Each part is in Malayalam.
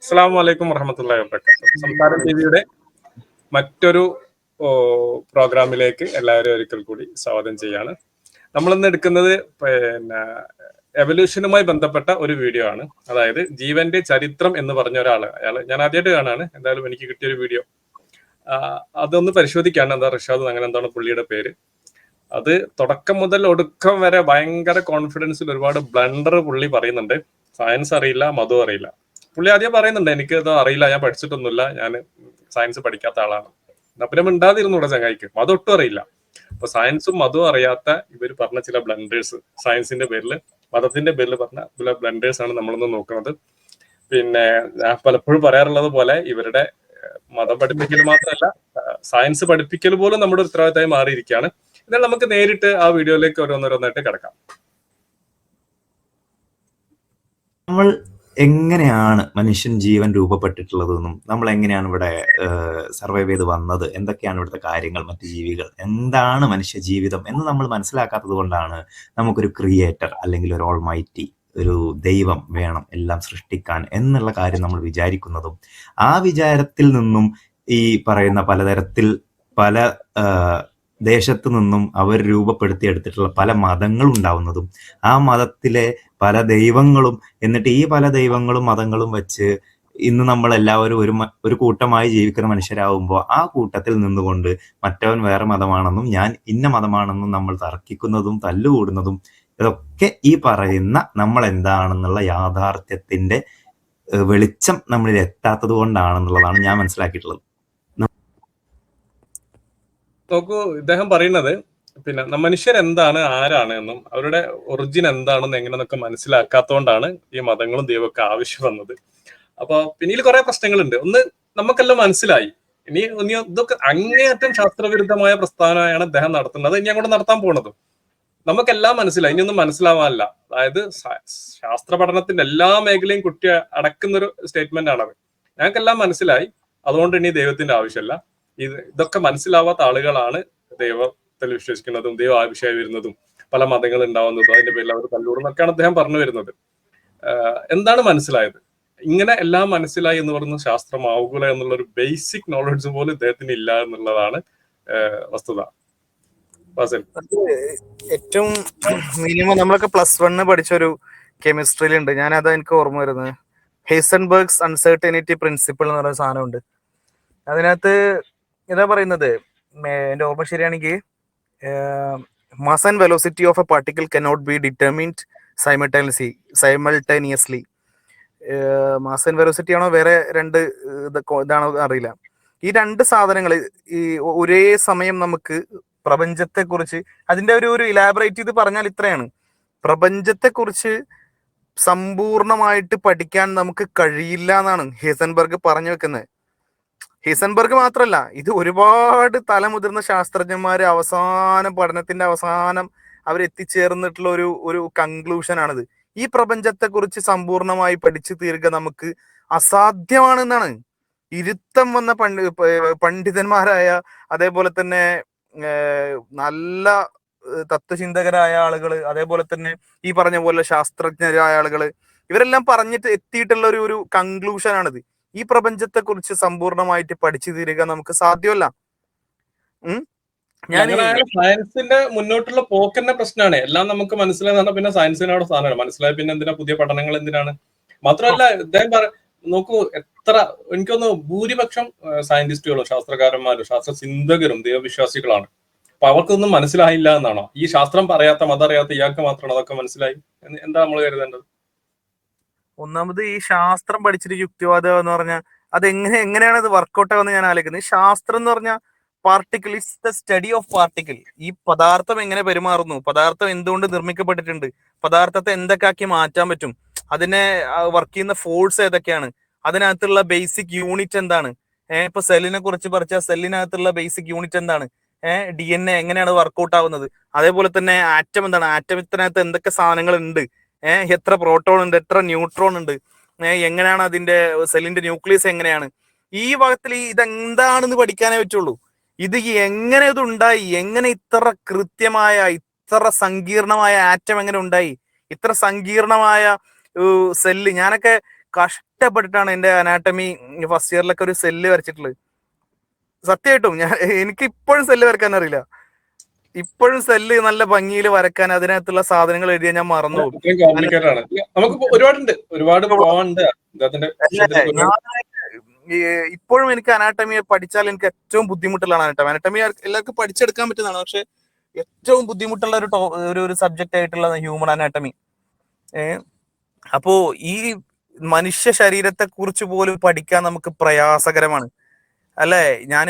അസ്സലാമു അലൈക്കും വറഹ്മത്തുള്ളാഹി വബറകാതുഹു. സംസാരം ടിവിയുടെ മറ്റൊരു പ്രോഗ്രാമിലേക്ക് എല്ലാവരും ഒരിക്കൽ കൂടി സ്വാഗതം ചെയ്യാണ്. നമ്മളിന്ന് എടുക്കുന്നത് പിന്നെ എവല്യൂഷനുമായി ബന്ധപ്പെട്ട ഒരു വീഡിയോ ആണ്. അതായത് ജീവന്റെ ചരിത്രം എന്ന് പറഞ്ഞ അയാൾ ഞാൻ ആദ്യമായിട്ട് കാണാണ്. എന്തായാലും എനിക്ക് കിട്ടിയൊരു വീഡിയോ അതൊന്ന് പരിശോധിക്കാണ്. എന്താ റിഷാദ് അങ്ങനെ എന്താണ് പുള്ളിയുടെ പേര്. അത് തുടക്കം മുതൽ ഒടുക്കം വരെ ഭയങ്കര കോൺഫിഡൻസിൽ ഒരുപാട് ബ്ലണ്ടർ പുള്ളി പറയുന്നുണ്ട്. സയൻസ് അറിയില്ല, മതം അറിയില്ല. പുള്ളി ആദ്യം പറയുന്നുണ്ട് എനിക്ക് ഇത് അറിയില്ല, ഞാൻ പഠിച്ചിട്ടൊന്നുമില്ല, ഞാൻ സയൻസ് പഠിക്കാത്ത ആളാണ്. എന്നാ പിന്നെ മിണ്ടാതിരുന്നൂടെ ചങ്ങായിക്ക്, മതം ഒട്ടും അറിയില്ല. അപ്പൊ സയൻസും മതവും അറിയാത്ത ഇവർ പറഞ്ഞ ചില ബ്ലണ്ടേഴ്സ്, സയൻസിന്റെ പേരിൽ മതത്തിന്റെ പേരിൽ പറഞ്ഞ ചില ബ്ലണ്ടേഴ്സ് ആണ് നമ്മളൊന്ന് നോക്കുന്നത്. പിന്നെ ഞാൻ പലപ്പോഴും പറയാറുള്ളത് പോലെ ഇവരുടെ മതം പഠിപ്പിക്കൽ മാത്രമല്ല സയൻസ് പഠിപ്പിക്കൽ പോലും നമ്മുടെ ഉത്തരവാദിത്തമായി മാറിയിരിക്കുകയാണ്. എന്നാൽ നമുക്ക് നേരിട്ട് ആ വീഡിയോയിലേക്ക് ഓരോന്നോരോന്നായിട്ട് കിടക്കാം. നമ്മൾ എങ്ങനെയാണ് മനുഷ്യൻ ജീവൻ രൂപപ്പെട്ടിട്ടുള്ളതെന്നും നമ്മൾ എങ്ങനെയാണ് ഇവിടെ സർവൈവ് ചെയ്ത് വന്നത്, എന്തൊക്കെയാണ് ഇവിടുത്തെ കാര്യങ്ങൾ, മറ്റ് ജീവികൾ, എന്താണ് മനുഷ്യ ജീവിതം എന്ന് നമ്മൾ മനസ്സിലാക്കാത്തത് കൊണ്ടാണ് നമുക്കൊരു ക്രിയേറ്റർ അല്ലെങ്കിൽ ഒരു ഓൾമൈറ്റി, ഒരു ദൈവം വേണം എല്ലാം സൃഷ്ടിക്കാൻ എന്നുള്ള കാര്യം നമ്മൾ വിചാരിക്കുന്നതും ആ വിചാരത്തിൽ നിന്നും ഈ പറയുന്ന പലതരത്തിൽ പല ദേശത്തു നിന്നും അവർ രൂപപ്പെടുത്തിയെടുത്തിട്ടുള്ള പല മതങ്ങൾ ഉണ്ടാവുന്നതും ആ മതത്തിലെ പല ദൈവങ്ങളും എന്നിട്ട് ഈ പല ദൈവങ്ങളും മതങ്ങളും വെച്ച് ഇന്ന് നമ്മൾ എല്ലാവരും ഒരു കൂട്ടമായി ജീവിക്കുന്ന മനുഷ്യരാകുമ്പോൾ ആ കൂട്ടത്തിൽ നിന്നുകൊണ്ട് മറ്റവൻ വേറെ മതമാണെന്നും ഞാൻ ഇന്ന മതമാണെന്നും നമ്മൾ തർക്കിക്കുന്നതും തല്ലുകൂടുന്നതും ഇതൊക്കെ ഈ പറയുന്ന നമ്മൾ എന്താണെന്നുള്ള യാഥാർത്ഥ്യത്തിന്റെ വെളിച്ചം നമ്മളിൽ എത്താത്തത് കൊണ്ടാണെന്നുള്ളതാണ് ഞാൻ മനസ്സിലാക്കിയിട്ടുള്ളത്. നോക്കൂ, ഇദ്ദേഹം പറയുന്നത് പിന്നെ മനുഷ്യർ എന്താണ്, ആരാണ് എന്നും അവരുടെ ഒറിജിൻ എന്താണെന്ന് എങ്ങനെയൊക്കെ മനസ്സിലാക്കാത്തതുകൊണ്ടാണ് ഈ മതങ്ങളും ദൈവമൊക്കെ ആവശ്യം വന്നത്. അപ്പൊ പിന്നീട് കുറെ പ്രശ്നങ്ങളുണ്ട്. ഒന്ന്, നമുക്കെല്ലാം മനസ്സിലായി. ഇനി ഇതൊക്കെ അങ്ങേയറ്റം ശാസ്ത്രവിരുദ്ധമായ പ്രസ്താവനയാണ് അദ്ദേഹം നടത്തുന്നത്, ഇനി അങ്ങോട്ട് നടത്താൻ പോണത്. നമുക്കെല്ലാം മനസ്സിലായി, ഇനിയൊന്നും മനസ്സിലാവാനല്ല. അതായത് ശാസ്ത്ര പഠനത്തിന്റെ എല്ലാ മേഖലയും കുട്ടി അടക്കുന്ന ഒരു സ്റ്റേറ്റ്മെന്റ് ആണത്. ഞങ്ങൾക്കെല്ലാം മനസ്സിലായി, അതുകൊണ്ട് ഇനി ദൈവത്തിന്റെ ആവശ്യമില്ല. ഇതൊക്കെ മനസ്സിലാവാത്ത ആളുകളാണ് ദൈവത്തിൽ വിശ്വസിക്കുന്നതും ദൈവം ആവശ്യമായി വരുന്നതും പല മതങ്ങൾ ഉണ്ടാവുന്നതും അതിന്റെ പേരിൽ അവർ തല്ലൂടുന്നൊക്കെയാണ് അദ്ദേഹം പറഞ്ഞു വരുന്നത്. എന്താണ് മനസ്സിലായത്? ഇങ്ങനെ എല്ലാം മനസ്സിലായി എന്ന് പറയുന്നത് ശാസ്ത്രമാവുക എന്നുള്ള ഒരു ബേസിക് നോളജ് പോലും ഇദ്ദേഹത്തിന് ഇല്ല എന്നുള്ളതാണ് വസ്തുത. ഏറ്റവും മിനിമം നമ്മളൊക്കെ +1 പഠിച്ചൊരു കെമിസ്ട്രിയിലുണ്ട്, ഞാനത് എനിക്ക് ഓർമ്മ വരുന്നത് ഹെയ്സൻബർഗ്സ് അൺസർട്ടനിറ്റി പ്രിൻസിപ്പിൾ എന്ന് പറയുന്ന സാധനമുണ്ട്. അതിനകത്ത് എന്താ പറയുന്നത്, എൻ്റെ ഓർമ്മ ശരിയാണെങ്കിൽ mass and velocity of A particle cannot be determined simultaneously. Mass and velocity ആണോ വേറെ രണ്ട് ഇതാണോ അറിയില്ല. ഈ രണ്ട് സാധനങ്ങൾ ഈ ഒരേ സമയം നമുക്ക് പ്രപഞ്ചത്തെ കുറിച്ച് അതിന്റെ ഒരു ഇലാബറേറ്റ് ചെയ്ത് പറഞ്ഞാൽ ഇത്രയാണ്: പ്രപഞ്ചത്തെ കുറിച്ച് സമ്പൂർണമായിട്ട് പഠിക്കാൻ നമുക്ക് കഴിയില്ല എന്നാണ് ഹെയ്സൻബർഗ് പറഞ്ഞു വെക്കുന്നത്. ഹെയ്സൻബർഗ് മാത്രല്ല, ഇത് ഒരുപാട് തലമുതിർന്ന ശാസ്ത്രജ്ഞന്മാര് അവസാനം പഠനത്തിന്റെ അവസാനം അവരെത്തിച്ചേർന്നിട്ടുള്ള ഒരു കൺക്ലൂഷൻ ആണിത്. ഈ പ്രപഞ്ചത്തെ കുറിച്ച് സമ്പൂർണമായി പഠിച്ചു തീർക്കുക നമുക്ക് അസാധ്യമാണെന്നാണ്. ഇരുത്തം വന്ന പണ്ഡിതന്മാരായ, അതേപോലെ തന്നെ നല്ല തത്വചിന്തകരായ ആളുകള്, അതേപോലെ തന്നെ ഈ പറഞ്ഞ പോലെ ശാസ്ത്രജ്ഞരായ ആളുകള്, ഇവരെല്ലാം പറഞ്ഞിട്ട് എത്തിയിട്ടുള്ള ഒരു കൺക്ലൂഷൻ ആണിത്. ഈ പ്രപഞ്ചത്തെ കുറിച്ച് സമ്പൂർണമായിട്ട് പഠിച്ചു തീരുക നമുക്ക് സാധ്യമല്ല. സയൻസിന്റെ മുന്നോട്ടുള്ള പോക്കിന്റെ പ്രശ്നമാണ്. എല്ലാം നമുക്ക് മനസ്സിലായി പിന്നെ സയൻസിനോട് സ്ഥാനമാണ്. മനസ്സിലായി പിന്നെ എന്തിനാ പുതിയ പഠനങ്ങൾ, എന്തിനാണ്? മാത്രമല്ല ഇദ്ദേഹം നോക്കൂ, എനിക്കൊന്ന് ഭൂരിപക്ഷം സയന്റിസ്റ്റുകളും ശാസ്ത്രകാരന്മാരും ശാസ്ത്ര ചിന്തകരും ദൈവവിശ്വാസികളാണ്. അപ്പൊ അവർക്കൊന്നും മനസ്സിലായില്ല എന്നാണോ? ഈ ശാസ്ത്രം പറയാത്ത, മതം അറിയാത്ത ഇയാൾക്ക് മാത്രമാണ് അതൊക്കെ മനസ്സിലായി? എന്താ നമ്മൾ കരുതേണ്ടത്? ഒന്നാമത് ഈ ശാസ്ത്രം പഠിച്ചിട്ട് യുക്തിവാദം എന്ന് പറഞ്ഞാൽ അത് എങ്ങനെയാണ് അത് വർക്കൗട്ട് ആവുന്നത് ഞാൻ ആലോചിക്കുന്നത്. ശാസ്ത്രം എന്ന് പറഞ്ഞാൽ particle is the study of particle. ഈ പദാർത്ഥം എങ്ങനെ പെരുമാറുന്നു, പദാർത്ഥം എന്തുകൊണ്ട് നിർമ്മിക്കപ്പെട്ടിട്ടുണ്ട്, പദാർത്ഥത്തെ എന്തൊക്കെ ആക്കി മാറ്റാൻ പറ്റും, അതിനെ വർക്ക് ചെയ്യുന്ന ഫോഴ്സ് ഏതൊക്കെയാണ്, അതിനകത്തുള്ള ബേസിക് യൂണിറ്റ് എന്താണ്. ഇപ്പൊ സെല്ലിനെ കുറിച്ച് പഠിച്ചാൽ സെല്ലിനകത്തുള്ള ബേസിക് യൂണിറ്റ് എന്താണ്, DNA എങ്ങനെയാണ് വർക്കൗട്ട് ആവുന്നത്, അതേപോലെ തന്നെ ആറ്റം എന്താണ്, ആറ്റത്തിനകത്ത് എന്തൊക്കെ സാധനങ്ങൾ ഉണ്ട്, എത്ര പ്രോട്ടോൺ ഉണ്ട്, എത്ര ന്യൂട്രോൺ ഉണ്ട്, എങ്ങനെയാണ് അതിന്റെ സെല്ലിന്റെ ന്യൂക്ലിയസ് എങ്ങനെയാണ്. ഈ ഭാഗത്തിൽ ഇതെന്താണെന്ന് പഠിക്കാനേ പറ്റുള്ളൂ. ഇത് എങ്ങനെ ഇത് ഉണ്ടായി, എങ്ങനെ ഇത്ര കൃത്യമായ, ഇത്ര സങ്കീർണമായ ആറ്റം എങ്ങനെ ഉണ്ടായി, ഇത്ര സങ്കീർണമായ സെല്ല്. ഞാനൊക്കെ കഷ്ടപ്പെട്ടിട്ടാണ് എന്റെ അനാട്ടമി ഫസ്റ്റ് ഇയറിലൊക്കെ ഒരു സെല്ല് വരച്ചിട്ടുള്ളത്. സത്യമായിട്ടും എനിക്ക് ഇപ്പോഴും സെല്ല് വരക്കാൻ അറിയില്ല. ഇപ്പോഴും സെല്ല് നല്ല ഭംഗിയിൽ വരക്കാൻ അതിനകത്തുള്ള സാധനങ്ങൾ എഴുതിയാൽ ഞാൻ മറന്നു പോകും. കോംപ്ലിക്കേറ്റഡ് ആണ്. നമുക്ക് ഒരുപാട് പോകാനുണ്ട് അദ്ദേഹത്തിന്റെ വിഷയത്തിലേക്ക്. ഇപ്പോഴും എനിക്ക് അനാട്ടമിയെ പഠിച്ചാൽ എനിക്ക് ഏറ്റവും ബുദ്ധിമുട്ടുള്ളതാണ് അനാട്ടമി. അനാട്ടമി എല്ലാവർക്കും പഠിച്ചെടുക്കാൻ പറ്റുന്നതാണ്, പക്ഷെ ഏറ്റവും ബുദ്ധിമുട്ടുള്ള ഒരു സബ്ജക്റ്റ് ആയിട്ടുള്ള ഹ്യൂമൻ അനാട്ടമി. അപ്പോ ഈ മനുഷ്യ ശരീരത്തെ കുറിച്ച് പോലും പഠിക്കാൻ നമുക്ക് പ്രയാസകരമാണ് അല്ലേ. ഞാൻ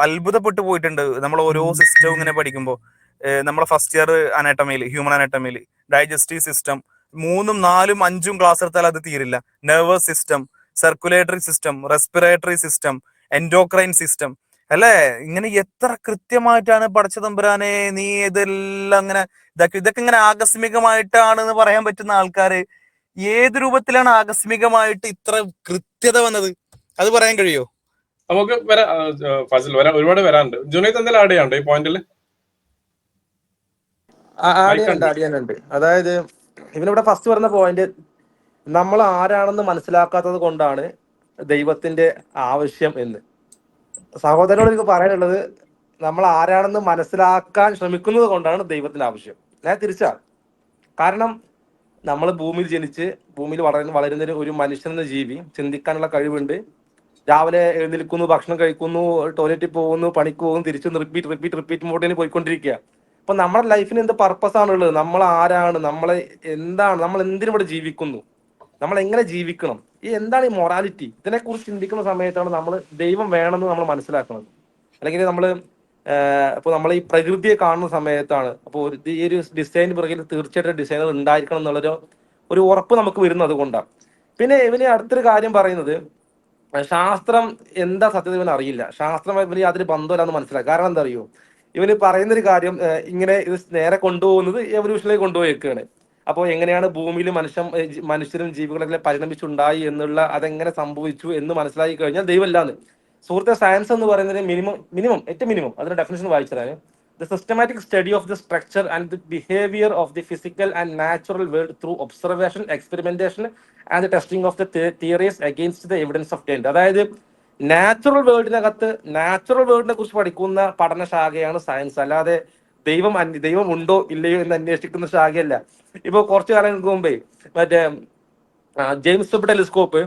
അത്ഭുതപ്പെട്ടു പോയിട്ടുണ്ട് നമ്മൾ ഓരോ സിസ്റ്റവും ഇങ്ങനെ പഠിക്കുമ്പോൾ. നമ്മളെ ഫസ്റ്റ് ഇയർ അനാട്ടമിയിൽ, ഹ്യൂമൻ അനാട്ടമിയിൽ ഡൈജസ്റ്റീവ് സിസ്റ്റം 3, 4, 5 ക്ലാസ് എടുത്താൽ അത് തീരില്ല. Nervous system, circulatory system, respiratory system, endocrine system അല്ലേ. ഇങ്ങനെ എത്ര കൃത്യമായിട്ടാണ് പടച്ച തമ്പുരാനെ നീ ഇതെല്ലാം ഇങ്ങനെ ഇതൊക്കെ ഇങ്ങനെ ആകസ്മികമായിട്ടാണെന്ന് പറയാൻ പറ്റുന്ന ആൾക്കാര് ഏത് രൂപത്തിലാണ് ആകസ്മികമായിട്ട് ഇത്ര കൃത്യത വന്നത്? അത് പറയാൻ കഴിയോ? നമുക്ക് ഫാസിൽ ഒരുപാട് വരാനുണ്ട്. ജുനൈദ് എന്തെങ്കിലും ആഡ് ചെയ്യാനുണ്ട് ഈ പോയിന്റിൽ? ആഡ് ചെയ്യാനുണ്ട്. അതായത് ഇവനിവിടെ ഫസ്റ്റ് പറഞ്ഞ പോയിന്റ്, നമ്മൾ ആരാണെന്ന് മനസ്സിലാക്കാത്തത് കൊണ്ടാണ് ദൈവത്തിന്റെ ആവശ്യം എന്ന്. സഹോദരനോട് എനിക്ക് പറയാനുള്ളത്, നമ്മൾ ആരാണെന്ന് മനസ്സിലാക്കാൻ ശ്രമിക്കുന്നത് കൊണ്ടാണ് ദൈവത്തിന്റെ ആവശ്യം. ഞാൻ തിരിച്ചാണ്. കാരണം നമ്മൾ ഭൂമിയിൽ ജനിച്ച് ഭൂമിയിൽ വളരുന്ന ഒരു മനുഷ്യൻ എന്ന ജീവി ചിന്തിക്കാനുള്ള കഴിവുണ്ട്. രാവിലെ എഴുന്നേൽക്കുന്നു, ഭക്ഷണം കഴിക്കുന്നു, ടോയ്ലറ്റിൽ പോകുന്നു, പണിക്ക് പോകുന്നു, തിരിച്ചു റിപ്പീറ്റ് മോഡിൽ പോയിക്കൊണ്ടിരിക്കുക. അപ്പൊ നമ്മുടെ ലൈഫിന് എന്ത് പർപ്പസ് ആണുള്ളത്? നമ്മൾ ആരാണ്? നമ്മളെ എന്താണ്? നമ്മൾ എന്തിനിവിടെ ജീവിക്കുന്നു? നമ്മൾ എങ്ങനെ ജീവിക്കണം? എന്താണ് ഈ മൊറാലിറ്റി? ഇതിനെക്കുറിച്ച് ചിന്തിക്കുന്ന സമയത്താണ് നമ്മൾ ദൈവം വേണമെന്ന് നമ്മൾ മനസ്സിലാക്കുന്നത്. അല്ലെങ്കിൽ നമ്മൾ ഈ പ്രകൃതിയെ കാണുന്ന സമയത്താണ് അപ്പോൾ ഈ ഒരു ഡിസൈൻ പിറകിൽ തീർച്ചയായിട്ടും ഡിസൈനർ ഉണ്ടായിരിക്കണം എന്നുള്ളൊരു ഉറപ്പ് നമുക്ക് വരുന്നത് കൊണ്ടാണ്. പിന്നെ ഇവന് അടുത്തൊരു കാര്യം പറയുന്നത്, ശാസ്ത്രം എന്താ സത്യത ഇവന് അറിയില്ല. ശാസ്ത്രം ഇവന് യാതൊരു ബന്ധമില്ലാന്ന് മനസ്സിലാക്കുക. കാരണം എന്താ അറിയോ, ഇവന് പറയുന്നൊരു കാര്യം ഇങ്ങനെ ഇത് നേരെ കൊണ്ടുപോകുന്നത് എവല്യൂഷനിലേക്ക് കൊണ്ടുപോയേക്കാണ്. അപ്പോൾ എങ്ങനെയാണ് ഭൂമിയിൽ മനുഷ്യരും ജീവികളെല്ലാം പരിണമിച്ചുണ്ടായി എന്നുള്ള അതെങ്ങനെ സംഭവിച്ചു എന്ന് മനസ്സിലാക്കി കഴിഞ്ഞാൽ ദൈവമില്ലാന്ന്. സുഹൃത്തെ, സയൻസ് എന്ന് പറയുന്നത് ഏറ്റവും മിനിമം അതിന്റെ ഡെഫിനിഷൻ വായിച്ചതാണ്. The systematic study of the structure and the behaviour of the physical and natural world through observation, experimentation and the testing of the theories against the evidence obtained. അതായത് നാച്ചുറൽ വേൾഡിനെ കുറിച്ച് പഠിക്കുന്ന പഠനശാഖയാണ് സയൻസ്. അല്ലാതെ ദൈവം ഉണ്ടോ ഇല്ലയോ എന്ന് അന്വേഷിക്കുന്ന ശാഖയല്ല. ഇപ്പൊ കുറച്ചു കാലങ്ങൾക്ക് മുമ്പേ മറ്റേ ജെയിംസ് വെബ് ടെലിസ്കോപ്പ്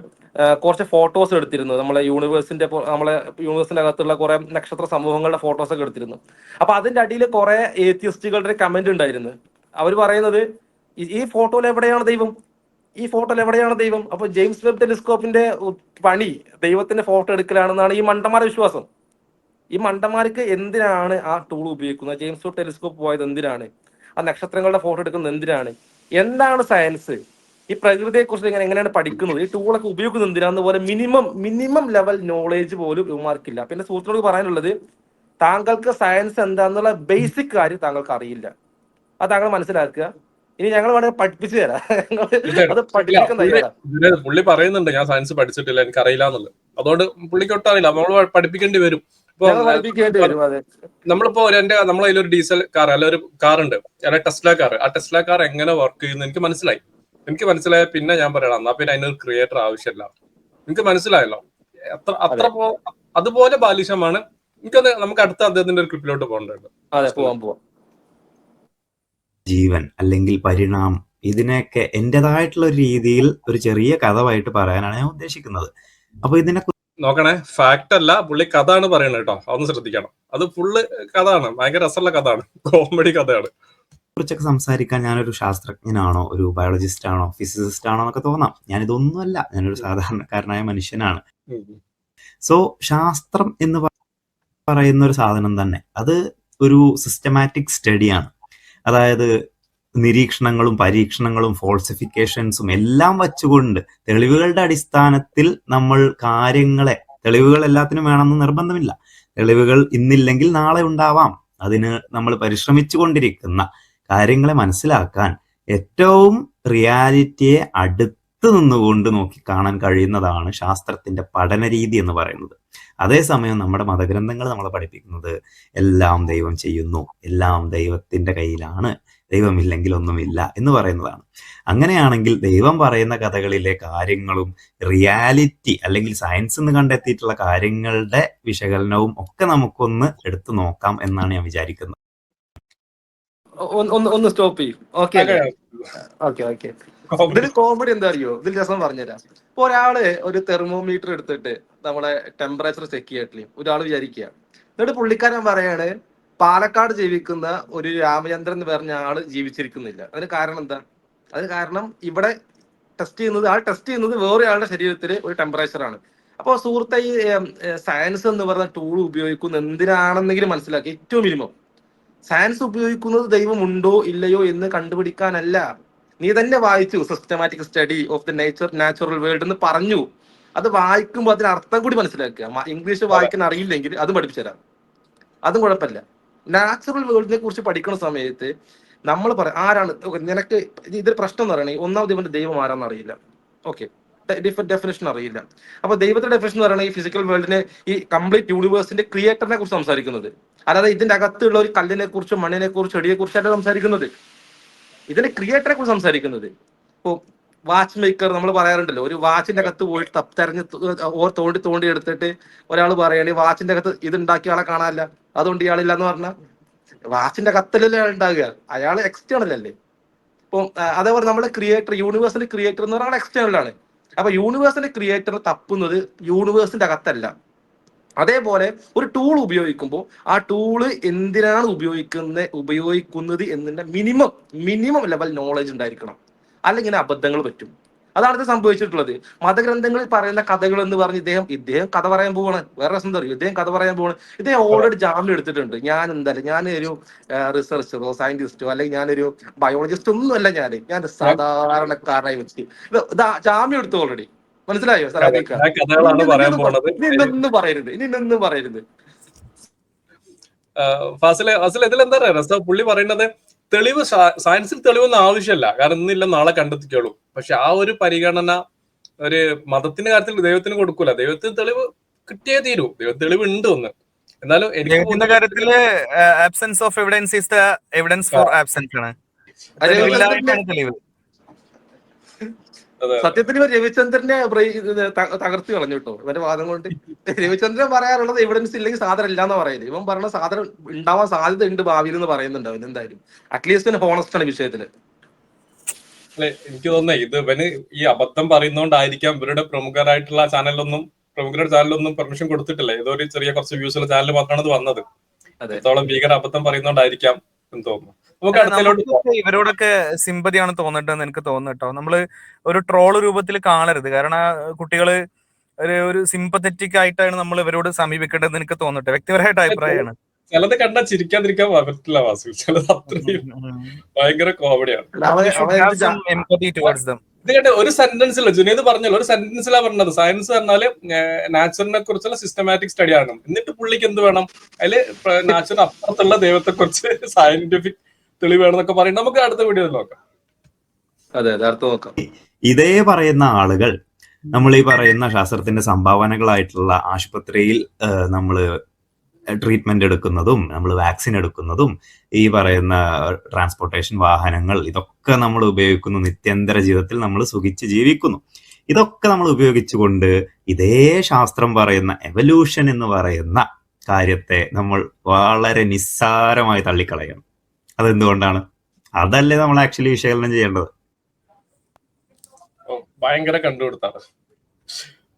കുറച്ച് ഫോട്ടോസ് എടുത്തിരുന്നു. നമ്മളെ യൂണിവേഴ്സിന്റെ അകത്തുള്ള കുറെ നക്ഷത്ര സമൂഹങ്ങളുടെ ഫോട്ടോസ് ഒക്കെ എടുത്തിരുന്നു. അപ്പൊ അതിന്റെ അടിയിൽ കുറെ ഏത്തിയസ്റ്റുകളുടെ കമന്റ് ഉണ്ടായിരുന്നു. അവർ പറയുന്നത്, ഈ ഫോട്ടോയിൽ എവിടെയാണ് ദൈവം? അപ്പൊ ജെയിംസ് വെബ് ടെലിസ്കോപ്പിന്റെ പണി ദൈവത്തിന്റെ ഫോട്ടോ എടുക്കലാണെന്നാണ് ഈ മണ്ടന്മാരുടെ വിശ്വാസം. ഈ മണ്ടന്മാർക്ക് എന്തിനാണ് ആ ടൂൾ ഉപയോഗിക്കുന്നത്? ജെയിംസ് വെബ് ടെലിസ്കോപ്പ് പോയത് എന്തിനാണ്? ആ നക്ഷത്രങ്ങളുടെ ഫോട്ടോ എടുക്കുന്നത് എന്തിനാണ്? എന്താണ് സയൻസ്? ഈ പ്രകൃതിയെ കുറിച്ച് എങ്ങനെയാണ് പഠിക്കുന്നത്? ഈ ടൂളൊക്കെ ഉപയോഗിക്കുന്നത് എന്തിനാന്ന് പോലെ മിനിമം ലെവൽ നോളേജ് പോലും ഇവന്മാർക്കില്ല. പിന്നെ സുഹൃത്തിനോട് പറയാനുള്ളത്, താങ്കൾക്ക് സയൻസ് എന്താന്നുള്ള ബേസിക് കാര്യം താങ്കൾക്ക് അറിയില്ല. അത് താങ്കൾ മനസ്സിലാക്കുക. ഇനി ഞങ്ങൾ വേണമെങ്കിൽ പഠിപ്പിച്ചു തരാം. അത് പഠിപ്പിക്കാൻ തയ്യാറാ. പുള്ളി പറയുന്നുണ്ട് ഞാൻ സയൻസ് പഠിച്ചിട്ടില്ല, എനിക്ക് അറിയില്ല എന്നുള്ളത്. അതുകൊണ്ട് പുള്ളിക്ക് ഒട്ടറിയില്ല, നമ്മൾ പഠിപ്പിക്കേണ്ടി വരും. നമ്മളിപ്പോ നമ്മളെ കയ്യിലൊരു ഡീസൽ കാർ അല്ല ഒരു കാറുണ്ട്, ടെസ്ല കാർ. ആ ടെസ്ല കാർ എങ്ങനെ വർക്ക് ചെയ്യുന്നു എനിക്ക് മനസ്സിലായ പിന്നെ ഞാൻ പറയണം, എന്നാ പിന്നെ അതിനൊരു ക്രിയേറ്റർ ആവശ്യമില്ല. എനിക്ക് മനസ്സിലായല്ലോ. അതുപോലെ ബാലിശമാണ്. നമുക്ക് അടുത്ത അദ്ദേഹത്തിന്റെ ഒരു ക്ലിപ്പിലോട്ട് പോകേണ്ടത്. ജീവൻ അല്ലെങ്കിൽ പരിണാമം, ഇതിനെയൊക്കെ എന്റേതായിട്ടുള്ള ഒരു രീതിയിൽ ഒരു ചെറിയ കഥയായിട്ട് പറയാനാണ് ഞാൻ ഉദ്ദേശിക്കുന്നത്. അപ്പൊ ഇതിനെ നോക്കണേ, ഫാക്ട് അല്ല, പുള്ളി കഥയാണ് പറയണത് കേട്ടോ, അതൊന്ന് ശ്രദ്ധിക്കണം. അത് ഫുള്ള് കഥയാണ്, ഭയങ്കര രസമുള്ള കഥയാണ്, കോമഡി കഥയാണ്. കുറിച്ചൊക്കെ സംസാരിക്കാൻ ഞാനൊരു ശാസ്ത്രജ്ഞനാണോ, ഒരു ബയോളജിസ്റ്റ് ആണോ, ഫിസിസിസ്റ്റ് ആണോ എന്നൊക്കെ തോന്നാം. ഞാനിതൊന്നുമല്ല, ഞാനൊരു സാധാരണക്കാരനായ മനുഷ്യനാണ്. സോ ശാസ്ത്രം എന്ന് പറയുന്ന ഒരു സാധനം തന്നെ അത് ഒരു സിസ്റ്റമാറ്റിക് സ്റ്റഡിയാണ്. അതായത് നിരീക്ഷണങ്ങളും പരീക്ഷണങ്ങളും ഫോൾസിഫിക്കേഷൻസും എല്ലാം വച്ചുകൊണ്ട് തെളിവുകളുടെ അടിസ്ഥാനത്തിൽ നമ്മൾ തെളിവുകൾ എല്ലാത്തിനും വേണമെന്ന് നിർബന്ധമില്ല. തെളിവുകൾ ഇന്നില്ലെങ്കിൽ നാളെ ഉണ്ടാവാം. അതിന് നമ്മൾ പരിശ്രമിച്ചു കൊണ്ടിരിക്കുന്ന കാര്യങ്ങളെ മനസ്സിലാക്കാൻ ഏറ്റവും റിയാലിറ്റിയെ അടുത്ത് നിന്നുകൊണ്ട് നോക്കി കാണാൻ കഴിയുന്നതാണ് ശാസ്ത്രത്തിന്റെ പഠന രീതി എന്ന് പറയുന്നത്. അതേസമയം നമ്മുടെ മതഗ്രന്ഥങ്ങൾ നമ്മളെ പഠിപ്പിക്കുന്നത് എല്ലാം ദൈവം ചെയ്യുന്നു, എല്ലാം ദൈവത്തിന്റെ കയ്യിലാണ്, ദൈവമില്ലെങ്കിൽ ഒന്നുമില്ല എന്ന് പറയുന്നതാണ്. അങ്ങനെയാണെങ്കിൽ ദൈവം പറയുന്ന കഥകളിലെ കാര്യങ്ങളും റിയാലിറ്റി അല്ലെങ്കിൽ സയൻസ് എന്ന് കണ്ടെത്തിയിട്ടുള്ള കാര്യങ്ങളുടെ വിശകലനവും ഒക്കെ നമുക്കൊന്ന് എടുത്തു നോക്കാം എന്നാണ് ഞാൻ വിചാരിക്കുന്നത്. ഒന്ന് സ്റ്റോപ്പ് ചെയ്യും. ഓക്കെ അല്ലേ? Okay Comedy. ഇതിൽ കോമഡി എന്താ അറിയോ? ഇതിൽ രസം പറഞ്ഞുതരാം. ഇപ്പൊ ഒരാള് ഒരു തെർമോമീറ്റർ എടുത്തിട്ട് നമ്മളെ ടെമ്പറേച്ചർ ചെക്ക് ചെയ്യട്ടില്ലേ, ഒരാൾ വിചാരിക്കുക. എന്നിട്ട് പുള്ളിക്കാരൻ പറയാണ് പാലക്കാട് ജീവിക്കുന്ന ഒരു രാമചന്ദ്രൻ എന്ന് പറഞ്ഞ ആള് ജീവിച്ചിരിക്കുന്നില്ല. അതിന് കാരണം എന്താ? അത് കാരണം ഇവിടെ ടെസ്റ്റ് ചെയ്യുന്നത് വേറെ ആളുടെ ശരീരത്തിൽ ഒരു ടെമ്പറേച്ചർ ആണ്. അപ്പോൾ സുഹൃത്തെ, ഈ സയൻസ് എന്ന് പറഞ്ഞ ടൂൾ ഉപയോഗിക്കുന്നത് എന്തിനാണെന്നെങ്കിലും മനസ്സിലാക്കി. ഏറ്റവും മിനിമം സയൻസ് ഉപയോഗിക്കുന്നത് ദൈവം ഉണ്ടോ ഇല്ലയോ എന്ന് കണ്ടുപിടിക്കാനല്ല. നീ തന്നെ വായിച്ചു systematic study of the natural world എന്ന് പറഞ്ഞു. അത് വായിക്കുമ്പോൾ അതിന് അർത്ഥം കൂടി മനസ്സിലാക്കുക. ഇംഗ്ലീഷ് വായിക്കാൻ അറിയില്ലെങ്കിൽ അതും പഠിപ്പിച്ചു തരാം, അതും കുഴപ്പമില്ല. നാച്ചുറൽ വേൾഡിനെ കുറിച്ച് പഠിക്കുന്ന സമയത്ത് നമ്മൾ പറയാം ആരാണ് നിനക്ക് ഇതൊരു പ്രശ്നം എന്ന് പറയണേ. ഒന്നാമത് ഇവന്റെ ദൈവം ആരാന്ന് അറിയില്ല. ഓക്കെ, ഡെഫിനേഷൻ അറിയില്ല. അപ്പൊ ദൈവത്തിന്റെ ഡെഫിനേഷൻ എന്ന് പറയുന്നത് ഈ ഫിസിക്കൽ വേൾഡിനെ, ഈ കംപ്ലീറ്റ് യൂണിവേഴ്സിന്റെ ക്രിയേറ്ററിനെ കുറിച്ച് സംസാരിക്കുന്നത്, അല്ലാതെ ഇതിന്റെ അകത്തുള്ള ഒരു കല്ലിനെ കുറിച്ചും മണ്ണിനെ കുറിച്ചും ചെടിയെ കുറിച്ചല്ല സംസാരിക്കുന്നത്. ഇതിന്റെ ക്രിയേറ്ററെ കുറിച്ച് സംസാരിക്കുന്നത്. ഇപ്പൊ വാച്ച് മേക്കർ നമ്മൾ പറയാറുണ്ടല്ലോ, ഒരു വാച്ചിന്റെ അകത്ത് പോയിട്ട് തെരഞ്ഞ് തോണ്ടി എടുത്തിട്ട് ഒരാൾ പറയണേ വാച്ചിന്റെ അകത്ത് ഇത് ഉണ്ടാക്കിയ ആളെ കാണാനില്ല, അതുകൊണ്ട് ഇയാളില്ല എന്ന് പറഞ്ഞാൽ വാച്ചിന്റെ കത്തലല്ലേ ഉണ്ടാകുക, അയാൾ എക്സ്റ്റേണൽ അല്ലേ. ഇപ്പം അതേപോലെ നമ്മുടെ ക്രിയേറ്റർ, യൂണിവേഴ്സിന്റെ ക്രിയേറ്റർ എന്ന് പറഞ്ഞാൽ എക്സ്റ്റേണൽ ആണ്. അപ്പൊ യൂണിവേഴ്സിന്റെ ക്രിയേറ്റർ തപ്പുന്നത് യൂണിവേഴ്സിന്റെ അകത്തല്ല. അതേപോലെ ഒരു ടൂൾ ഉപയോഗിക്കുമ്പോൾ ആ ടൂള് എന്തിനാണ് ഉപയോഗിക്കുന്നത് എന്നതിന്റെ മിനിമം ലെവൽ നോളജ് ഉണ്ടായിരിക്കണം, അല്ലെങ്കിൽ അബദ്ധങ്ങൾ പറ്റും. അതാണ് ഇത് സംഭവിച്ചിട്ടുള്ളത്. മതഗ്രന്ഥങ്ങളിൽ പറയുന്ന കഥകൾ എന്ന് പറഞ്ഞ് ഇദ്ദേഹം കഥ പറയാൻ പോവാണ്. വേറെ രസം അറിയും, ഇദ്ദേഹം കഥ പറയാൻ പോവാണ്. ഇദ്ദേഹം ഓൾറെഡി ജാമ്യം എടുത്തിട്ടുണ്ട്. ഞാനൊരു റിസർച്ചറോ സയന്റിസ്റ്റോ അല്ലെങ്കിൽ ഞാനൊരു ബയോളജിസ്റ്റോ ഒന്നുമല്ല, ഞാൻ സാധാരണക്കാരനായി വ്യക്തി. ജാമ്യം എടുത്തു ഓൾറെഡി. മനസ്സിലായോ സലാദിക്ക? കഥകളാണ് പറയാൻ പോണത്. ഇനി ഇന്നൊന്നും പറയരുത്. ഫാസിലെ ഇതിലെന്താ പറയാ രസം, പുള്ളി പറയുന്നത് തെളിവ് സയൻസിൽ തെളിവൊന്നും ആവശ്യമല്ല, കാരണം ഇന്നില്ല നാളെ കണ്ടെത്തിക്കോളൂ. പക്ഷെ ആ ഒരു പരിഗണന ഒരു മതത്തിന്റെ കാര്യത്തിൽ ദൈവത്തിന് കൊടുക്കൂല. ദൈവത്തിന് തെളിവ് കിട്ടിയേ തീരൂ. തെളിവ് ഉണ്ട് ഒന്ന്. എന്നാലും ദൈവത്തിന്റെ കാര്യത്തില് absence of evidence is the evidence four absence ആണ്. തെളിവില്ലായ്മയാണ് തെളിവ്. സത്യത്തിൽ രവിചന്ദ്രനെ തകർത്തി കളഞ്ഞു കേട്ടോ ഇവന്റെ വാദം കൊണ്ട്. രവിചന്ദ്രൻ പറയാറുള്ളത് എവിഡൻസ് ഇല്ലെങ്കിൽ സാധനം ഇല്ലാന്ന് പറയുന്നത്. ഇവൻ പറഞ്ഞ സാധനം ഉണ്ടാവാൻ സാധ്യത ഉണ്ട് ഭാവിയിൽ എന്ന് പറയുന്നുണ്ട് അവൻ. എന്തായാലും അറ്റ്ലീസ്റ്റ് ഹോണസ്റ്റ് ആണ് വിഷയത്തില്. എനിക്ക് തോന്നുന്നേ ഇത് ഇവന് ഈ അബദ്ധം പറയുന്നോണ്ടായിരിക്കാം ഇവരുടെ പ്രമുഖരുടെ ചാനലൊന്നും പെർമിഷൻ കൊടുത്തിട്ടില്ല. ഏതോ ഒരു ചെറിയ കുറച്ച് വ്യൂസുള്ള ചാനൽ മാത്രമാണ് ഇത് വന്നത്. അത്രത്തോളം ഭീകര അബദ്ധം പറയുന്നോണ്ടായിരിക്കാം എന്ന് തോന്നുന്നു. ഇവരോടൊക്കെ സിമ്പതിയാണ് തോന്നിട്ടെന്ന് എനിക്ക് തോന്നുന്നു കേട്ടോ. നമ്മള് ഒരു ട്രോള് രൂപത്തിൽ കാണരുത്. കാരണം കുട്ടികള് ഒരു സിമ്പത്തറ്റിക് ആയിട്ടാണ് നമ്മൾ ഇവരോട് സമീപിക്കേണ്ടതെന്ന് എനിക്ക് തോന്നട്ടെ. വ്യക്തിപരമായിട്ട് അഭിപ്രായമാണ്. ചിലത് കണ്ടാൽ ചിരിക്കാതിരിക്കാൻ പറ്റില്ല വാസു. ചിലത് അത്രയും ഭയങ്കര കോമഡിയാണ്. ഇത് കേട്ടോ, ഒരു സെന്റൻസില്ല ജുനീദ് പറഞ്ഞല്ലോ, ഒരു സെന്റൻസിലാ പറഞ്ഞത് സയൻസ് പറഞ്ഞാല് നാച്ചുറിനെ കുറിച്ചുള്ള സിസ്റ്റമാറ്റിക് സ്റ്റഡി ആണ്. എന്നിട്ട് പുള്ളിക്ക് എന്ത് വേണം, അതില് നാച്ചുറിന് അപ്പുറത്തുള്ള ദൈവത്തെ കുറിച്ച് സയന്റിഫിക് തെളിവ് വേണമെന്നൊക്കെ പറയുന്നത്. നമുക്ക് അടുത്ത വീഡിയോയിൽ നോക്കാം. അതെ, അർത്ഥം നോക്കാം. ഇതേ പറയുന്ന ആളുകൾ നമ്മൾ ഈ പറയുന്ന ശാസ്ത്രത്തിന്റെ സംഭാവനകളായിട്ടുള്ള ആശുപത്രിയിൽ നമ്മള് ട്രീറ്റ്മെന്റ് എടുക്കുന്നതും നമ്മൾ വാക്സിൻ എടുക്കുന്നതും ഈ പറയുന്ന ട്രാൻസ്പോർട്ടേഷൻ വാഹനങ്ങൾ ഇതൊക്കെ നമ്മൾ ഉപയോഗിക്കുന്നു. നിത്യന്തര ജീവിതത്തിൽ നമ്മൾ സുഖിച്ച് ജീവിക്കുന്നു. ഇതൊക്കെ നമ്മൾ ഉപയോഗിച്ചുകൊണ്ട് ഇതേ ശാസ്ത്രം പറയുന്ന എവല്യൂഷൻ എന്ന് പറയുന്ന കാര്യത്തെ നമ്മൾ വളരെ നിസ്സാരമായി തള്ളിക്കളയണം. അതെന്തുകൊണ്ടാണ്? അതല്ലേ നമ്മൾ ആക്ച്വലി വിശകലനം ചെയ്യേണ്ടത്. ഭയങ്കര കണ്ടുപിടുത്താണ്.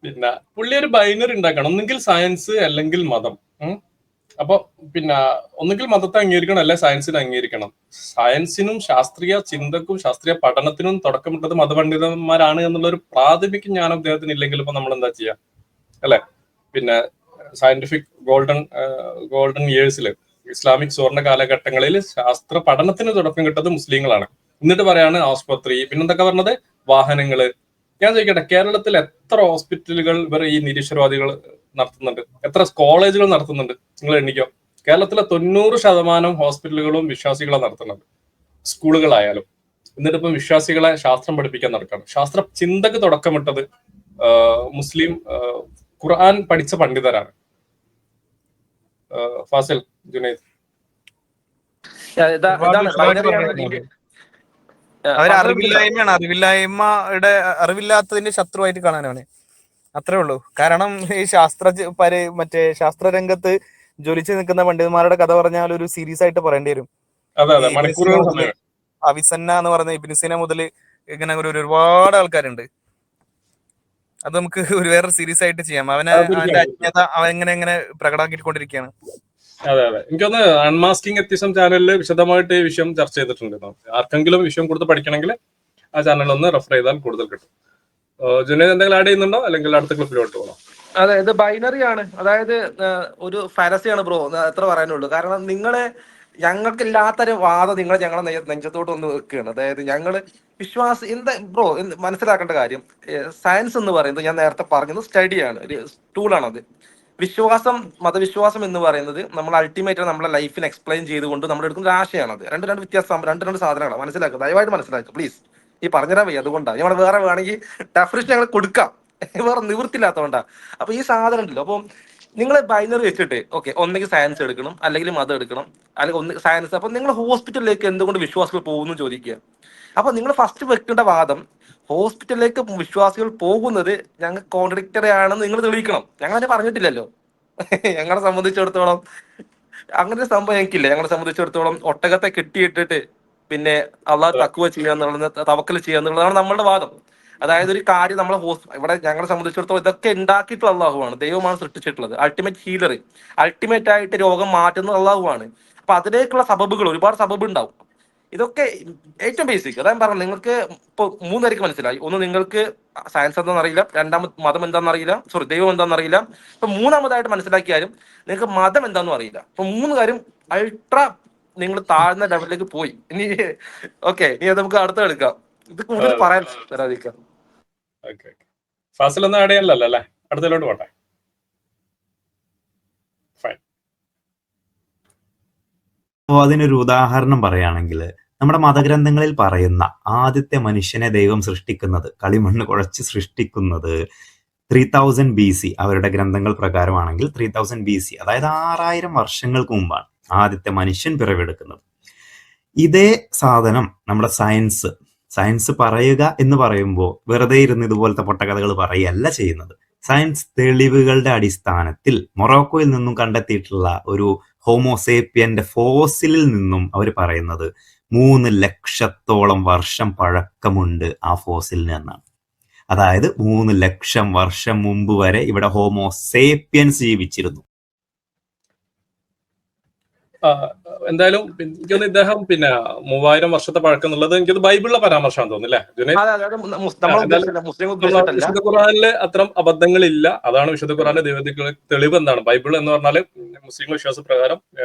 പിന്നെ പുള്ളി ഒരു ബൈനറി ഉണ്ടാക്കണം, ഒന്നുകിൽ സയൻസ് അല്ലെങ്കിൽ മതം. അപ്പൊ പിന്നെ ഒന്നുകിൽ മതത്തെ അംഗീകരിക്കണം, അല്ലെ സയൻസിനെ അംഗീകരിക്കണം. സയൻസിനും ശാസ്ത്രീയ ചിന്തക്കും ശാസ്ത്രീയ പഠനത്തിനും തുടക്കമിട്ടത് മതപണ്ഡിതന്മാരാണ് എന്നുള്ളൊരു പ്രാഥമിക ജ്ഞാനം അദ്ദേഹത്തിന് ഇല്ലെങ്കിൽ ഇപ്പൊ നമ്മൾ എന്താ ചെയ്യാ അല്ലെ? പിന്നെ സയന്റിഫിക് ഗോൾഡൻ ഇയേഴ്സില് ഇസ്ലാമിക് സുവർണ കാലഘട്ടങ്ങളിൽ ശാസ്ത്ര പഠനത്തിന് തുടക്കം കിട്ടത് മുസ്ലിങ്ങളാണ്. എന്നിട്ട് പറയാണ് ആസ്പത്രി, പിന്നെന്തൊക്കെ പറഞ്ഞത്, വാഹനങ്ങള്. ഞാൻ ചോദിക്കട്ടെ, കേരളത്തിൽ എത്ര ഹോസ്പിറ്റലുകൾ ഇവർ ഈ നിരീശ്വരവാദികൾ നടത്തുന്നുണ്ട്? എത്ര കോളേജുകൾ നടത്തുന്നുണ്ട്? നിങ്ങൾ എണ്ണിക്കോ. കേരളത്തിലെ 90% ഹോസ്പിറ്റലുകളും വിശ്വാസികളാണ് നടത്തുന്നത്, സ്കൂളുകളായാലും. എന്നിട്ട് ഇപ്പം വിശ്വാസികളെ ശാസ്ത്രം പഠിപ്പിക്കാൻ നടക്കണം. ശാസ്ത്ര ചിന്തക്ക് തുടക്കമിട്ടത് മുസ്ലിം ഖുർആൻ പഠിച്ച പണ്ഡിതരാണ്. ഫാസിൽ, ജുനൈദ്. ഒരുപാട് ഇതാണ് വിശദമായിട്ട് ബൈനറി ആണ് പറഞ്ഞിട്ടുണ്ട്. അവർ ഫാസിൽ അറിവില്ലായ്മയാണ്, അറിവില്ലാത്തതിന്റെ ശത്രുവായിട്ട് കാണാനാണ്. അത്രേ ഉള്ളൂ. കാരണം ഈ മറ്റേ ശാസ്ത്രരംഗത്ത് ജ്വലിച്ചു നിൽക്കുന്ന പണ്ഡിതന്മാരുടെ കഥ പറഞ്ഞാൽ ഒരു സീരീസ് ആയിട്ട് പറയേണ്ടി വരും. അതെ അതെ, ഈ മണിക്കൂറുകൾ ഇബ്നു സമയം. അവിസന്ന എന്ന് പറയുന്ന ഇബ്നു സീന മുതൽ ഇങ്ങനെ ഒരുപാട് ആൾക്കാരുണ്ട്. അത് നമുക്ക് ഒരു വേറൊരു സീരീസ് ആയിട്ട് ചെയ്യാം. അവന്റെ അജ്ഞത അവൻ എങ്ങനെ പ്രകടമാക്കിക്കൊണ്ടിരിക്കുകയാണ്. അതെ അതെ, എനിക്കൊന്ന് അൺമാസ്കിംഗ് എത്തിസം ചാനലിൽ വിശദമായിട്ട് ഈ വിഷയം ചർച്ച ചെയ്തിട്ടുണ്ട്. ആർക്കെങ്കിലും വിഷയം കൊടുത്ത് പഠിക്കണമെങ്കിൽ ആ ചാനൽ ഒന്ന് റെഫർ ചെയ്താൽ കൂടുതൽ കിട്ടും. ജുനൈദ് എന്തെങ്കിലും ആഡ് ചെയ്യുന്നുണ്ടോ, അല്ലെങ്കിൽ അടുത്ത ക്ലിപ്പിലോട്ട് പോകണം? അതെ, ഇത് ബൈനറി ആണ്. അതായത് ഒരു ഫാരസിയാണ് ബ്രോ, എത്ര പറയാനുള്ളൂ. കാരണം ഞങ്ങൾക്കില്ലാത്തൊരു വാദം നിങ്ങൾ ഞങ്ങളെ നെഞ്ചത്തോട്ട് ഒന്ന് വെക്കുകയാണ്. അതായത് ഞങ്ങള് എന്താ ബ്രോ മനസ്സിലാക്കേണ്ട കാര്യം, സയൻസ് എന്ന് പറയുന്നത് ഞാൻ നേരത്തെ പറഞ്ഞത് സ്റ്റഡിയാണ്, ഒരു ടൂളാണത്. മതവിശ്വാസം എന്ന് പറയുന്നത് നമ്മൾ അൾട്ടിമേറ്റ് നമ്മളെ ലൈഫിന് എക്സ്പ്ലെയിൻ ചെയ്തുകൊണ്ട് നമ്മൾ എടുക്കുന്ന ഒരു ആശയമാണത്. രണ്ട് വ്യത്യാസം, രണ്ട് സാധനങ്ങളാണ്. മനസ്സിലാക്കുക, ദയവായിട്ട് മനസ്സിലാക്കുക പ്ലീസ്. ഈ പറഞ്ഞുതരാൻ വയ്യ, അതുകൊണ്ടാണ് ഞങ്ങൾ വേറെ വേണമെങ്കിൽ ഡെഫിനിഷൻ ഞങ്ങൾ കൊടുക്കാം, വേറെ നിവൃത്തില്ലാത്തതുകൊണ്ടാ. അപ്പൊ ഈ സാധനം ഉണ്ടല്ലോ, അപ്പം നിങ്ങൾ ബൈനറി വെച്ചിട്ട് ഓക്കെ, ഒന്നെങ്കിൽ സയൻസ് എടുക്കണം, അല്ലെങ്കിൽ മതം എടുക്കണം, അല്ലെങ്കിൽ ഒന്ന് സയൻസ്. അപ്പൊ നിങ്ങൾ ഹോസ്പിറ്റലിലേക്ക് എന്തുകൊണ്ട് വിശ്വാസികൾ പോകുന്നു ചോദിക്കുക. അപ്പൊ നിങ്ങൾ ഫസ്റ്റ് വെക്കേണ്ട വാദം, ഹോസ്പിറ്റലിലേക്ക് വിശ്വാസികൾ പോകുന്നത് ഞങ്ങൾ കോൺട്രഡിക്ടറി ആണെന്ന് നിങ്ങൾ തെളിയിക്കണം. ഞങ്ങൾ അതിനെ പറഞ്ഞിട്ടില്ലല്ലോ. ഞങ്ങളെ സംബന്ധിച്ചിടത്തോളം അങ്ങനെ ഒരു സംഭവം ഞങ്ങൾക്കില്ല. ഞങ്ങളെ സംബന്ധിച്ചിടത്തോളം ഒട്ടകത്തെ കെട്ടിയിട്ടിട്ട് പിന്നെ അള്ളാഹ് തക്കുവ ചെയ്യാന്നുള്ളത്, തവക്കൽ ചെയ്യാന്നുള്ളതാണ് നമ്മളുടെ വാദം. അതായത് ഒരു കാര്യം നമ്മളെ ഇവിടെ ഞങ്ങളെ സംബന്ധിച്ചിടത്തോളം ഇതൊക്കെ ഉണ്ടാക്കിയിട്ടുള്ള അള്ളാഹുവാണ്, ദൈവമാണ് സൃഷ്ടിച്ചിട്ടുള്ളത്. അൾട്ടിമേറ്റ് ഹീലർ, അൾട്ടിമേറ്റ് ആയിട്ട് രോഗം മാറ്റുന്നത് അള്ളാഹുവാണ്. അപ്പൊ അതിലേക്കുള്ള സബബുകൾ, ഒരുപാട് സബബ് ഉണ്ടാവും. ഇതൊക്കെ ഏറ്റവും ബേസിക്. അതായത് പറഞ്ഞു, നിങ്ങൾക്ക് ഇപ്പൊ 3 പേർക്ക് മനസ്സിലായി. ഒന്ന്, നിങ്ങൾക്ക് സയൻസ് എന്താണെന്ന് അറിയില്ല. രണ്ടാമത് മതം എന്താണെന്ന് അറിയില്ല, ദൈവം എന്താണെന്ന് അറിയില്ല. ഇപ്പൊ മൂന്നാമതായിട്ട് മനസ്സിലാക്കിയാലും നിങ്ങൾക്ക് മതം എന്താണെന്നും അറിയില്ല. ഇപ്പൊ 3 കാര്യം അൾട്രാ നിങ്ങൾ താഴ്ന്ന ലെവലിലേക്ക് പോയി. ഇനി ഓക്കെ, ഇനി നമുക്ക് അടുത്ത എടുക്കാം. ഇത് കൂടുതൽ പറയാൻ തരാതിരിക്കാം. ഫാസിൽ ഒന്നും ആഡ് ചെയ്യാനല്ലോ അല്ലേ? അടുത്തതിലോട്ട് പോട്ടെ. അപ്പോൾ അതിനൊരു ഉദാഹരണം പറയുകയാണെങ്കിൽ, നമ്മുടെ മതഗ്രന്ഥങ്ങളിൽ പറയുന്ന ആദ്യത്തെ മനുഷ്യനെ ദൈവം സൃഷ്ടിക്കുന്നത്, കളിമണ്ണ് കുഴച്ച് സൃഷ്ടിക്കുന്നത് 3000 BC, അവരുടെ ഗ്രന്ഥങ്ങൾ പ്രകാരമാണെങ്കിൽ 3000 BC, അതായത് 6000 വർഷങ്ങൾക്ക് മുമ്പാണ് ആദ്യത്തെ മനുഷ്യൻ പിറവെടുക്കുന്നത്. ഇതേ സാധനം നമ്മുടെ സയൻസ് പറയുക എന്ന് പറയുമ്പോൾ വെറുതെ ഇരുന്ന് ഇതുപോലത്തെ പൊട്ടക്കഥകൾ പറയുകയല്ല ചെയ്യുന്നത്. സയൻസ് തെളിവുകളുടെ അടിസ്ഥാനത്തിൽ മൊറോക്കോയിൽ നിന്നും കണ്ടെത്തിയിട്ടുള്ള ഒരു ഹോമോസേപ്പിയന്റെ ഫോസിലിൽ നിന്നും അവർ പറയുന്നത് 3 ലക്ഷത്തോളം വർഷം പഴക്കമുണ്ട് ആ ഫോസിലിന് എന്നാണ്. അതായത് 3 ലക്ഷം വർഷം മുമ്പ് വരെ ഇവിടെ ഹോമോസേപ്പിയൻസ് ജീവിച്ചിരുന്നു. എന്തായാലും എനിക്കൊന്ന് ഇദ്ദേഹം 3000 വർഷത്തെ പഴക്കം എന്നുള്ളത് എനിക്കത് ബൈബിളിലെ പരാമർശമാണെന്ന് തോന്നുന്നില്ലേ? വിശുദ്ധ ഖുർആനില് അത്തരം അബദ്ധങ്ങളില്ല. അതാണ് വിശുദ്ധ ഖുർആനിലെ ദൈവത്തിന്റെ തെളിവ്. എന്താണ് ബൈബിൾ എന്ന് പറഞ്ഞാല്? മുസ്ലിം വിശ്വാസപ്രകാരം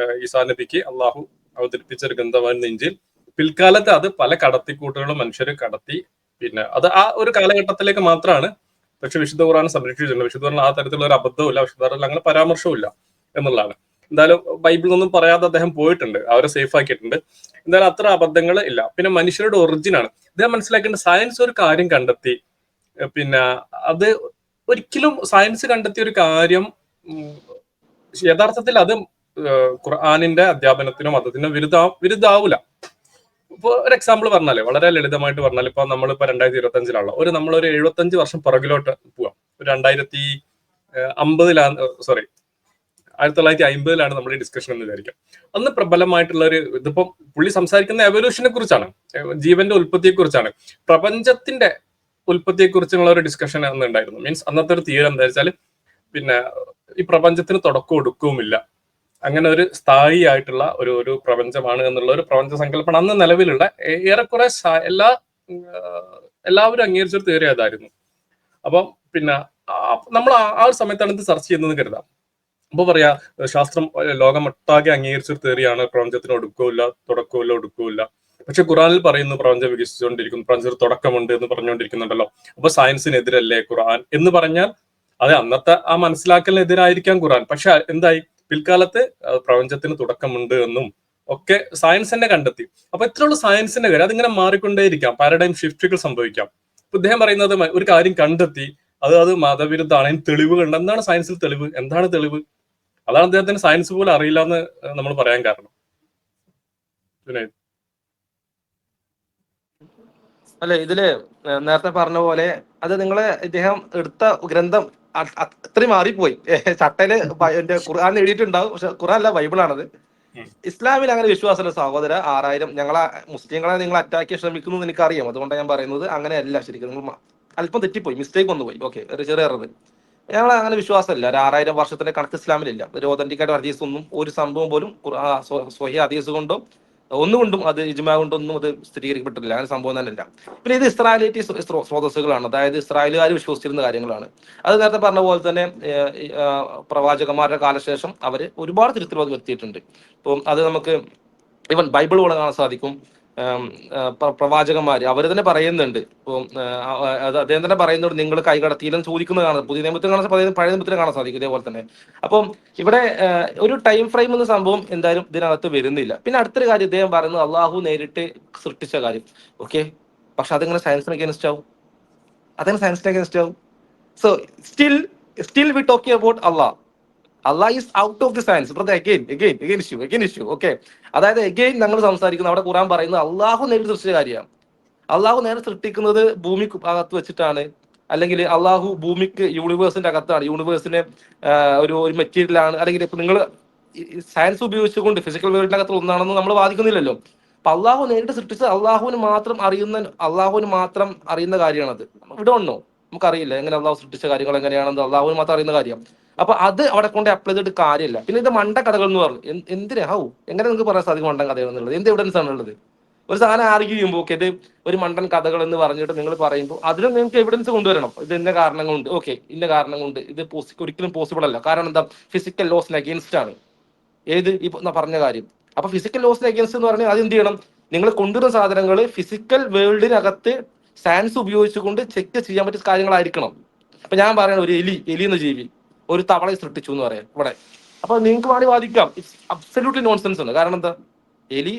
ഈസാ നബിക്ക് അള്ളാഹു അവതരിപ്പിച്ച ഒരു ഗ്രന്ഥമാണ് ഇഞ്ചീൽ. പിൽക്കാലത്ത് അത് പല കടത്തിക്കൂട്ടുകളും മനുഷ്യർ കടത്തി, പിന്നെ അത് ആ ഒരു കാലഘട്ടത്തിലേക്ക് മാത്രമാണ്. പക്ഷെ വിശുദ്ധ ഖുർആൻ സംരക്ഷിച്ചിട്ടുണ്ട്. വിശുദ്ധ ഖുർആൻ ആ തരത്തിലുള്ള ഒരു അബദ്ധവും ഇല്ല, വിശുദ്ധ ഖുർആനിൽ അങ്ങനെ പരാമർശവും ഇല്ല എന്നുള്ളതാണ്. എന്തായാലും ബൈബിളിൽ ഒന്നും പറയാതെ അദ്ദേഹം പോയിട്ടുണ്ട്, അവരെ സേഫ് ആക്കിയിട്ടുണ്ട്. എന്തായാലും അത്ര അബദ്ധങ്ങൾ ഇല്ല. പിന്നെ മനുഷ്യരുടെ ഒറിജിനാണ് ഇദ്ദേഹം മനസ്സിലാക്കേണ്ട. സയൻസ് ഒരു കാര്യം കണ്ടെത്തി, പിന്നെ അത് ഒരിക്കലും സയൻസ് കണ്ടെത്തിയ ഒരു കാര്യം യഥാർത്ഥത്തിൽ അത് ഖുർആനിന്റെ അധ്യാപനത്തിനോ മതത്തിനോ വിരുദ്ധാവൂല. ഇപ്പൊ ഒരു എക്സാമ്പിൾ പറഞ്ഞാല്, വളരെ ലളിതമായിട്ട് പറഞ്ഞാൽ, ഇപ്പൊ നമ്മളിപ്പോ 2025 ഒരു നമ്മളൊരു 75 വർഷം പുറകിലോട്ട് പോവാം. 1950 നമ്മുടെ ഈ ഡിസ്കഷൻ എന്ന് വിചാരിക്കാം. അന്ന് പ്രബലമായിട്ടുള്ള ഒരു ഇതിപ്പം പുള്ളി സംസാരിക്കുന്ന എവല്യൂഷനെ കുറിച്ചാണ്, ജീവന്റെ ഉൽപ്പത്തിയെ കുറിച്ചാണ്, പ്രപഞ്ചത്തിന്റെ ഉൽപ്പത്തിയെ കുറിച്ചുള്ള ഒരു ഡിസ്കഷൻ അന്ന് ഉണ്ടായിരുന്നു. മീൻസ് അന്നത്തെ ഒരു തീരം എന്താ വെച്ചാൽ, പിന്നെ ഈ പ്രപഞ്ചത്തിന് തുടക്കവും ഒടുക്കവുമില്ല, അങ്ങനെ ഒരു സ്ഥായി ആയിട്ടുള്ള ഒരു പ്രപഞ്ചമാണ് എന്നുള്ള ഒരു പ്രപഞ്ച സങ്കല്പം അന്ന് നിലവിലുള്ള ഏറെക്കുറെ എല്ലാവരും അംഗീകരിച്ചൊരു തിയറി അതായിരുന്നു. അപ്പം പിന്നെ നമ്മൾ ആ ഒരു സമയത്താണ് ഇത് ചർച്ച ചെയ്യുന്നത് കരുതാം. അപ്പൊ പറയാ, ശാസ്ത്രം ലോകമൊട്ടാകെ അംഗീകരിച്ചൊരു തിയറിയാണ്, പ്രപഞ്ചത്തിന് ഒടുക്കവുമില്ല, തുടക്കവുമില്ല, ഒടുക്കവുമില്ല. പക്ഷെ ഖുറാനിൽ പറയുന്നു പ്രപഞ്ചം വികസിച്ചുകൊണ്ടിരിക്കുന്നു, പ്രപഞ്ചത്തിന് തുടക്കമുണ്ട് എന്ന് പറഞ്ഞുകൊണ്ടിരിക്കുന്നുണ്ടല്ലോ. അപ്പൊ സയൻസിനെതിരല്ലേ ഖുർആൻ എന്ന് പറഞ്ഞാൽ, അതെ അന്നത്തെ ആ മനസ്സിലാക്കലിനെതിരായിരിക്കാം ഖുർആൻ. പക്ഷെ എന്തായി, പിൽക്കാലത്ത് പ്രപഞ്ചത്തിന് തുടക്കമുണ്ട് എന്നും ഒക്കെ സയൻസ് തന്നെ കണ്ടെത്തി. അപ്പൊ ഇത്രയുള്ള സയൻസിന്റെ കാര്യം അതിങ്ങനെ മാറിക്കൊണ്ടേയിരിക്കാം, പാരഡൈം ഷിഫ്റ്റുകൾ സംഭവിക്കാം. ഇപ്പൊ ഇദ്ദേഹം പറയുന്നത് ഒരു കാര്യം കണ്ടെത്തി, അത് മതവിരുദ്ധമാണ്, അതിന് തെളിവുകളുണ്ട്. എന്താണ് സയൻസിൽ തെളിവ്? എന്താണ് തെളിവ്? അതാണ് അദ്ദേഹത്തിന് സയൻസ് പോലും അറിയില്ല എന്ന് നമ്മൾ പറയാൻ കാരണം. ജുനൈദ്. അല്ലെ ഇതില് നേരത്തെ പറഞ്ഞ പോലെ അത് നിങ്ങളെ ഇദ്ദേഹം എടുത്ത ഗ്രന്ഥം അത്രയും മാറിപ്പോയി. ചട്ടയില് എന്റെ ഖുർആൻ എഴുതിയിട്ടുണ്ടാവും, പക്ഷെ ഖുർആൻ അല്ല, ബൈബിളാണത്. ഉം. ഇസ്ലാമിൽ അങ്ങനെ വിശ്വാസമുള്ള സഹോദര 6000 ഞങ്ങളെ മുസ്ലിങ്ങളെ നിങ്ങൾ അറ്റാക്ക് ചെയ്യാൻ ശ്രമിക്കുന്നു എന്ന് എനിക്കറിയാം. അതുകൊണ്ടാണ് ഞാൻ പറയുന്നത് അങ്ങനെയല്ല. ശരിക്കും നിങ്ങൾ അല്പം തെറ്റിപ്പോയി, മിസ്റ്റേക്ക് വന്നു പോയി. ഓക്കെ, ഒരു ചെറിയ എറർ. ഞങ്ങൾ അങ്ങനെ വിശ്വാസമില്ല. ഒരു 6000 വർഷത്തിന്റെ കണക്ക് ഇസ്ലാമിലില്ല. ഒരു ഓതന്റിക്കായിട്ട് ഹദീസ് ഒന്നും ഒരു സംഭവം പോലും സ്വഹീഹ് ഹദീസ് കൊണ്ടോ ഒന്നുകൊണ്ടും അത് ഇജ്മാ കൊണ്ടൊന്നും അത് സ്ഥിരീകരിക്കപ്പെട്ടില്ല. അങ്ങനെ സംഭവം തന്നെ ഇല്ല. പിന്നെ ഇത് ഇസ്രായേലിറ്റി സ്രോതസ്സുകളാണ്, അതായത് ഇസ്രായേലുകാർ വിശ്വസിച്ചിരുന്ന കാര്യങ്ങളാണ്. അത് നേരത്തെ പറഞ്ഞ പോലെ തന്നെ പ്രവാചകന്മാരുടെ കാലശേഷം അവർ ഒരുപാട് തിരുത്തൽ വരുത്തിയിട്ടുണ്ട്. ഇപ്പം അത് നമുക്ക് ഇവൻ ബൈബിൾ പോലെ കാണാൻ സാധിക്കും. പ്രവാചകന്മാർ അവർ തന്നെ പറയുന്നുണ്ട്. ഇപ്പം അത് അദ്ദേഹം തന്നെ പറയുന്നുണ്ട്, നിങ്ങൾ കൈ കടത്തിയില്ലെന്ന് ചോദിക്കുന്നത് കാണാം. പുതിയ നിയമത്തിൽ കാണാൻ, പഴയ നിയമത്തിൽ കാണാൻ സാധിക്കും ഇതേപോലെ തന്നെ. അപ്പം ഇവിടെ ഒരു ടൈം ഫ്രെയിം എന്ന സംഭവം എന്തായാലും ഇതിനകത്ത് വരുന്നില്ല. പിന്നെ അടുത്തൊരു കാര്യം ഇദ്ദേഹം പറയുന്നത് അള്ളാഹു നേരിട്ട് സൃഷ്ടിച്ച കാര്യം. ഓക്കെ, പക്ഷെ അതെങ്ങനെ സയൻസിന് അഗേൻസ്റ്റ് ആവും? അതെങ്ങനെ സയൻസിന് അഗേൻസ്റ്റ് ആവും? So still we talking about Allah. Allah is out of the science. Brother, again issue. Okay. അതായത് again ഞങ്ങൾ സംസാരിക്കുന്നത് അവിടെ ഖുർആൻ പറയുന്നത് അള്ളാഹു നേരിട്ട് സൃഷ്ടിച്ച കാര്യമാണ്. അള്ളാഹു നേരെ സൃഷ്ടിക്കുന്നത് ഭൂമിക്ക് അകത്ത് വെച്ചിട്ടാണ്, അല്ലെങ്കിൽ അള്ളാഹു ഭൂമിക്ക് യൂണിവേഴ്സിന്റെ അകത്താണ്, യൂണിവേഴ്സിന് ഒരു മെറ്റീരിയലാണ്, അല്ലെങ്കിൽ ഇപ്പൊ നിങ്ങൾ സയൻസ് ഉപയോഗിച്ചുകൊണ്ട് ഫിസിക്കൽ വേൾഡിന്റെ അകത്ത് ഒന്നാണെന്ന് നമ്മൾ വാദിക്കുന്നില്ലല്ലോ. അപ്പൊ അള്ളാഹു നേരിട്ട് സൃഷ്ടിച്ചത് അള്ളാഹുവിന് മാത്രം അറിയുന്ന കാര്യമാണത്. ഇവിടെ ഉണ്ടോ നമുക്കറിയില്ല എങ്ങനെ അള്ളാഹു സൃഷ്ടിച്ച കാര്യങ്ങൾ എങ്ങനെയാണെന്ന് അള്ളാഹുവിന് മാത്രം അറിയുന്ന കാര്യം. അപ്പൊ അത് അവിടെ കൊണ്ട് അപ്ലൈ ചെയ്തിട്ട് കാര്യമില്ല. പിന്നെ ഇത് മണ്ട കഥകൾ എന്ന് പറഞ്ഞു എന്തിനാ എങ്ങനെ നിങ്ങൾക്ക് പറയാൻ സാധിക്കും മണ്ടൻ കഥകൾ എന്നുള്ളത്? എന്ത് എവിഡൻസ് ആണ് ഉള്ളത്? ഒരു സാധനം ആർഗ്യൂ ചെയ്യുമ്പോൾ ഓക്കെ ഇത് ഒരു മണ്ടൻ കഥകൾ എന്ന് പറഞ്ഞിട്ട് നിങ്ങൾ പറയുമ്പോൾ അതിലും നിങ്ങൾക്ക് എവിഡൻസ് കൊണ്ടുവരണം. ഇത് ഇന്ന കാരണം കൊണ്ട്, ഓക്കെ ഇന്ന കാരണം കൊണ്ട് ഇത് ഒരിക്കലും പോസിബിൾ അല്ല. കാരണം എന്താ? ഫിസിക്കൽ ലോസിന് അഗേൻസ്റ്റ് ആണ് ഏത് ഈ പറഞ്ഞ കാര്യം. അപ്പൊ ഫിസിക്കൽ ലോസിന് അഗേൻസ്റ്റ് എന്ന് പറഞ്ഞാൽ അത് എന്ത് ചെയ്യണം? നിങ്ങൾ കൊണ്ടുവരുന്ന സാധനങ്ങൾ ഫിസിക്കൽ വേൾഡിനകത്ത് സയൻസ് ഉപയോഗിച്ചുകൊണ്ട് ചെക്ക് ചെയ്യാൻ പറ്റിയ കാര്യങ്ങളായിരിക്കണം. അപ്പൊ ഞാൻ പറയണ ഒരു എലി എന്ന ജീവി ഒരു തവളയെ സൃഷ്ടിച്ചു എന്ന് പറയാം ഇവിടെ. അപ്പൊ നിങ്ങൾക്ക് വേണ്ടി വാദിക്കാം ഇറ്റ്സ് അബ്സല്യൂട്ട്ലി നോൺസെൻസ് ആണ്. കാരണം എന്താ? എലി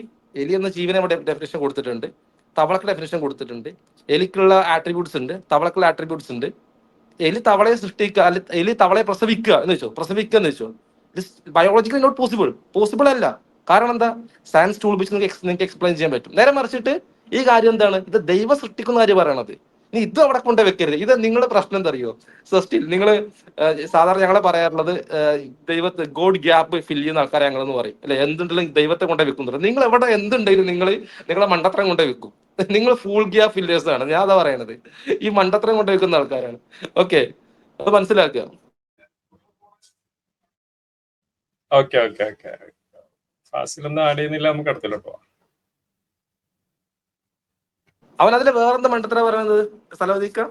എന്ന ജീവനെ ഡെഫിനേഷൻ കൊടുത്തിട്ടുണ്ട്, തവളക്ക് ഡെഫിനേഷൻ കൊടുത്തിട്ടുണ്ട്. എലിക്കുള്ള ആട്രിബ്യൂട്ട്സ് ഉണ്ട്, തവളക്കുള്ള ആട്രിബ്യൂട്ട്സ് ഉണ്ട്. എലി തവളയെ സൃഷ്ടിക്കുക, എലി തവളയെ പ്രസവിക്കുക എന്ന് വെച്ചോ ബയോളജിക്കലി നോട്ട് പോസിബിൾ അല്ല. കാരണം എന്താ? സയൻസ് ടൂൾ വെച്ച് നിങ്ങൾക്ക് എക്സ്പ്ലെയിൻ ചെയ്യാൻ പറ്റും. നേരെ മറിച്ചിട്ട് ഈ കാര്യം എന്താണ്? ഇത് ദൈവം സൃഷ്ടിക്കുന്ന കാര്യം പറയണത്. ഇനി ഇത് അവിടെ കൊണ്ട് വെക്കരുത്. ഇത് നിങ്ങളുടെ പ്രശ്നം എന്താ അറിയോ? സ്റ്റിൽ നിങ്ങൾ സാധാരണ ഞങ്ങളെ പറയാറുള്ളത് ദൈവത്തെ ഗോഡ് ഗ്യാപ്പ് ഫില്ല് ചെയ്യുന്ന ആൾക്കാരെ ഞങ്ങളെന്ന് പറയും അല്ലെ. എന്തുണ്ടെങ്കിലും ദൈവത്തെ കൊണ്ടേ വെക്കുന്നുണ്ട്. നിങ്ങൾ എവിടെ എന്തുണ്ടെങ്കിലും നിങ്ങളെ മണ്ടത്തരം കൊണ്ടേ വെക്കും. നിങ്ങൾ ഫുൾ ഗ്യാപ്പ് ഫില്ലേഴ്സ് ആണ്. ഞാൻ അതാ പറയണത്, ഈ മണ്ടത്തരം കൊണ്ടേ വെക്കുന്ന ആൾക്കാരാണ്. ഓക്കെ, അത് മനസ്സിലാക്കുക. ഓക്കെ ഫാസിലൊന്നും ആഡ് ചെയ്യുന്നില്ല, നമുക്ക് അടുത്തിലോട്ട് പോവാം. അവൻ അതിൽ വേറെന്താ മണ്ടത്തരം പറയുന്നത്? സ്ഥലവധിക്കാം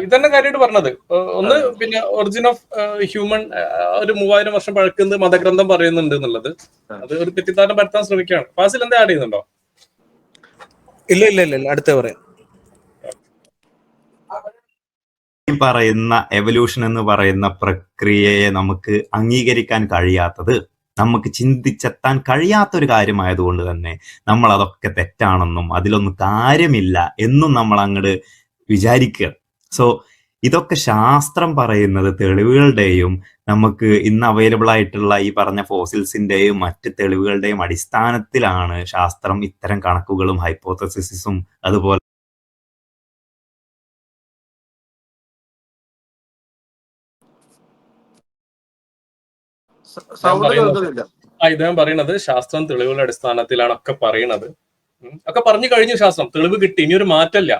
ഇതന്നെ കാര്യമായിട്ട് പറഞ്ഞത്. ഒന്ന് പിന്നെ ഒറിജിൻ ഓഫ് ഹ്യൂമൻ ഒരു 3000 വർഷം പഴക്കുന്നത് മതഗ്രന്ഥം പറയുന്നുണ്ട് എന്നുള്ളത്. അത് ഒരു തെറ്റിദ്ധാരണ പരത്താൻ ശ്രമിക്കുകയാണ്. ഫാസിൽ എന്താ ആഡ് ചെയ്യുന്നുണ്ടോ? ഇല്ല അടുത്ത പറയാം. പറയുന്ന എവല്യൂഷൻ എന്ന് പറയുന്ന പ്രക്രിയയെ നമുക്ക് അംഗീകരിക്കാൻ കഴിയാത്തത്, നമുക്ക് ചിന്തിച്ചെത്താൻ കഴിയാത്ത ഒരു കാര്യമായതുകൊണ്ട് തന്നെ നമ്മൾ അതൊക്കെ തെറ്റാണെന്നും അതിലൊന്നും കാര്യമില്ല എന്നും നമ്മൾ അങ്ങോട്ട് വിചാരിക്കുക. സോ ഇതൊക്കെ ശാസ്ത്രം പറയുന്നത് തെളിവുകളുടെയും നമുക്ക് ഇന്ന് അവൈലബിൾ ആയിട്ടുള്ള ഈ പറഞ്ഞ ഫോസിൽസിന്റെയും മറ്റ് തെളിവുകളുടെയും അടിസ്ഥാനത്തിലാണ് ശാസ്ത്രം ഇത്തരം കണക്കുകളും ഹൈപ്പോത്തസിസും അതുപോലെ ഇദ്ദേഹം പറയുന്നത് ശാസ്ത്രം തെളിവുകളുടെ അടിസ്ഥാനത്തിലാണ് ഒക്കെ പറയണത്. ഒക്കെ പറഞ്ഞു കഴിഞ്ഞു, ശാസ്ത്രം തെളിവ് കിട്ടി, ഇനി ഒരു മാറ്റമില്ല.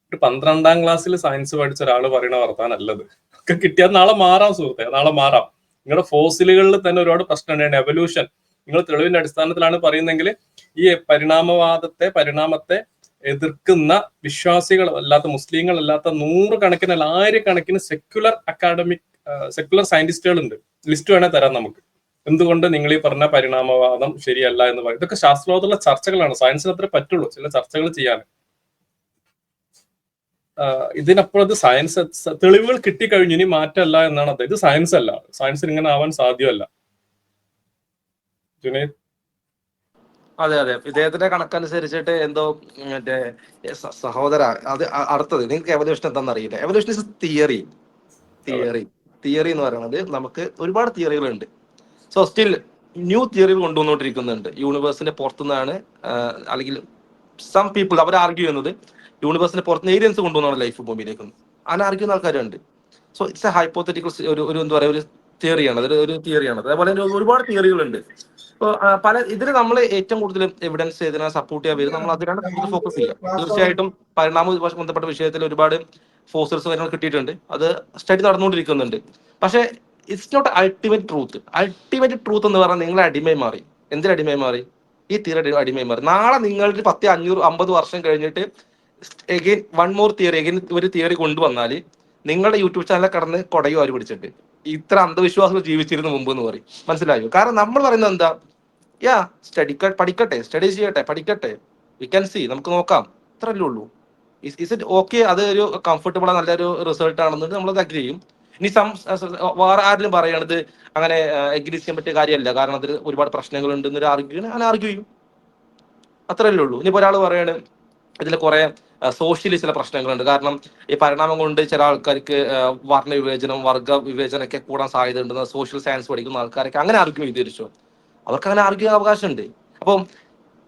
ഒരു 12ാം ക്ലാസ്സിൽ സയൻസ് പഠിച്ച ഒരാൾ പറയുന്ന വർത്താനല്ലത്. ഒക്കെ കിട്ടിയാൽ നാളെ മാറാം സുഹൃത്തെ, നാളെ മാറാം. നിങ്ങളുടെ ഫോസിലുകളിൽ തന്നെ ഒരുപാട് പ്രശ്നമുണ്ട്. എവല്യൂഷൻ നിങ്ങൾ തെളിവിന്റെ അടിസ്ഥാനത്തിലാണ് പറയുന്നെങ്കിൽ ഈ പരിണാമത്തെ എതിർക്കുന്ന വിശ്വാസികൾ അല്ലാത്ത, മുസ്ലിങ്ങൾ അല്ലാത്ത 100 കണക്കിന് 1000 കണക്കിന് സെക്യുലർ സയന്റിസ്റ്റുകൾ ഉണ്ട്. ലിസ്റ്റ് വേണേ തരാം നമുക്ക്. എന്തുകൊണ്ട് നിങ്ങൾ ഈ പറഞ്ഞ പരിണാമവാദം ശരിയല്ല എന്ന് പറയും. ഇതൊക്കെ ശാസ്ത്രലോകത്തുള്ള ചർച്ചകളാണ്. സയൻസിന് അത്രേ പറ്റുള്ളൂ ചില ചർച്ചകൾ ചെയ്യാൻ. ഇതിനപ്പുറത്ത് സയൻസ് തെളിവുകൾ കിട്ടിക്കഴിഞ്ഞു, ഇനി മാറ്റമല്ല എന്നാണ് അത്. ഇത് സയൻസ് അല്ല, സയൻസിന് ഇങ്ങനെ ആവാൻ സാധ്യമല്ല. ജുനൈദ്? അതെ ഇദ്ദേഹത്തിന്റെ കണക്കനുസരിച്ചിട്ട് എന്തോ മറ്റേ സഹോദര അത് അടുത്തത് നിങ്ങൾക്ക് എവല്യൂഷൻ എന്താണെന്ന് അറിയില്ല. എവല്യൂഷൻ ഇസ് തിയറി എന്ന് പറയുന്നത് നമുക്ക് ഒരുപാട് തിയറികളുണ്ട്. സോ സ്റ്റിൽ ന്യൂ തിയറികൾ കൊണ്ടുവന്നുകൊണ്ടിരിക്കുന്നുണ്ട്. യൂണിവേഴ്സിന്റെ പുറത്തുനിന്നാണ് അല്ലെങ്കിൽ സം പീപ്പിൾ അവർ ആർഗ്യൂ ചെയ്യുന്നത് യൂണിവേഴ്സിന്റെ പുറത്തുനിന്ന് ഏലിയൻസ് കൊണ്ടുവന്നാണ് ലൈഫ് ഭൂമിയിലേക്ക്. അങ്ങനെ ആർഗ്യൂ ചെയ്യുന്ന ആൾക്കാരുണ്ട്. സോ ഇറ്റ്സ് എ ഹൈപ്പോത്തറ്റിക്കൽ ഒരു എന്താ പറയുക ഒരു തിയറിയാണ്, അതൊരു ഒരു തിയറിയാണ്. അതേപോലെ തന്നെ ഒരുപാട് തിയറികളുണ്ട്. ഇപ്പോൾ പല ഇതിൽ നമ്മൾ ഏറ്റവും കൂടുതൽ എവിഡൻസ് ഇതിനെ സപ്പോർട്ട് ചെയ്യാൻ വരും, നമ്മൾ അതിനാണ് കൂടുതൽ ഫോക്കസ് ചെയ്യുക. തീർച്ചയായിട്ടും പരിണാമവുമായി ബന്ധപ്പെട്ട വിഷയത്തിൽ ഒരുപാട് ഫോഴ്സസ് കാര്യങ്ങൾ കിട്ടിയിട്ടുണ്ട്, അത് സ്റ്റഡി നടന്നുകൊണ്ടിരിക്കുന്നുണ്ട്. പക്ഷേ it's not ultimate truth. Ultimate truth എന്ന് പറഞ്ഞാൽ നിങ്ങളെ അടിമയായി മാറി. എന്തിനു അടിമയായി മാറി? ഈ തിയറി അടിമയായി മാറി. നാളെ നിങ്ങൾക്ക് 10, 500, 50 വർഷം കഴിഞ്ഞിട്ട് again one more theory, again ഒരു തിയറി കൊണ്ടുവന്നാൽ നിങ്ങളുടെ യൂട്യൂബ് ചാനലിൽ കടന്ന് കൊടയോ ആര് പിടിച്ചിട്ട് ഇത്ര അന്ധവിശ്വാസങ്ങൾ ജീവിച്ചിരുന്നു മുമ്പ് എന്ന് പറയും. മനസ്സിലായോ? കാരണം നമ്മൾ പറയുന്നത് എന്താ, പഠിക്കട്ടെ, സ്റ്റഡി ചെയ്യട്ടെ, പഠിക്കട്ടെ, വി ക്യാൻ സി, നമുക്ക് നോക്കാം, ഇത്രല്ലേ ഉള്ളൂ. ഇസ് ഇറ്റ് ഓക്കെ, അത് ഒരു കംഫർട്ടബിൾ നല്ലൊരു റിസൾട്ട് ആണെന്നുണ്ടെങ്കിൽ നമ്മളത് അഗ്രി ചെയ്യും. ഇനി വേറെ ആരെങ്കിലും പറയണത് അങ്ങനെ എഗ്രി ചെയ്യാൻ പറ്റിയ കാര്യമല്ല, കാരണം അതിൽ ഒരുപാട് പ്രശ്നങ്ങൾ ഉണ്ടെന്നൊരു അങ്ങനെ ആർഗ്യൂ ചെയ്യും, അത്രയല്ലേ ഉള്ളൂ. ഇനിയിപ്പോൾ ഒരാൾ പറയാണ് ഇതിൽ കുറെ സോഷ്യലി ചില പ്രശ്നങ്ങളുണ്ട്, കാരണം ഈ പരിണാമം കൊണ്ട് ചില ആൾക്കാർക്ക് വർണ്ണ വിവേചനം, വർഗ വിവേചനമൊക്കെ കൂടാൻ സാധ്യത ഉണ്ടെന്ന് സോഷ്യൽ സയൻസ് പഠിക്കുന്ന ആൾക്കാരൊക്കെ അങ്ങനെ ആർഗ്യൂ ചെയ്തിരിച്ചു. അവർക്ക് അങ്ങനെ ആർഗ്യൂ ചെയ്യാൻ അവകാശമുണ്ട്. അപ്പം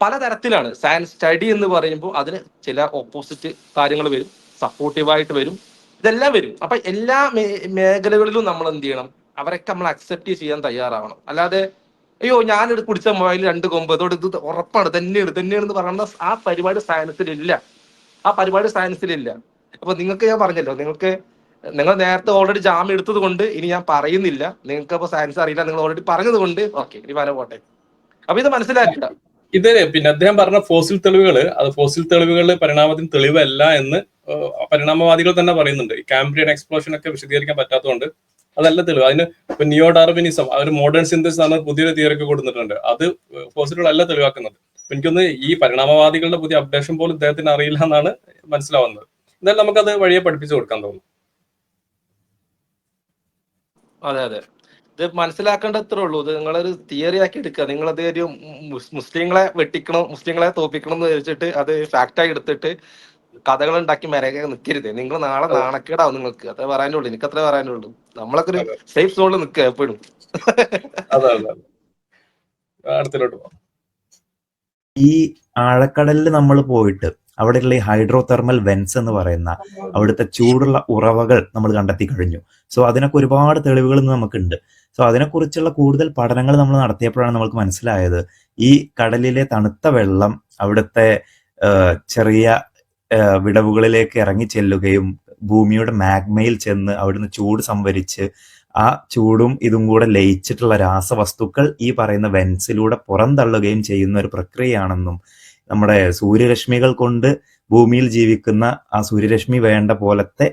പലതരത്തിലാണ് സയൻസ് സ്റ്റഡി എന്ന് പറയുമ്പോൾ അതിന് ചില ഓപ്പോസിറ്റ് കാര്യങ്ങൾ വരും, സപ്പോർട്ടീവായിട്ട് വരും, ഇതെല്ലാം വരും. അപ്പൊ എല്ലാ മേഖലകളിലും നമ്മൾ എന്ത് ചെയ്യണം, അവരൊക്കെ നമ്മൾ അക്സെപ്റ്റ് ചെയ്യാൻ തയ്യാറാവണം. അല്ലാതെ അയ്യോ ഞാനിത് കുടിച്ച മൊബൈൽ 2 കൊമ്പ്, അതോട് ഇത് ഉറപ്പാണ് തന്നെയാണെന്ന് പറയുന്ന ആ പരിപാടി സയൻസിലില്ല. അപ്പൊ നിങ്ങൾക്ക് ഞാൻ പറഞ്ഞല്ലോ, നിങ്ങൾ നേരത്തെ ഓൾറെഡി ജാമ്യം എടുത്തത് കൊണ്ട് ഇനി ഞാൻ പറയുന്നില്ല. നിങ്ങൾക്ക് അപ്പൊ സയൻസ് അറിയില്ല, നിങ്ങൾ ഓൾറെഡി പറഞ്ഞത് കൊണ്ട് ഓക്കെ, ഇനി വര പോട്ടെ. അപ്പൊ ഇത് മനസ്സിലാക്കില്ല. ഇത് പിന്നെ അദ്ദേഹം പറഞ്ഞ ഫോസിൽ തെളിവുകള്, അത് ഫോസിൽ തെളിവുകൾ പരിണാമത്തിന് തെളിവല്ല എന്ന് പരിണാമവാദികൾ തന്നെ പറയുന്നുണ്ട്. ഈ കാംബ്രിയൻ എക്സ്പ്ലോഷൻ ഒക്കെ വിശദീകരിക്കാൻ പറ്റാത്തതുകൊണ്ട് അതല്ല തെളിവ്. അതിന് ഇപ്പൊ നിയോ ഡാർവിനിസം, ഒരു മോഡേൺ സിന്തസിസ് ആണ് പുതിയൊരു തിയറി ഒക്കെ കൊടുത്തിട്ടുണ്ട്, അത് ഫോസിലുകളല്ല തെളിവാക്കുന്നത്. എനിക്കൊന്ന് ഈ പരിണാമവാദികളുടെ പുതിയ അപ്ഡേഷൻ പോലും ഇദ്ദേഹത്തിന് അറിയില്ല എന്നാണ് മനസ്സിലാവുന്നത്. എന്തായാലും നമുക്കത് വഴിയെ പഠിപ്പിച്ചു കൊടുക്കാൻ തോന്നുന്നു. അതെ അതെ, ഇത് മനസ്സിലാക്കേണ്ടത്രേ ഉള്ളൂ. ഇത് നിങ്ങളൊരു തിയറി ആക്കി എടുക്കുക. നിങ്ങളത് ഒരു മുസ്ലിങ്ങളെ വെട്ടിക്കണം, മുസ്ലിങ്ങളെ തോപ്പിക്കണം എന്ന് വെച്ചിട്ട് അത് ഫാക്റ്റായി എടുത്തിട്ട് കഥകൾ ഉണ്ടാക്കി മെരകെ നിൽക്കരുത്. നിങ്ങൾ നാളെ നാണക്കേടാവും നിങ്ങൾക്ക്. അത്രേ പറയാനുള്ളൂ, എനിക്കത്രേ പറയാനുള്ളൂ. നമ്മളൊക്കെ ഒരു സേഫ് സോണിൽ നിൽക്കുക എപ്പോഴും. അടുത്തിലോട്ട് പോകാം. ഈ ആഴക്കടലിൽ നമ്മൾ പോയിട്ട് അവിടെയുള്ള ഈ ഹൈഡ്രോ തെർമൽ വെൻസ് എന്ന് പറയുന്ന അവിടുത്തെ ചൂടുള്ള ഉറവകൾ നമ്മൾ കണ്ടെത്തി കഴിഞ്ഞു. സോ അതിനൊക്കെ ഒരുപാട് തെളിവുകൾ നമുക്കുണ്ട്. സോ അതിനെക്കുറിച്ചുള്ള കൂടുതൽ പഠനങ്ങൾ നമ്മൾ നടത്തിയപ്പോഴാണ് നമുക്ക് മനസ്സിലായത്, ഈ കടലിലെ തണുത്ത വെള്ളം അവിടുത്തെ ചെറിയ വിടവുകളിലേക്ക് ഇറങ്ങി ചെല്ലുകയും ഭൂമിയുടെ മാഗ്മയിൽ ചെന്ന് അവിടുന്ന് ചൂട് സംഭരിച്ച് ആ ചൂടും ഇതും കൂടെ ലയിച്ചിട്ടുള്ള രാസവസ്തുക്കൾ ഈ പറയുന്ന വെൻസിലൂടെ പുറന്തള്ളുകയും ചെയ്യുന്ന ഒരു പ്രക്രിയയാണെന്നും, നമ്മുടെ സൂര്യരശ്മികൾ കൊണ്ട് ഭൂമിയിൽ ജീവിക്കുന്ന ആ സൂര്യരശ്മി വേണ്ട പോലത്തെ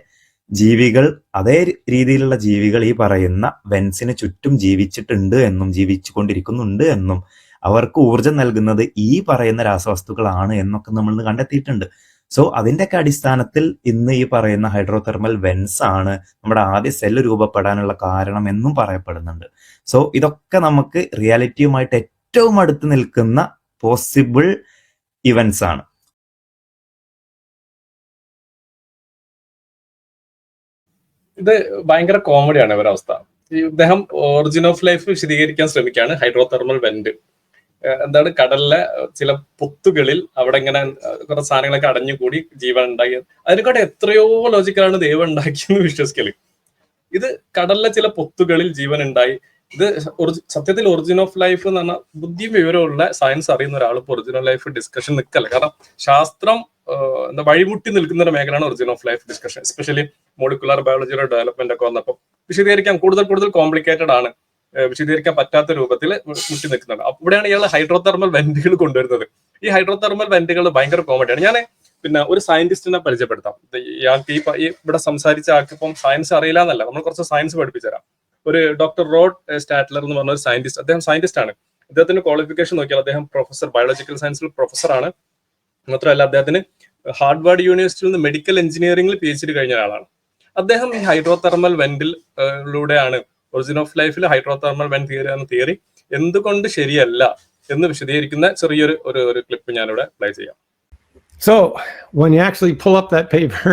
ജീവികൾ, അതേ രീതിയിലുള്ള ജീവികൾ ഈ പറയുന്ന വെൻസിന് ചുറ്റും ജീവിച്ചിട്ടുണ്ട് എന്നും ജീവിച്ചു കൊണ്ടിരിക്കുന്നുണ്ട് എന്നും അവർക്ക് ഊർജം നൽകുന്നത് ഈ പറയുന്ന രാസവസ്തുക്കളാണ് എന്നൊക്കെ നമ്മൾ കണ്ടെത്തിയിട്ടുണ്ട്. സോ അതിൻ്റെയൊക്കെ അടിസ്ഥാനത്തിൽ ഇന്ന് ഈ പറയുന്ന ഹൈഡ്രോ തെർമൽ വെൻസ് ആണ് നമ്മുടെ ആദ്യ സെല്ല് രൂപപ്പെടാനുള്ള കാരണം എന്നും പറയപ്പെടുന്നുണ്ട്. സോ ഇതൊക്കെ നമുക്ക് റിയാലിറ്റിയുമായിട്ട് ഏറ്റവും അടുത്ത് നിൽക്കുന്ന പോസിബിൾ ഇവന്റ്സ് ആണ്. ഇത് ഭയങ്കര കോമഡിയാണ് ഇവരവസ്ഥ. ഇദ്ദേഹം ഒറിജിൻ ഓഫ് ലൈഫ് വിശദീകരിക്കാൻ ശ്രമിക്കുകയാണ്. ഹൈഡ്രോ തെർമൽ വെന്റ് എന്താണ്, കടലിലെ ചില പൊത്തുകളിൽ അവിടെ ഇങ്ങനെ കുറെ സാധനങ്ങളൊക്കെ അടഞ്ഞുകൂടി ജീവൻ ഉണ്ടാക്കി. അതിനെക്കാട്ട് എത്രയോ ലോജിക്കലാണ് ദൈവം ഉണ്ടാക്കിയെന്ന് വിശ്വസിക്കല്. ഇത് കടലിലെ ചില പൊത്തുകളിൽ ജീവൻ ഉണ്ടായി. ഇത് സത്യത്തിൽ ഒറിജിൻ ഓഫ് ലൈഫ് എന്ന് പറഞ്ഞാൽ ബുദ്ധിയും വിവരമുള്ള സയൻസ് അറിയുന്ന ഒരാൾ ഇപ്പോൾ ഒറിജിൻ ഓഫ് ലൈഫ് ഡിസ്കഷൻ നിൽക്കല്ല. കാരണം ശാസ്ത്രം എന്താ വഴിമുട്ടി നിൽക്കുന്ന ഒരു മേഖലയാണ് origin of life discussion. Especially molecular ബയോളജിയുടെ ഡെവലപ്മെന്റ് ഒക്കെ വന്നപ്പോൾ വിശദീകരിക്കാൻ കൂടുതൽ കോംപ്ലിക്കേറ്റഡ് ആണ്, വിശദീകരിക്കാൻ പറ്റാത്ത രൂപത്തിൽ മുട്ടി നിൽക്കുന്നുണ്ട്. ഇവിടെയാണ് ഇയാൾ ഹൈഡ്രോ തെർമൽ വെന്റുകൾ കൊണ്ടുവരുന്നത്. ഈ ഹൈഡ്രോ തെർമൽ വെന്റുകൾ ഭയങ്കര കോമഡിയാണ്. ഞാൻ പിന്നെ ഒരു സയന്റിസ്റ്റിനെ പരിചയപ്പെടുത്താം. ഇയാൾക്ക് ഇവിടെ സംസാരിച്ച ആൾക്ക് ഇപ്പം സയൻസ് അറിയില്ല എന്നല്ല, നമ്മൾ കുറച്ച് സയൻസ് പഠിപ്പിച്ചു തരാം. ഒരു ഡോക്ടർ റോഡ് സ്റ്റാറ്റ്ലർ എന്ന് പറഞ്ഞ ഒരു സയന്റിസ്റ്റ്, അദ്ദേഹം സയന്റിസ്റ്റ് ആണ്. അദ്ദേഹത്തിന്റെ ക്വാളിഫിക്കേഷൻ നോക്കിയാൽ അദ്ദേഹം പ്രൊഫസർ, ബയോളജിക്കൽ സയൻസിൽ പ്രൊഫസറാണ്. മാത്രമല്ല അദ്ദേഹത്തിന് ഹാർഡ്വാർഡ് യൂണിവേഴ്സിറ്റിയിൽ നിന്ന് മെഡിക്കൽ എഞ്ചിനീയറിംഗിൽ PhD കഴിഞ്ഞ ഒരാളാണ്. അദ്ദേഹം ഈ ഹൈഡ്രോ തെർമൽ വെന്റിലൂടെയാണ് ഒറിജിൻ ഓഫ് ലൈഫിൽ ഹൈഡ്രോ തെർമൽ വെന്റ് തിയറി എന്ന തിയറി എന്തുകൊണ്ട് ശരിയല്ല എന്ന് വിശദീകരിക്കുന്ന ചെറിയൊരു ഒരു ക്ലിപ്പ് ഞാനിവിടെ പ്ലേ ചെയ്യാം. So when you actually pull up that paper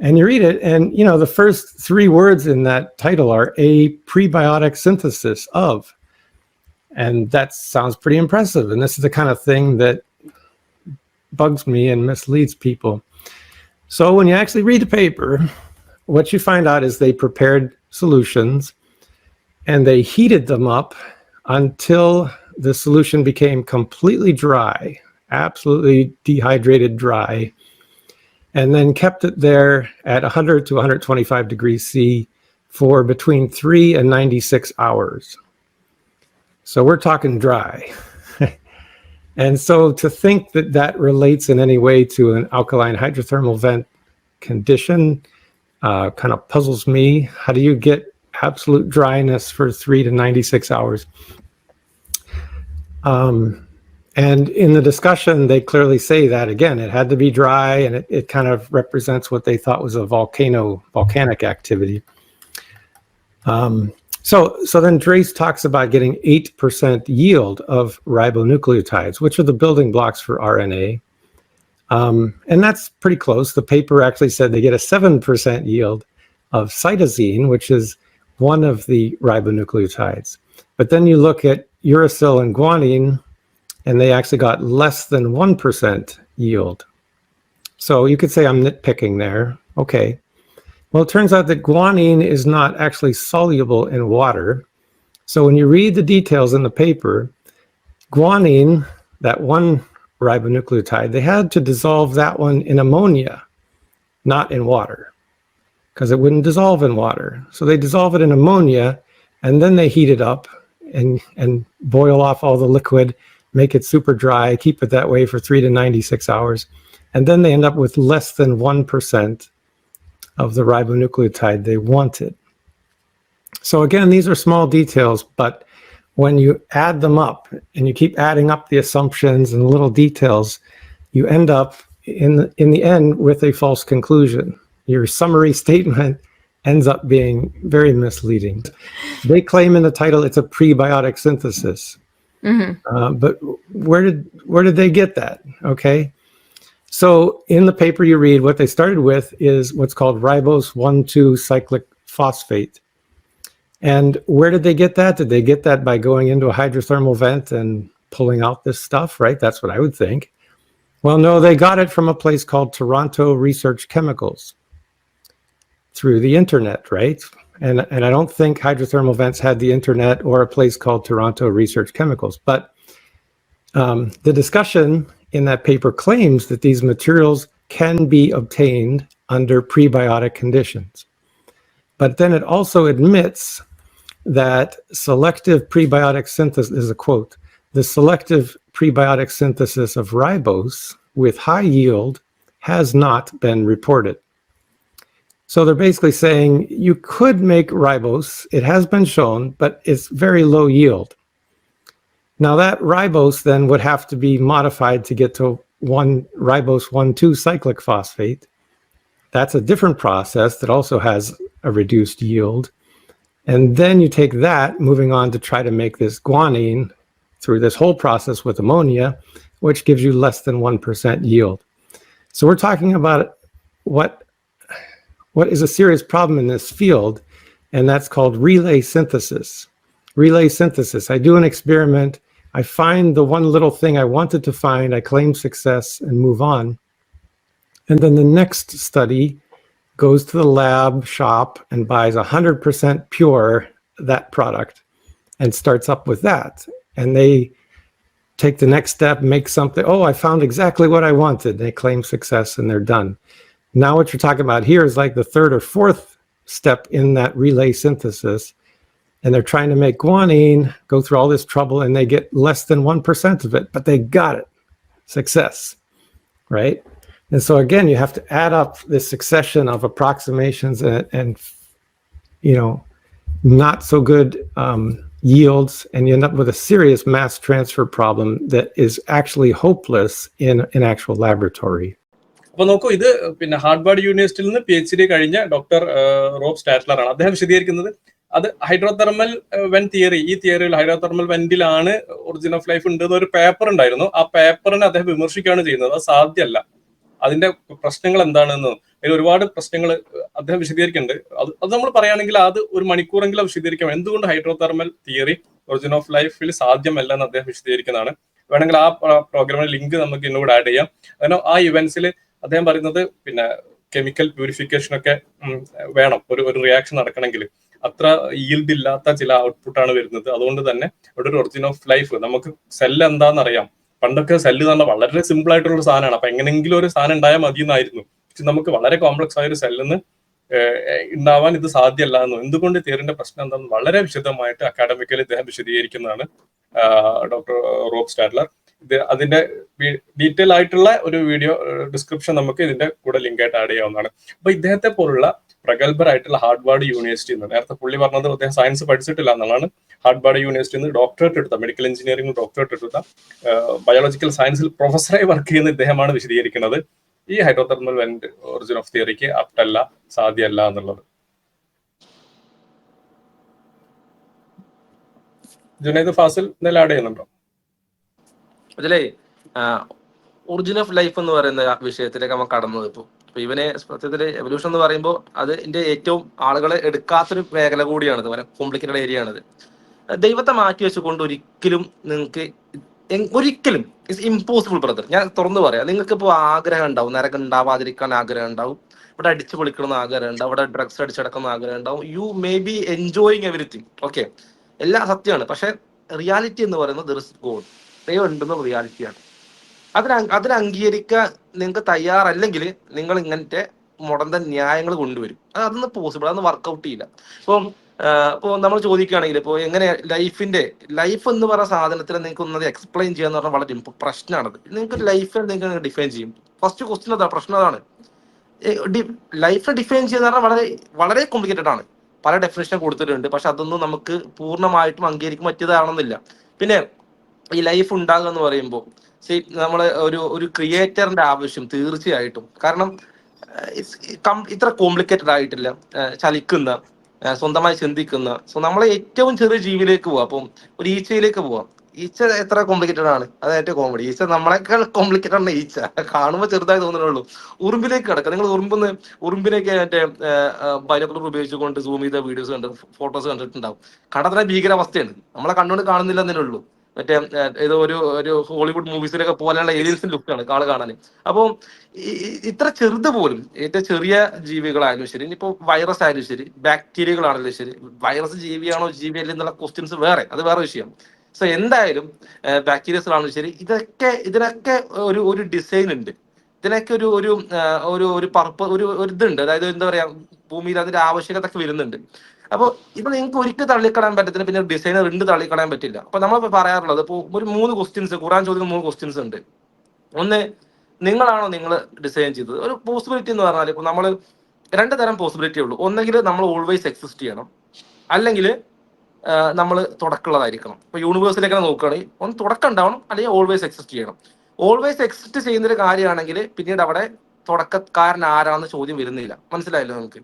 and you read it, and you know the first 3 words in that title are a prebiotic synthesis of. And that sounds pretty impressive. And this is the kind of thing that bugs me and misleads people. So when you actually read the paper, what you find out is they prepared solutions and they heated them up until the solution became completely dry, absolutely dehydrated dry, and then kept it there at 100 to 125 degrees C for between 3 and 96 hours. So we're talking dry. And so to think that that relates in any way to an alkaline hydrothermal vent condition kind of puzzles me. How do you get absolute dryness for 3 to 96 hours? And in the discussion, they clearly say that, again, it had to be dry, and it kind of represents what they thought was a volcanic activity. So then Drace talks about getting 8% yield of ribonucleotides, which are the building blocks for RNA. And that's pretty close. The paper actually said they get a 7% yield of cytosine, which is one of the ribonucleotides. But then you look at uracil and guanine, and they actually got less than 1% yield. So you could say I'm nitpicking there. Okay. Well, it turns out that guanine is not actually soluble in water. So when you read the details in the paper, guanine, that one ribonucleotide, they had to dissolve that one in ammonia, not in water, because it wouldn't dissolve in water. So they dissolve it in ammonia, and then they heat it up and boil off all the liquid, make it super dry, keep it that way for 3 to 96 hours. And then they end up with less than 1% of the ribonucleotide they wanted. So again, these are small details, but when you add them up and you keep adding up the assumptions and little details, you end up in the end with a false conclusion. Your summary statement ends up being very misleading. They claim in the title it's a prebiotic synthesis. But where did they get that? Okay. So in the paper you read, what they started with is what's called ribose 1,2 cyclic phosphate. And where did they get that? Did they get that by going into a hydrothermal vent and pulling out this stuff, right? That's what I would think. Well, no, they got it from a place called Toronto Research Chemicals through the internet, right? And I don't think hydrothermal vents had the internet or a place called Toronto Research Chemicals. But the discussion in that paper claims that these materials can be obtained under prebiotic conditions. But then it also admits that selective prebiotic synthesis is a quote, the selective prebiotic synthesis of ribose with high yield has not been reported. So they're basically saying you could make ribose, it has been shown, but it's very low yield. Now that ribose then would have to be modified to get to ribose 1,2 cyclic phosphate. That's a different process that also has a reduced yield. And then you take that, moving on to try to make this guanine through this whole process with ammonia, which gives you less than 1% yield. So we're talking about what is a serious problem in this field, and that's called relay synthesis. Relay synthesis. I do an experiment, I find the one little thing I wanted to find, I claim success and move on. And then the next study goes to the lab shop and buys 100% pure that product and starts up with that. And they take the next step, make something, oh, I found exactly what I wanted. They claim success and they're done. Now what you're talking about here is like the third or fourth step in that relay synthesis. And they're trying to make guanine, go through all this trouble, and they get less than 1% of it, but they got it. Success, right? And so again, you have to add up this succession of approximations and not so good yields, and you end up with a serious mass transfer problem that is actually hopeless in an actual laboratory. അപ്പൊ നോക്കൂ, ഇത് പിന്നെ ഹാർവാർഡ് യൂണിവേഴ്സിറ്റിയിൽ നിന്ന് PhD കഴിഞ്ഞ ഡോക്ടർ റോബ് സ്റ്റാറ്റ്ലർ ആണ്. അദ്ദേഹം വിശദീകരിക്കുന്നത് അത് ഹൈഡ്രോതെർമൽ വെൻ തിയറി, ഈ തിയറിയിൽ ഹൈഡ്രോതെർമൽ വെന്റിലാണ് ഒറിജിൻ ഓഫ് ലൈഫ് ഉണ്ട് എന്നൊരു പേപ്പർ ഉണ്ടായിരുന്നു. ആ പേപ്പറിനെ അദ്ദേഹം വിമർശിക്കുകയാണ് ചെയ്യുന്നത്. അത് സാധ്യമല്ല, അതിന്റെ പ്രശ്നങ്ങൾ എന്താണെന്ന്, അതിൽ ഒരുപാട് പ്രശ്നങ്ങൾ അദ്ദേഹം വിശദീകരിക്കുന്നുണ്ട്. അത് നമ്മൾ പറയുകയാണെങ്കിൽ അത് ഒരു മണിക്കൂറെങ്കിലും വിശദീകരിക്കാം എന്തുകൊണ്ട് ഹൈഡ്രോതെർമൽ തിയറി ഒറിജിൻ ഓഫ് ലൈഫിൽ സാധ്യമല്ല എന്ന് അദ്ദേഹം വിശദീകരിക്കുന്നതാണ്. വേണമെങ്കിൽ ആ പ്രോഗ്രാമിന്റെ ലിങ്ക് നമുക്ക് ഇന്നുകൂടെ ആഡ് ചെയ്യാം. കാരണം ആ ഇവന്റ്സിൽ അദ്ദേഹം പറയുന്നത് പിന്നെ കെമിക്കൽ പ്യൂരിഫിക്കേഷൻ ഒക്കെ വേണം ഒരു റിയാക്ഷൻ നടക്കണമെങ്കിൽ. അത്ര ഈൽഡ് ഇല്ലാത്ത ചില ഔട്ട്പുട്ടാണ് വരുന്നത്. അതുകൊണ്ട് തന്നെ ഇവിടെ ഒരു ഒറിജിൻ ഓഫ് ലൈഫ്, നമുക്ക് സെല്ല് എന്താണെന്ന് അറിയാം. പണ്ടൊക്കെ സെല്ല് എന്ന് പറഞ്ഞാൽ വളരെ സിമ്പിൾ ആയിട്ടുള്ള ഒരു സാധനമാണ്. അപ്പൊ എങ്ങനെയെങ്കിലും ഒരു സാധനം ഉണ്ടായാൽ മതി എന്നായിരുന്നു. പക്ഷെ നമുക്ക് വളരെ കോംപ്ലക്സ് ആയ ഒരു സെല്ലിന്ന് ഉണ്ടാവാൻ ഇത് സാധ്യമല്ല എന്ന്. എന്തുകൊണ്ട് തിയറിന്റെ പ്രശ്നം എന്താണെന്ന് വളരെ വിശദമായിട്ട് അക്കാഡമിക്കലി ഇദ്ദേഹം വിശദീകരിക്കുന്നതാണ് ഡോക്ടർ റോബ് സ്റ്റാഡ്ലർ. ഇത് അതിന്റെ ഡീറ്റെയിൽ ആയിട്ടുള്ള ഒരു വീഡിയോ ഡിസ്ക്രിപ്ഷൻ നമുക്ക് ഇതിന്റെ കൂടെ ലിങ്ക് ആയിട്ട് ആഡ് ചെയ്യാവുന്നതാണ്. അപ്പൊ ഇദ്ദേഹത്തെ പോലുള്ള പ്രഗത്ഭരായിട്ടുള്ള ഹാർവാർഡ് യൂണിവേഴ്സിറ്റി എന്ന്, നേരത്തെ പുള്ളി പറഞ്ഞത് അദ്ദേഹം സയൻസ് പഠിച്ചിട്ടില്ല എന്നുള്ളതാണ്. ഹാർവാർഡ് യൂണിവേഴ്സിറ്റിയിൽ നിന്ന് ഡോക്ടറേറ്റ് എടുത്ത, മെഡിക്കൽ എഞ്ചിനീയറിംഗ് ഡോക്ടറേറ്റ് എടുത്ത, ബയോളജിക്കൽ സയൻസിൽ പ്രൊഫസറായി വർക്ക് ചെയ്യുന്ന ഇദ്ദേഹമാണ് വിശദീകരിക്കുന്നത് ഈ ഹൈഡ്രോതെർമൽ വെന്റ് ഒറിജിൻ ഓഫ് തിയറിക്ക് അപ്റ്റല്ല, സാധ്യമല്ല എന്നുള്ളത്. ജുനൈദ്, ഫാസിൽ എന്തെങ്കിലും ആഡ് ചെയ്യുന്നുണ്ടോ? അതിലേ ഒറിജിൻ ഓഫ് ലൈഫ് എന്ന് പറയുന്ന വിഷയത്തിലേക്ക് നമ്മൾ കടന്നത്. ഇപ്പൊ ഇവനെ സത്യത്തില് എവല്യൂഷൻ എന്ന് പറയുമ്പോൾ അത് ഇതിന്റെ ഏറ്റവും ആളുകളെ എടുക്കാത്തൊരു മേഖല കൂടിയാണിത്, വളരെ കോംപ്ലിക്കേറ്റഡ് ഏരിയ ആണിത്. ദൈവത്തെ മാറ്റി വെച്ചുകൊണ്ട് ഒരിക്കലും നിങ്ങൾക്ക് ഒരിക്കലും ഇറ്റ്സ് ഇമ്പോസിബിൾ ബ്രദർ. ഞാൻ തുറന്നു പറയാം, നിങ്ങൾക്ക് ഇപ്പോൾ ആഗ്രഹം ഉണ്ടാവും, നരകം ഉണ്ടാവാതിരിക്കാൻ ആഗ്രഹം ഉണ്ടാവും, ഇവിടെ അടിച്ചു പൊളിക്കണം ആഗ്രഹം ഉണ്ടാവും, ഇവിടെ ഡ്രഗ്സ് അടിച്ചടക്കുന്ന ആഗ്രഹം ഉണ്ടാവും, you may be enjoying everything, okay, എല്ലാം സത്യമാണ്. പക്ഷെ റിയാലിറ്റി എന്ന് പറയുന്നത് ദർ ഇസ് ഗോഡ്, ദൈവം ഉണ്ടെന്ന റിയാലിറ്റിയാണ്. അതിനെ അംഗീകരിക്കാൻ നിങ്ങൾക്ക് തയ്യാറല്ലെങ്കിൽ നിങ്ങൾ ഇങ്ങനത്തെ മുടന്ത ന്യായങ്ങൾ കൊണ്ടുവരും. അതൊന്നും പോസിബിൾ, അതൊന്നും വർക്കൗട്ട് ചെയ്യില്ല. ഇപ്പോൾ നമ്മൾ ചോദിക്കുകയാണെങ്കിൽ ഇപ്പോൾ എങ്ങനെ ലൈഫ് എന്ന് പറയുന്ന സാധനത്തിന് നിങ്ങൾക്ക് ഒന്നത് എക്സ്പ്ലെയിൻ ചെയ്യാന്ന് പറഞ്ഞാൽ വളരെ പ്രശ്നമാണത്. നിങ്ങൾക്ക് ലൈഫ് നിങ്ങൾക്ക് ഡിഫൈൻ ചെയ്യും. ഫസ്റ്റ് ക്വസ്റ്റ്യൻ അതാണ്, പ്രശ്നം അതാണ്. ലൈഫ് ഡിഫൈൻ ചെയ്യുന്ന പറഞ്ഞാൽ വളരെ വളരെ കോംപ്ലിക്കേറ്റഡ് ആണ്. പല ഡെഫിനേഷൻ കൊടുത്തിട്ടുണ്ട്, പക്ഷെ അതൊന്നും നമുക്ക് പൂർണ്ണമായിട്ടും അംഗീകരിക്കാൻ പറ്റിയതാണെന്നില്ല. പിന്നെ ഈ ലൈഫ് ഉണ്ടാകുക എന്ന് പറയുമ്പോൾ നമ്മള് ഒരു ക്രിയേറ്ററിന്റെ ആവശ്യം തീർച്ചയായിട്ടും, കാരണം ഇത്ര കോംപ്ലിക്കേറ്റഡ് ആയിട്ടില്ല, ചലിക്കുന്ന, സ്വന്തമായി ചിന്തിക്കുന്ന, നമ്മളെ ഏറ്റവും ചെറിയ ജീവിയിലേക്ക് പോവാം. അപ്പം ഒരു ഈച്ചയിലേക്ക് പോവാം. ഈച്ച എത്ര കോംപ്ലിക്കേറ്റഡ് ആണ്, അത് ഏറ്റവും കോമഡി. ഈച്ച നമ്മളെക്കാൾ കോംപ്ലിക്കേറ്റഡ് ആണ് ഈച്ച, കാണുമ്പോൾ ചെറുതായി തോന്നുന്നുള്ളൂ. ഉറുമ്പിലേക്ക് കിടക്കുക, നിങ്ങൾ ഉറുമ്പിനൊക്കെ മറ്റേ ബൈനോക്കുലർ ഉപയോഗിച്ചുകൊണ്ട് സൂം ചെയ്ത വീഡിയോസ് ഫോട്ടോസ് കണ്ടിട്ടുണ്ടാവും. കണ്ടത്ര ഭീകരാവസ്ഥയാണ്, നമ്മളെ കണ്ണുകൊണ്ട് കാണുന്നില്ല എന്നേ ഉള്ളൂ. മറ്റേ ഏതോ ഒരു ഹോളിവുഡ് മൂവീസിലൊക്കെ പോലെയുള്ള ഏലിയൻസിന്റെ ലുക്കാണ് കാള് കാണാൻ. അപ്പോൾ ഇത്ര ചെറുത് പോലും, ഏറ്റവും ചെറിയ ജീവികളായാലും ശരി, ഇനിയിപ്പോ വൈറസ് ആയാലും ശരി, ബാക്ടീരിയകളാണെങ്കിലും ശരി, വൈറസ് ജീവിയാണോ ജീവിയല്ല എന്നുള്ള ക്വസ്റ്റ്യൻസ് അത് വേറെ വിഷയം. സോ എന്തായാലും ബാക്ടീരിയസിലാണെങ്കിലും ശരി, ഇതിനൊക്കെ ഒരു ഡിസൈൻ ഉണ്ട്, ഇതിനൊക്കെ ഒരു പർപ്പസ്, ഒരു ഇതുണ്ട്. അതായത് എന്താ പറയാ, ഭൂമിയിൽ അതിന്റെ ആവശ്യകത ഒക്കെ വരുന്നുണ്ട്. അപ്പോൾ ഇപ്പൊ നിങ്ങൾക്ക് ഒരിക്കലും തള്ളിക്കളയാൻ പറ്റത്തില്ല, പിന്നെ ഡിസൈനർ ഉണ്ട് തള്ളിക്കളയാൻ പറ്റില്ല. അപ്പൊ നമ്മൾ പറയാറുള്ളത് ഇപ്പോൾ ഒരു 3 ക്വസ്റ്റ്യൻസ്, ഖുറാൻ ചോദിക്കുന്ന 3 ക്വസ്റ്റ്യൻസ് ഉണ്ട്. ഒന്ന്, നിങ്ങളാണോ നിങ്ങൾ ഡിസൈൻ ചെയ്തത്? ഒരു പോസിബിലിറ്റി എന്ന് പറഞ്ഞാൽ ഇപ്പൊ നമ്മൾ 2 തരം പോസിബിലിറ്റി ഉള്ളൂ. ഒന്നെങ്കിൽ നമ്മൾ ഓൾവേസ് എക്സിസ്റ്റ് ചെയ്യണം, അല്ലെങ്കിൽ നമ്മൾ തുടക്കമുള്ളതായിരിക്കണം. ഇപ്പൊ യൂണിവേഴ്സിലേക്ക് നോക്കുകയാണെങ്കിൽ ഒന്ന് തുടക്കം ഉണ്ടാവണം, അല്ലെങ്കിൽ ഓൾവേസ് എക്സിസ്റ്റ് ചെയ്യണം. ഓൾവേസ് എക്സിസ്റ്റ് ചെയ്യുന്നൊരു കാര്യമാണെങ്കിൽ പിന്നീട് അവിടെ തുടക്കക്കാരൻ ആരാണെന്ന് ചോദ്യം വരുന്നില്ല. മനസ്സിലായല്ലോ നിങ്ങൾക്ക്?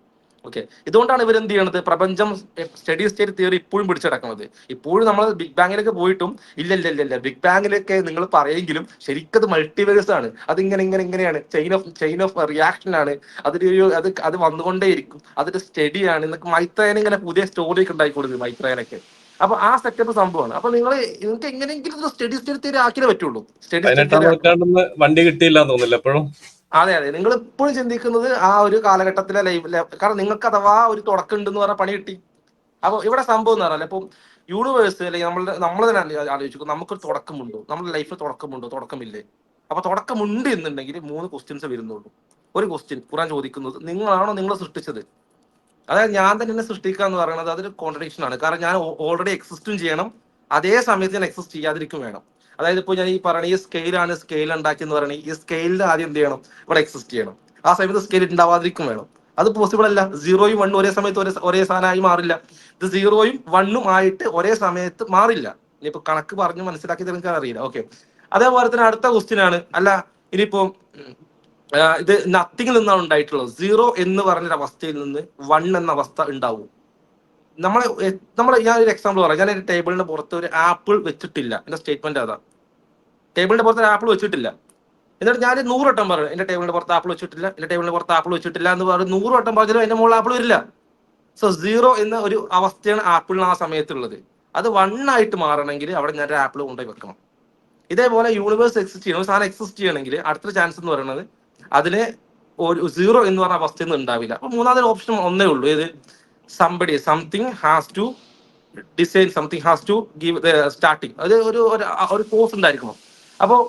ഓക്കെ, ഇതുകൊണ്ടാണ് ഇവരെന്ത് ചെയ്യണത്, പ്രപഞ്ചം സ്റ്റഡി സ്റ്റേറ്റ് തിയറി ഇപ്പോഴും പിടിച്ചടക്കുന്നത്. ഇപ്പോഴും നമ്മൾ ബിഗ് ബാങ്ങിലേക്ക് പോയിട്ടും ഇല്ല ബിഗ് ബാങ്ങിലൊക്കെ നിങ്ങൾ പറയെങ്കിലും ശരിക്കത് മൾട്ടിവേഴ്സ് ആണ്, അതിങ്ങനെയാണ്, ചെയിൻ ഓഫ് റിയാക്ഷൻ ആണ്, അത് വന്നുകൊണ്ടേയിരിക്കും, അതൊരു സ്റ്റഡിയാണ് എന്നൊക്കെ മൈത്രേനെ ഇങ്ങനെ പുതിയ സ്റ്റോറി ഒക്കെ ഉണ്ടായിക്കൊടുക്കും മൈത്രേനൊക്കെ. അപ്പൊ ആ സെറ്റപ്പ് സംഭവമാണ്. അപ്പൊ നിങ്ങൾക്ക് എങ്ങനെയെങ്കിലും ഒരു സ്റ്റഡി സ്റ്റേറ്റ് തിയറി ആക്കിയേ പറ്റുള്ളൂ. വണ്ടി കിട്ടിയില്ല തോന്നില്ല എപ്പോഴും. അതെ, നിങ്ങൾ ഇപ്പോഴും ചിന്തിക്കുന്നത് ആ ഒരു കാലഘട്ടത്തിലെ ലൈഫിലെ, കാരണം നിങ്ങൾക്ക് അഥവാ ഒരു തുടക്കം ഉണ്ടെന്ന് പറഞ്ഞാൽ പണി കിട്ടി. അപ്പൊ ഇവിടെ സംഭവം എന്ന് പറഞ്ഞാൽ, ഇപ്പം യൂണിവേഴ്സ് അല്ലെങ്കിൽ നമ്മൾ തന്നെ ആലോചിക്കും, നമുക്കൊരു തുടക്കമുണ്ടോ, നമ്മുടെ ലൈഫിൽ തുടക്കമുണ്ടോ, തുടക്കമില്ലേ? അപ്പൊ തുടക്കമുണ്ട് എന്നുണ്ടെങ്കിൽ 3 ക്വസ്റ്റ്യൻസ് വരുന്നുള്ളൂ. ഒരു ക്വസ്റ്റ്യൻ ഖുറാൻ ചോദിക്കുന്നത്, നിങ്ങളാണോ നിങ്ങളെ സൃഷ്ടിച്ചത്? അതായത് ഞാൻ തന്നെ എന്നെ സൃഷ്ടിക്കുക എന്ന് പറയുന്നത് അതൊരു കോൺട്രഡിക്ഷൻ ആണ്. കാരണം ഞാൻ ഓൾറെഡി എക്സിസ്റ്റും ചെയ്യണം, അതേ സമയത്ത് ഞാൻ എക്സിസ്റ്റ് ചെയ്യാതിരിക്കും വേണം. അതായത് ഇപ്പോൾ ഞാൻ ഈ പറയുന്ന ഈ സ്കെയിൽ ഉണ്ടാക്കി എന്ന് പറയുന്നത്, ഈ സ്കെയിലിൽ ആദ്യം എന്ത് ചെയ്യണം, ഇവിടെ എക്സിസ്റ്റ് ചെയ്യണം, ആ സമയത്ത് സ്കെയിൽ ഉണ്ടാവാതിരിക്കും വേണം. അത് പോസിബിൾ അല്ല. 0യും 1ഉം ഒരേ സമയത്ത് ഒരേ സാധനമായി മാറില്ല. ഇത് 0യും 1ഉം ആയിട്ട് ഒരേ സമയത്ത് മാറില്ല. ഇനിയിപ്പോ കണക്ക് പറഞ്ഞ് മനസ്സിലാക്കി തരാൻ അറിയില്ല. ഓക്കെ, അതേപോലെ തന്നെ അടുത്ത ക്വസ്റ്റ്യൻ ആണ്, അല്ല ഇനിയിപ്പോ ഇത് നത്തിങ്ങിൽ നിന്നാണ് ഉണ്ടായിട്ടുള്ളത്. 0 എന്ന് പറഞ്ഞൊരു അവസ്ഥയിൽ നിന്ന് 1 എന്ന അവസ്ഥ ഉണ്ടാവും. ഞാൻ ഒരു എക്സാമ്പിൾ പറയാം. ഞാൻ ഒരു ടേബിളിന്റെ പുറത്ത് ഒരു ആപ്പിൾ വെച്ചിട്ടില്ല, എന്റെ സ്റ്റേറ്റ്മെന്റ് അതാ. ടേബിളിന്റെ പുറത്ത് ഒരു ആപ്പിൾ വെച്ചിട്ടില്ല. എന്നിട്ട് ഞാൻ 100 വട്ടം പറയും എന്റെ ടേബിളിന്റെ പുറത്ത് ആപ്പിൾ വെച്ചിട്ടില്ല, എന്റെ ടേബിളിന്റെ പുറത്ത് ആപ്പിൾ വെച്ചിട്ടില്ല എന്ന് പറഞ്ഞ് 100 വട്ടം പറഞ്ഞാലും എന്റെ മുകളിൽ ആപ്പിൾ വരില്ല. സോ 0 എന്ന ഒരു അവസ്ഥയാണ് ആപ്പിളിന് ആ സമയത്തുള്ളത്. അത് 1 ആയിട്ട് മാറണമെങ്കിൽ അവിടെ ഞാൻ ഒരു ആപ്പിൾ കൊണ്ടുപോയി വെക്കണം. ഇതേപോലെ യൂണിവേഴ്സ് എക്സിസ്റ്റ് ചെയ്യണം, ഒരു സാധനം എക്സിസ്റ്റ് ചെയ്യണമെങ്കിൽ അടുത്ത ചാൻസ് എന്ന് പറയുന്നത് അതിന് ഒരു 0 എന്ന് പറഞ്ഞ അവസ്ഥയൊന്നും ഉണ്ടാവില്ല. അപ്പൊ മൂന്നാമത്തെ ഓപ്ഷൻ ഒന്നേ ഉള്ളൂ, ഏത്? Something has to design, something has to give starting, അത് ഒരു കോഴ്സ് ഉണ്ടായിരിക്കണം. അപ്പോൾ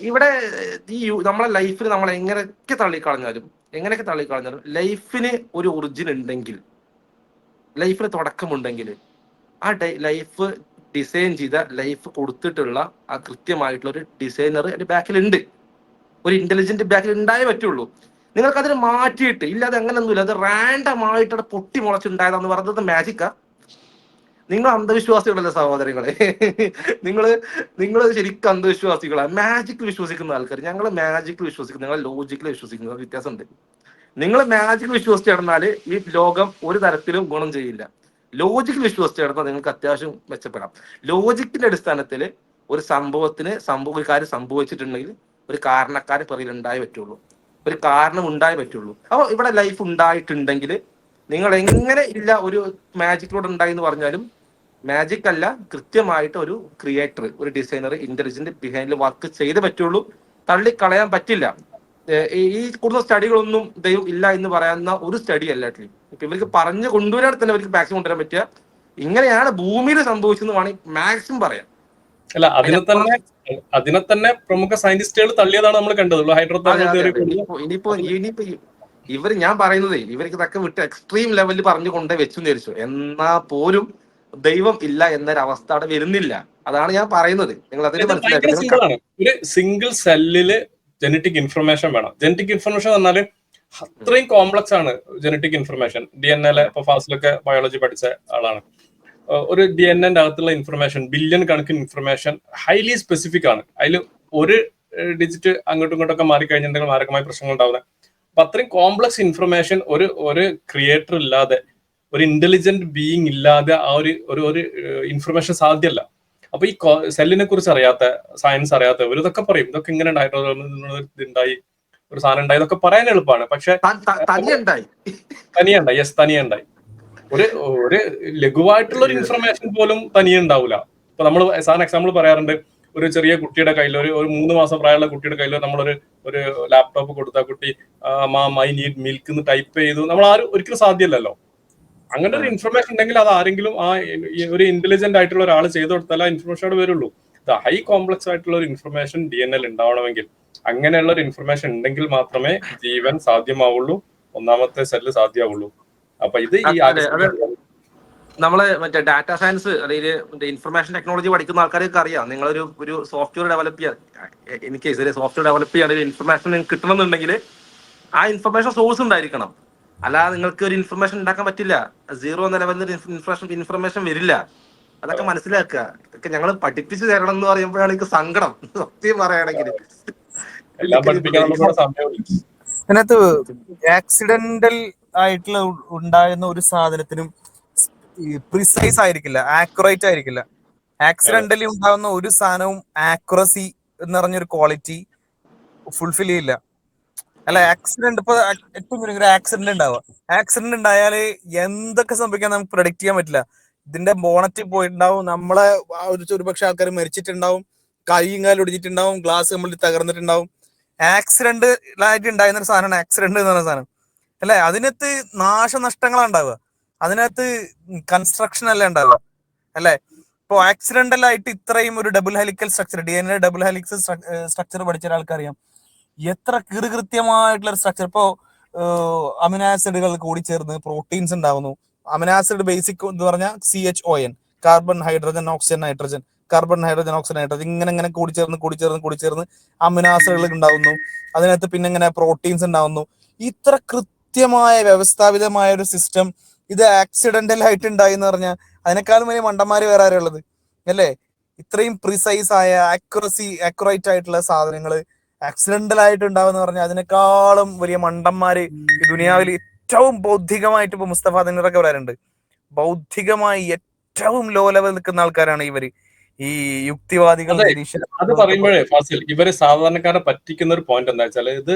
ഇവിടെ ഈ നമ്മളെ ലൈഫിൽ നമ്മൾ എങ്ങനെയൊക്കെ തള്ളിക്കളഞ്ഞാലും ലൈഫിന് ഒരു ഒറിജിൻ ഉണ്ടെങ്കിൽ, ലൈഫിന് തുടക്കമുണ്ടെങ്കിൽ, ആ ലൈഫ് ഡിസൈൻ ചെയ്ത, ലൈഫ് കൊടുത്തിട്ടുള്ള ആ കൃത്യമായിട്ടുള്ള ഒരു ഡിസൈനർ അതിന്റെ ബാക്കിലുണ്ട്, ഒരു ഇന്റലിജന്റ് ബാക്കിൽ ഉണ്ടായേ പറ്റുള്ളൂ. നിങ്ങൾക്ക് അതിന് മാറ്റിയിട്ട് ഇല്ലാതെ അങ്ങനെയൊന്നുമില്ല, അത് റാൻഡം ആയിട്ട് പൊട്ടി മുളച്ചുണ്ടായതാന്ന് പറയുന്നത് മാജിക്കാ. നിങ്ങൾ അന്ധവിശ്വാസികളല്ലേ സഹോദരങ്ങളെ? നിങ്ങൾ ശരിക്കും അന്ധവിശ്വാസികളാണ്. മാജിക്കിൽ വിശ്വസിക്കുന്ന ആൾക്കാർ, ഞങ്ങൾ മാജിക്കിൽ വിശ്വസിക്കുന്നു, ഞങ്ങൾ ലോജിക്കിൽ വിശ്വസിക്കുന്നത് വ്യത്യാസമുണ്ട്. നിങ്ങൾ മാജിക്കിൽ വിശ്വസിച്ച് കിടന്നാൽ ഈ ലോകം ഒരു തരത്തിലും ഗുണം ചെയ്യില്ല. ലോജിക്കിൽ വിശ്വസിച്ച് കിടന്നാൽ നിങ്ങൾക്ക് അത്യാവശ്യം മെച്ചപ്പെടാം. ലോജിക്കിന്റെ അടിസ്ഥാനത്തിൽ ഒരു ഒരു കാര്യം സംഭവിച്ചിട്ടുണ്ടെങ്കിൽ ഒരു കാരണക്കാരൻ പിറകിൽ ഉണ്ടായേ പറ്റുള്ളൂ, ഒരു കാരണം ഉണ്ടായേ പറ്റുള്ളൂ. അപ്പോൾ ഇവിടെ ലൈഫ് ഉണ്ടായിട്ടുണ്ടെങ്കിൽ നിങ്ങൾ എങ്ങനെ ഇല്ല ഒരു മാജിക്കിലൂടെ ഉണ്ടായി എന്ന് പറഞ്ഞാലും മാജിക് അല്ല, കൃത്യമായിട്ട് ഒരു ക്രിയേറ്റർ, ഒരു ഡിസൈനർ, ഇന്റലിജന്റ് ബിഹൈൻഡിൽ വർക്ക് ചെയ്തേ പറ്റുള്ളൂ, തള്ളിക്കളയാൻ പറ്റില്ല. ഈ കൂടുതൽ സ്റ്റഡികളൊന്നും ദൈവം ഇല്ല എന്ന് പറയുന്ന ഒരു സ്റ്റഡി അല്ല. ഇപ്പൊ ഇവർക്ക് പറഞ്ഞു കൊണ്ടുവരാൻ തന്നെ അവർക്ക് മാക്സിമം കൊണ്ടുവരാൻ പറ്റുക ഇങ്ങനെയാണ് ഭൂമിയിൽ സംഭവിച്ചെന്ന് വേണമെങ്കിൽ മാക്സിമം പറയാം. അല്ല, അതിനെ തന്നെ പ്രമുഖ സയന്റിസ്റ്റുകൾ തള്ളിയതാണ് നമ്മൾ കണ്ടത്. ഇനിയിപ്പോ ഇവർ, ഞാൻ പറയുന്നത് ഇവർക്ക് ഇതൊക്കെ വിട്ട് എക്സ്ട്രീം ലെവലിൽ പറഞ്ഞു കൊണ്ടേ വെച്ചു ധരിച്ചു, എന്നാ പോലും ദൈവം ഇല്ല എന്നൊരവസ്ഥ അവിടെ വരുന്നില്ല. അതാണ് ഞാൻ പറയുന്നത്. നിങ്ങൾ അതിന് മനസ്സിലാക്കി, ഒരു സിംഗിൾ സെല്ലില് ജനറ്റിക് ഇൻഫർമേഷൻ വേണം. ജനറ്റിക് ഇൻഫർമേഷൻ പറഞ്ഞാല് അത്രയും കോംപ്ലക്സ് ആണ് ജനറ്റിക് ഇൻഫർമേഷൻ. DNA ഇപ്പൊ ഫാസിലൊക്കെ ബയോളജി പഠിച്ച ആളാണ്. ഒരു DNA അകത്തുള്ള ഇൻഫർമേഷൻ, ബില്യൺ കണക്കിന് ഇൻഫർമേഷൻ ഹൈലി സ്പെസിഫിക് ആണ്. അതിൽ ഒരു ഡിജിറ്റ് അങ്ങോട്ടും ഇങ്ങോട്ടൊക്കെ മാറിക്കഴിഞ്ഞിട്ടുണ്ടെങ്കിൽ മാരകമായ പ്രശ്നങ്ങൾ ഉണ്ടാവുന്നത്. അപ്പൊ അത്രയും കോംപ്ലക്സ് ഇൻഫർമേഷൻ ഒരു ക്രിയേറ്റർ ഇല്ലാതെ, ഒരു ഇന്റലിജന്റ് ബീയിങ് ഇല്ലാതെ ആ ഒരു ഇൻഫർമേഷൻ സാധ്യമല്ല. അപ്പൊ ഈ സെല്ലിനെ കുറിച്ച് അറിയാത്ത, സയൻസ് അറിയാത്ത ഇതൊക്കെ പറയും, ഇതൊക്കെ ഇങ്ങനെ ഉണ്ടായി, ഒരു സാധനം ഉണ്ടായി, ഇതൊക്കെ പറയാൻ എളുപ്പമാണ്. പക്ഷെ തനിയുണ്ടായി ഒരു ലഘുവായിട്ടുള്ള ഒരു ഇൻഫർമേഷൻ പോലും തനിയെ ഉണ്ടാവില്ല. ഇപ്പൊ നമ്മൾ സാധാരണ എക്സാമ്പിൾ പറയാറുണ്ട്, ഒരു ചെറിയ കുട്ടിയുടെ കയ്യിൽ, ഒരു 3 മാസം പ്രായമുള്ള കുട്ടിയുടെ കയ്യിൽ നമ്മളൊരു ലാപ്ടോപ്പ് കൊടുത്ത കുട്ടി മൈ നീഡ് മിൽക്ക് എന്ന് ടൈപ്പ് ചെയ്തു, നമ്മൾ ആരും ഒരിക്കലും സാധ്യമല്ലല്ലോ. അങ്ങനെ ഒരു ഇൻഫർമേഷൻ ഉണ്ടെങ്കിൽ അത് ആരെങ്കിലും ഒരു ഇന്റലിജന്റ് ആയിട്ടുള്ള ഒരാൾ ചെയ്തു കൊടുത്താൽ ആ ഇൻഫർമേഷൻ അവിടെ വരുള്ളൂ. ഹൈ കോംപ്ലക്സ് ആയിട്ടുള്ള ഒരു ഇൻഫർമേഷൻ DNA ഉണ്ടാവണമെങ്കിൽ, അങ്ങനെയുള്ള ഒരു ഇൻഫർമേഷൻ ഉണ്ടെങ്കിൽ മാത്രമേ ജീവൻ സാധ്യമാവുള്ളൂ, ഒന്നാമത്തെ സെല്ല് സാധ്യമാവുള്ളൂ. അപ്പൊ ഇത് നമ്മള് മറ്റേ ഡാറ്റാ സയൻസ് അല്ലെങ്കിൽ ഇൻഫർമേഷൻ ടെക്നോളജി പഠിക്കുന്ന ആൾക്കാർക്ക് അറിയാം. നിങ്ങളൊരു സോഫ്റ്റ്വെയർ ഡെവലപ്പ് ചെയ്യാൻ, എനിക്ക് സോഫ്റ്റ്വെയർ ഡെവലപ്പ് ചെയ്യാൻ ഇൻഫർമേഷൻ നിങ്ങൾക്ക് കിട്ടണമെന്നുണ്ടെങ്കിൽ ആ ഇൻഫർമേഷൻ സോഴ്സ് ഉണ്ടായിരിക്കണം. അല്ലാതെ നിങ്ങൾക്ക് ഒരു ഇൻഫർമേഷൻ ഉണ്ടാക്കാൻ പറ്റില്ല. 0 എന്ന ലെവലിൽ ഇൻഫർമേഷൻ വരില്ല. അതൊക്കെ മനസ്സിലാക്കുക. ഇതൊക്കെ ഞങ്ങൾ പഠിപ്പിച്ചു തരണം എന്ന് പറയുമ്പോഴാണ് എനിക്ക് സങ്കടം, സത്യം പറയുകയാണെങ്കിൽ. അതിനകത്ത് ആക്സിഡന്റൽ ആയിട്ടുള്ള ഉണ്ടാകുന്ന ഒരു സാധനത്തിനും പ്രിസൈസ് ആയിരിക്കില്ല, ആക്യുറേറ്റ് ആയിരിക്കില്ല. ആക്സിഡന്റലി ഉണ്ടാകുന്ന ഒരു സാധനവും ആക്യുറസി എന്ന് പറഞ്ഞൊരു ക്വാളിറ്റി ഫുൾഫിൽ ചെയ്യില്ല. അല്ല, ആക്സിഡന്റ് ഇപ്പൊ ഏറ്റവും ഒരു ആക്സിഡന്റ് ഉണ്ടാവുക, ആക്സിഡന്റ് ഉണ്ടായാല് എന്തൊക്കെ സംഭവിക്കാൻ നമുക്ക് പ്രഡിക്ട് ചെയ്യാൻ പറ്റില്ല. ഇതിന്റെ ബോണറ്റിൽ പോയിട്ടുണ്ടാവും, നമ്മളെ ഒരുപക്ഷെ ആൾക്കാർ മരിച്ചിട്ടുണ്ടാവും, കൈയും കാലും ഒടിഞ്ഞിട്ടുണ്ടാവും, ഗ്ലാസ് കമ്പിളിൽ തകർന്നിട്ടുണ്ടാവും. ആക്സിഡന്റ് ആയിട്ട് ഉണ്ടായിരുന്ന ഒരു സാധനമാണ് ആക്സിഡന്റ് എന്ന് പറയുന്ന സാധനം, അല്ലെ? അതിനകത്ത് നാശനഷ്ടങ്ങളാണ് ഉണ്ടാവുക, അതിനകത്ത് കൺസ്ട്രക്ഷൻ അല്ല ഉണ്ടാവുക, അല്ലെ? ഇപ്പൊ ആക്സിഡന്റൽ ആയിട്ട് ഇത്രയും ഒരു double helical structure, DNA double helical structure പഠിച്ച ഒരാൾക്കറിയാം എത്ര കൃത്യമായിട്ടുള്ള ഒരു സ്ട്രക്ചർ. ഇപ്പോ അമിനോ ആസിഡുകൾ കൂടി ചേർന്ന് പ്രോട്ടീൻസ് ഉണ്ടാവുന്നു. അമിനോ ആസിഡ് ബേസിക് എന്ന് പറഞ്ഞാൽ CHON, carbon hydrogen oxygen nitrogen, carbon hydrogen oxygen nitrogen, ഇങ്ങനെ കൂടിച്ചേർന്ന് അമിനോ ആസിഡുകൾ ഉണ്ടാവുന്നു. അതിനകത്ത് പിന്നെ ഇങ്ങനെ പ്രോട്ടീൻസ് ഉണ്ടാവുന്നു. ഇത്ര കൃത്യമായ വ്യവസ്ഥാപിതമായ ഒരു സിസ്റ്റം ഇത് ആക്സിഡന്റൽ ആയിട്ട് ഉണ്ടായി എന്ന് പറഞ്ഞാൽ അതിനേക്കാളും വലിയ മണ്ടന്മാര് വേറെ ആരാ ഉള്ളത്, അല്ലേ? ഇത്രയും പ്രിസൈസ് ആയ ആക്യുറേറ്റ് ആയിട്ടുള്ള സാധനങ്ങള് ആക്സിഡന്റൽ ആയിട്ട് ഉണ്ടാവുന്ന പറഞ്ഞാൽ അതിനേക്കാളും വലിയ മണ്ടന്മാര് ഈ ദുനിയാവിൽ ഏറ്റവും ബൗദ്ധികമായിട്ട് ഇപ്പൊ മുസ്തഫ ദിനറൊക്കെ പറയാറുണ്ട്, ബൗദ്ധികമായി ഏറ്റവും ലോ ലെവൽ നിൽക്കുന്ന ആൾക്കാരാണ് ഇവര്, ഈ യുക്തിവാദികൾ. അത് പറയുമ്പോഴേ ഫാസിൽ, ഇവര് സാധാരണക്കാരെ പറ്റിക്കുന്ന ഒരു പോയിന്റ് എന്താ വെച്ചാൽ, ഇത്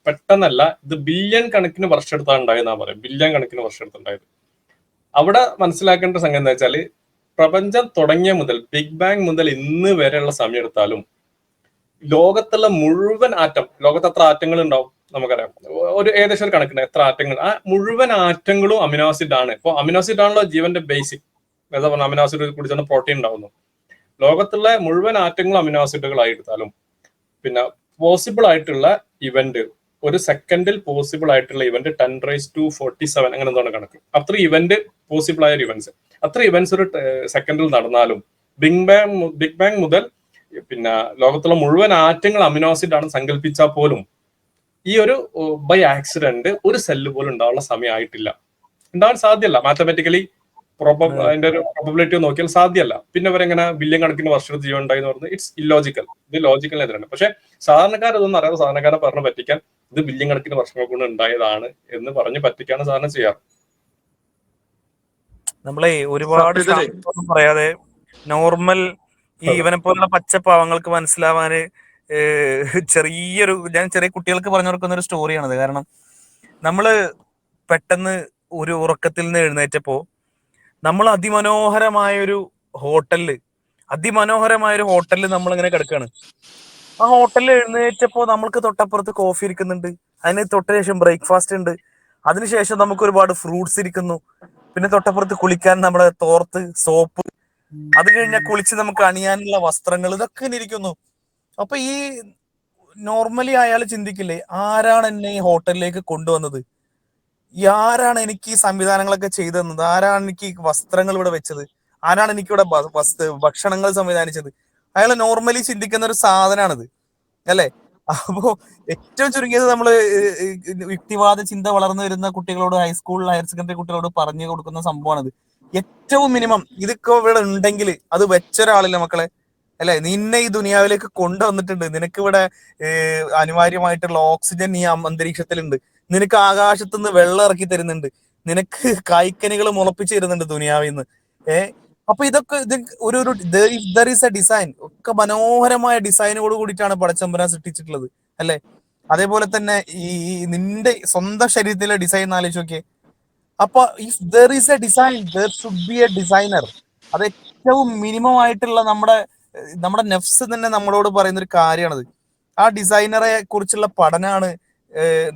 പെട്ടെന്നല്ല, ഇത് ബില്യൺ കണക്കിന് വർഷം എടുത്താണ് ഉണ്ടായെന്നാ പറയാം. ബില്യൺ കണക്കിന് വർഷം എടുത്തുണ്ടായത്. അവിടെ മനസ്സിലാക്കേണ്ട സംഗതി എന്താ വെച്ചാല്, പ്രപഞ്ചം തുടങ്ങിയ മുതൽ ബിഗ് ബാങ് മുതൽ ഇന്ന് വരെയുള്ള സമയം എടുത്താലും ലോകത്തുള്ള മുഴുവൻ ആറ്റം, ലോകത്ത് എത്ര ആറ്റങ്ങൾ ഉണ്ടാവും നമുക്കറിയാം, ഒരു ഏകദേശം ഒരു കണക്കുണ്ട് എത്ര ആറ്റങ്ങൾ, ആ മുഴുവൻ ആറ്റങ്ങളും അമിനോ ആസിഡ് ആണ്. ഇപ്പൊ അമിനോ ആസിഡ് ആണല്ലോ ജീവന്റെ ബേസിക്. എന്താ പറഞ്ഞ അമിനോ ആസിഡ് കുടിച്ചാണ് പ്രോട്ടീൻ ഉണ്ടാവുന്നു. ലോകത്തുള്ള മുഴുവൻ ആറ്റങ്ങളും അമിനോ ആസിഡുകളായി എടുത്താലും പിന്നെ പോസിബിൾ ആയിട്ടുള്ള ഇവന്റ്, ഒരു സെക്കൻഡിൽ പോസിബിൾ ആയിട്ടുള്ള ഇവന്റ് 10⁻⁴7 അങ്ങനെ എന്താണ് കണക്ക്. അത്ര ഇവന്റ് പോസിബിൾ ആയ ഒരു ഇവന്റ്സ്, അത്ര ഇവന്റ്സ് ഒരു സെക്കൻഡിൽ നടന്നാലും ബിഗ് ബാങ് മുതൽ പിന്നെ ലോകത്തുള്ള മുഴുവൻ ആറ്റങ്ങൾ അമിനോ ആസിഡ് ആണ് സങ്കല്പിച്ചാൽ പോലും ഈ ഒരു ബൈ ആക്സിഡന്റ് ഒരു സെല്ല് പോലും ഉണ്ടാവാനുള്ള സമയം ആയിട്ടില്ല. ഉണ്ടാവാൻ സാധ്യമല്ല. മാത്തമാറ്റിക്കലി അതിന്റെ ഒരു പ്രോബബിലിറ്റി നോക്കിയാൽ സാധ്യമല്ല. പിന്നെ അവരെങ്ങനെ ബില്യൺ കണക്കിന് വർഷത്തിൽ ജീവൻ ഉണ്ടായി എന്ന് പറഞ്ഞാൽ ഇറ്റ്സ് ഇല്ലോജിക്കൽ. ഇത് ലോജിക്കലിനെതിരാണ്. പക്ഷെ സാധാരണക്കാരതൊന്നും അറിയാതെ സാധാരണക്കാരെ പറഞ്ഞ് പറ്റിക്കാൻ ഇത് ബില്യൺ കണക്കിന് വർഷങ്ങൾ കൊണ്ട് ഉണ്ടായതാണ് എന്ന് പറഞ്ഞ് പറ്റിക്കാണ് സാധാരണ ചെയ്യാറ്. നമ്മളെ ഒരുപാട് ശാസ്ത്രമൊന്നും പറയാതെ നോർമൽ ഈ ഇവനെ പോലുള്ള പച്ചപ്പാവങ്ങൾക്ക് മനസ്സിലാവാന് ഞാൻ ചെറിയ കുട്ടികൾക്ക് പറഞ്ഞു കൊടുക്കുന്ന ഒരു സ്റ്റോറിയാണത്. കാരണം നമ്മള് പെട്ടെന്ന് ഒരു ഉറക്കത്തിൽ നിന്ന് എഴുന്നേറ്റപ്പോ നമ്മൾ അതിമനോഹരമായ ഒരു ഹോട്ടലില് നമ്മളിങ്ങനെ കിടക്കാണ്. ആ ഹോട്ടലിൽ എഴുന്നേറ്റപ്പോ നമ്മൾക്ക് തൊട്ടപ്പുറത്ത് കോഫി ഇരിക്കുന്നുണ്ട്, അതിന് തൊട്ട ശേഷം ബ്രേക്ക്ഫാസ്റ്റ് ഉണ്ട്, അതിനുശേഷം നമുക്ക് ഒരുപാട് ഫ്രൂട്ട്സ് ഇരിക്കുന്നു, പിന്നെ തൊട്ടപ്പുറത്ത് കുളിക്കാൻ നമ്മുടെ തോർത്ത്, സോപ്പ്, അത് കഴിഞ്ഞാൽ കുളിച്ച് നമുക്ക് അണിയാനുള്ള വസ്ത്രങ്ങൾ, ഇതൊക്കെ ഇരിക്കുന്നു. അപ്പൊ ഈ നോർമലി അയാൾ ചിന്തിക്കില്ലേ, ആരാണ് എന്നെ ഈ ഹോട്ടലിലേക്ക് കൊണ്ടുവന്നത്, ആരാണ് എനിക്ക് ഈ സംവിധാനങ്ങളൊക്കെ ചെയ്തു തന്നത്, ആരാണ് എനിക്ക് ഈ വസ്ത്രങ്ങൾ ഇവിടെ വെച്ചത്, ആരാണ് എനിക്കിവിടെ ഭക്ഷണങ്ങൾ സംവിധാനിച്ചത്. അയാൾ നോർമലി ചിന്തിക്കുന്ന ഒരു സാധനമാണിത്, അല്ലെ? അപ്പോ ഏറ്റവും ചുരുങ്ങിയത് നമ്മള് യുക്തിവാദ ചിന്ത വളർന്നു വരുന്ന കുട്ടികളോട്, ഹൈസ്കൂൾ ഹയർ സെക്കൻഡറി കുട്ടികളോട് പറഞ്ഞു കൊടുക്കുന്ന സംഭവമാണിത്. ഏറ്റവും മിനിമം ഇതൊക്കെ ഇവിടെ ഉണ്ടെങ്കിൽ അത് വെച്ചൊരാളില്ല മക്കളെ, അല്ലെ? നിന്നെ ഈ ദുനിയാവിലേക്ക് കൊണ്ടുവന്നിട്ടുണ്ട്, നിനക്ക് ഇവിടെ അനിവാര്യമായിട്ടുള്ള ഓക്സിജൻ ഈ അന്തരീക്ഷത്തിലുണ്ട്, നിനക്ക് ആകാശത്തുനിന്ന് വെള്ളം ഇറക്കി തരുന്നുണ്ട്, നിനക്ക് കായ്ക്കനികൾ മുളപ്പിച്ചു തരുന്നുണ്ട് ദുനിയാവിൽ നിന്ന്. അപ്പൊ ഇതൊക്കെ ഒരു ദർ ഈസ് എ ഡിസൈൻ. ഒക്കെ മനോഹരമായ ഡിസൈനോട് കൂടിയിട്ടാണ് പടച്ചമ്പരാൻ സൃഷ്ടിച്ചിട്ടുള്ളത്, അല്ലെ? അതേപോലെ തന്നെ ഈ നിന്റെ സ്വന്തം ശരീരത്തിലെ ഡിസൈൻ ആലോചിച്ച് നോക്കിയേ. അപ്പൊ if there is A design there should be A designer. അത് ഏറ്റവും മിനിമം ആയിട്ടുള്ള നമ്മുടെ നെഫ്സ് തന്നെ നമ്മളോട് പറയുന്ന ഒരു കാര്യമാണത്. ആ ഡിസൈനറെ കുറിച്ചുള്ള പഠനമാണ്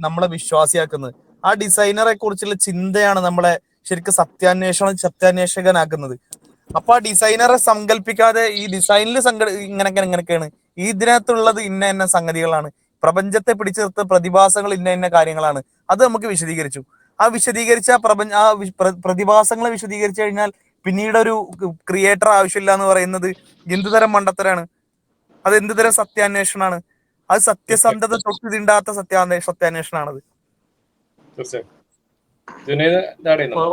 നമ്മളെ വിശ്വാസിയാക്കുന്നത്. ആ ഡിസൈനറെ കുറിച്ചുള്ള ചിന്തയാണ് നമ്മളെ ശരിക്കും സത്യാന്വേഷകനാക്കുന്നത്. അപ്പൊ ആ ഡിസൈനറെ സങ്കല്പിക്കാതെ ഈ ഡിസൈനിൽ ഇങ്ങനെയൊക്കെയാണ്, ഈ ഇതിനകത്തുള്ളത് ഇന്ന സംഗതികളാണ്, പ്രപഞ്ചത്തെ പിടിച്ചു നിർത്തുന്ന പ്രതിഭാസങ്ങൾ ഇന്ന കാര്യങ്ങളാണ്, അത് നമുക്ക് വിശദീകരിച്ചു. ആ വിശദീകരിച്ച പ്രതിഭാസങ്ങളെ വിശദീകരിച്ചു കഴിഞ്ഞാൽ പിന്നീട് ഒരു ക്രിയേറ്റർ ആവശ്യമില്ല എന്ന് പറയുന്നത് എന്തുതരം മണ്ടത്തരാണ്, അത് എന്തുതരം സത്യാന്വേഷണമാണ്, അത് സത്യസന്ധത തൊട്ട് തിണ്ടാത്ത സത്യാന്വേഷണമാണത്.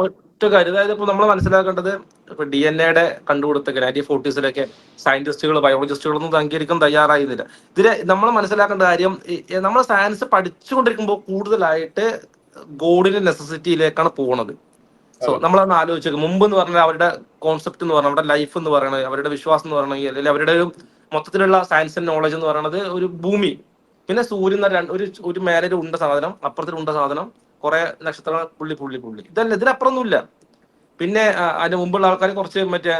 ഒറ്റ കാര്യം, അതായത് ഇപ്പൊ നമ്മൾ മനസ്സിലാക്കേണ്ടത്, ഇപ്പൊ DNA കണ്ടുപിടുത്തം 1940s സയന്റിസ്റ്റുകൾ, ബയോളജിസ്റ്റുകളൊന്നും അംഗീകരിക്കാൻ തയ്യാറായിരുന്നില്ല. ഇതിന് നമ്മൾ മനസ്സിലാക്കേണ്ട കാര്യം, നമ്മൾ സയൻസ് പഠിച്ചുകൊണ്ടിരിക്കുമ്പോൾ കൂടുതലായിട്ട് ഗോഡിന്റെ നെസസിറ്റിയിലേക്കാണ് പോകുന്നത്. സോ നമ്മളതൊന്ന് ആലോചിച്ചേക്കും. മുമ്പ് എന്ന് പറഞ്ഞാൽ അവരുടെ കോൺസെപ്റ്റ് എന്ന് പറഞ്ഞാൽ, അവരുടെ ലൈഫ് എന്ന് പറയുന്നത്, അവരുടെ വിശ്വാസം എന്ന് പറയുന്നത്, അല്ലെങ്കിൽ അവരുടെ ഒരു മൊത്തത്തിലുള്ള സയൻസ് ആൻഡ് നോളജ് എന്ന് പറയുന്നത് ഒരു ഭൂമി, പിന്നെ സൂര്യൻ, ഒരു മേലെ ഒരു ഉണ്ട സാധനം, അപ്പുറത്തൊരു ഉണ്ട സാധനം, കുറെ നക്ഷത്രങ്ങൾ, പുള്ളി ഇതല്ല, ഇതിനപ്പുറമൊന്നുമില്ല. പിന്നെ അതിന് മുമ്പുള്ള ആൾക്കാർ കുറച്ച് മറ്റേ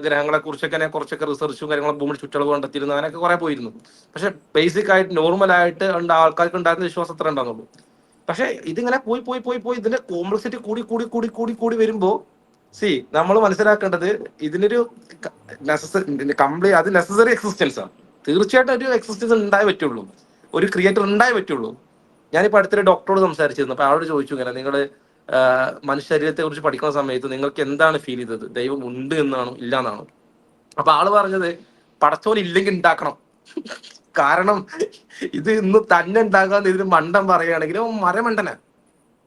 ഗ്രഹങ്ങളെ കുറച്ചൊക്കെ റിസർച്ചും കാര്യങ്ങളും ഭൂമി ചുറ്റളവ് കണ്ടെത്തിയിരുന്നു, അങ്ങനെയൊക്കെ കുറെ പോയിരുന്നു. പക്ഷെ ബേസിക് ആയിട്ട് നോർമൽ ആയിട്ട് ആൾക്കാർക്ക് ഉണ്ടായിരുന്ന വിശ്വാസം അത്ര ഉണ്ടാകുന്നുള്ളൂ. പക്ഷെ ഇതിങ്ങനെ പോയി ഇതിന്റെ കോംപ്ലക്സിറ്റി കൂടി വരുമ്പോ നമ്മൾ മനസ്സിലാക്കേണ്ടത്, ഇതിനൊരു അത് നെസസറി എക്സിസ്റ്റൻസ് ആണ്. തീർച്ചയായിട്ടും ഒരു എക്സിസ്റ്റൻസ് ഉണ്ടായേ പറ്റുള്ളൂ, ഒരു ക്രിയേറ്റർ ഉണ്ടായേ പറ്റുള്ളൂ. ഞാനിപ്പോ അടുത്തൊരു ഡോക്ടറോട് സംസാരിച്ചിരുന്നു. അപ്പൊ ആളോട് ചോദിച്ചു, ഇങ്ങനെ നിങ്ങൾ മനുഷ്യ ശരീരത്തെ കുറിച്ച് പഠിക്കുന്ന സമയത്ത് നിങ്ങൾക്ക് എന്താണ് ഫീൽ ചെയ്തത്, ദൈവം ഉണ്ട് എന്നാണോ ഇല്ല എന്നാണോ? അപ്പൊ ആള് പറഞ്ഞത്, പടച്ചോൻ ഇല്ലെങ്കിൽ ഉണ്ടാക്കണം. കാരണം ഇത് ഇന്ന് തന്നെ ഉണ്ടാകാൻ ഇതിന് മണ്ടൻ പറയുകയാണെങ്കിലും മരമണ്ടന.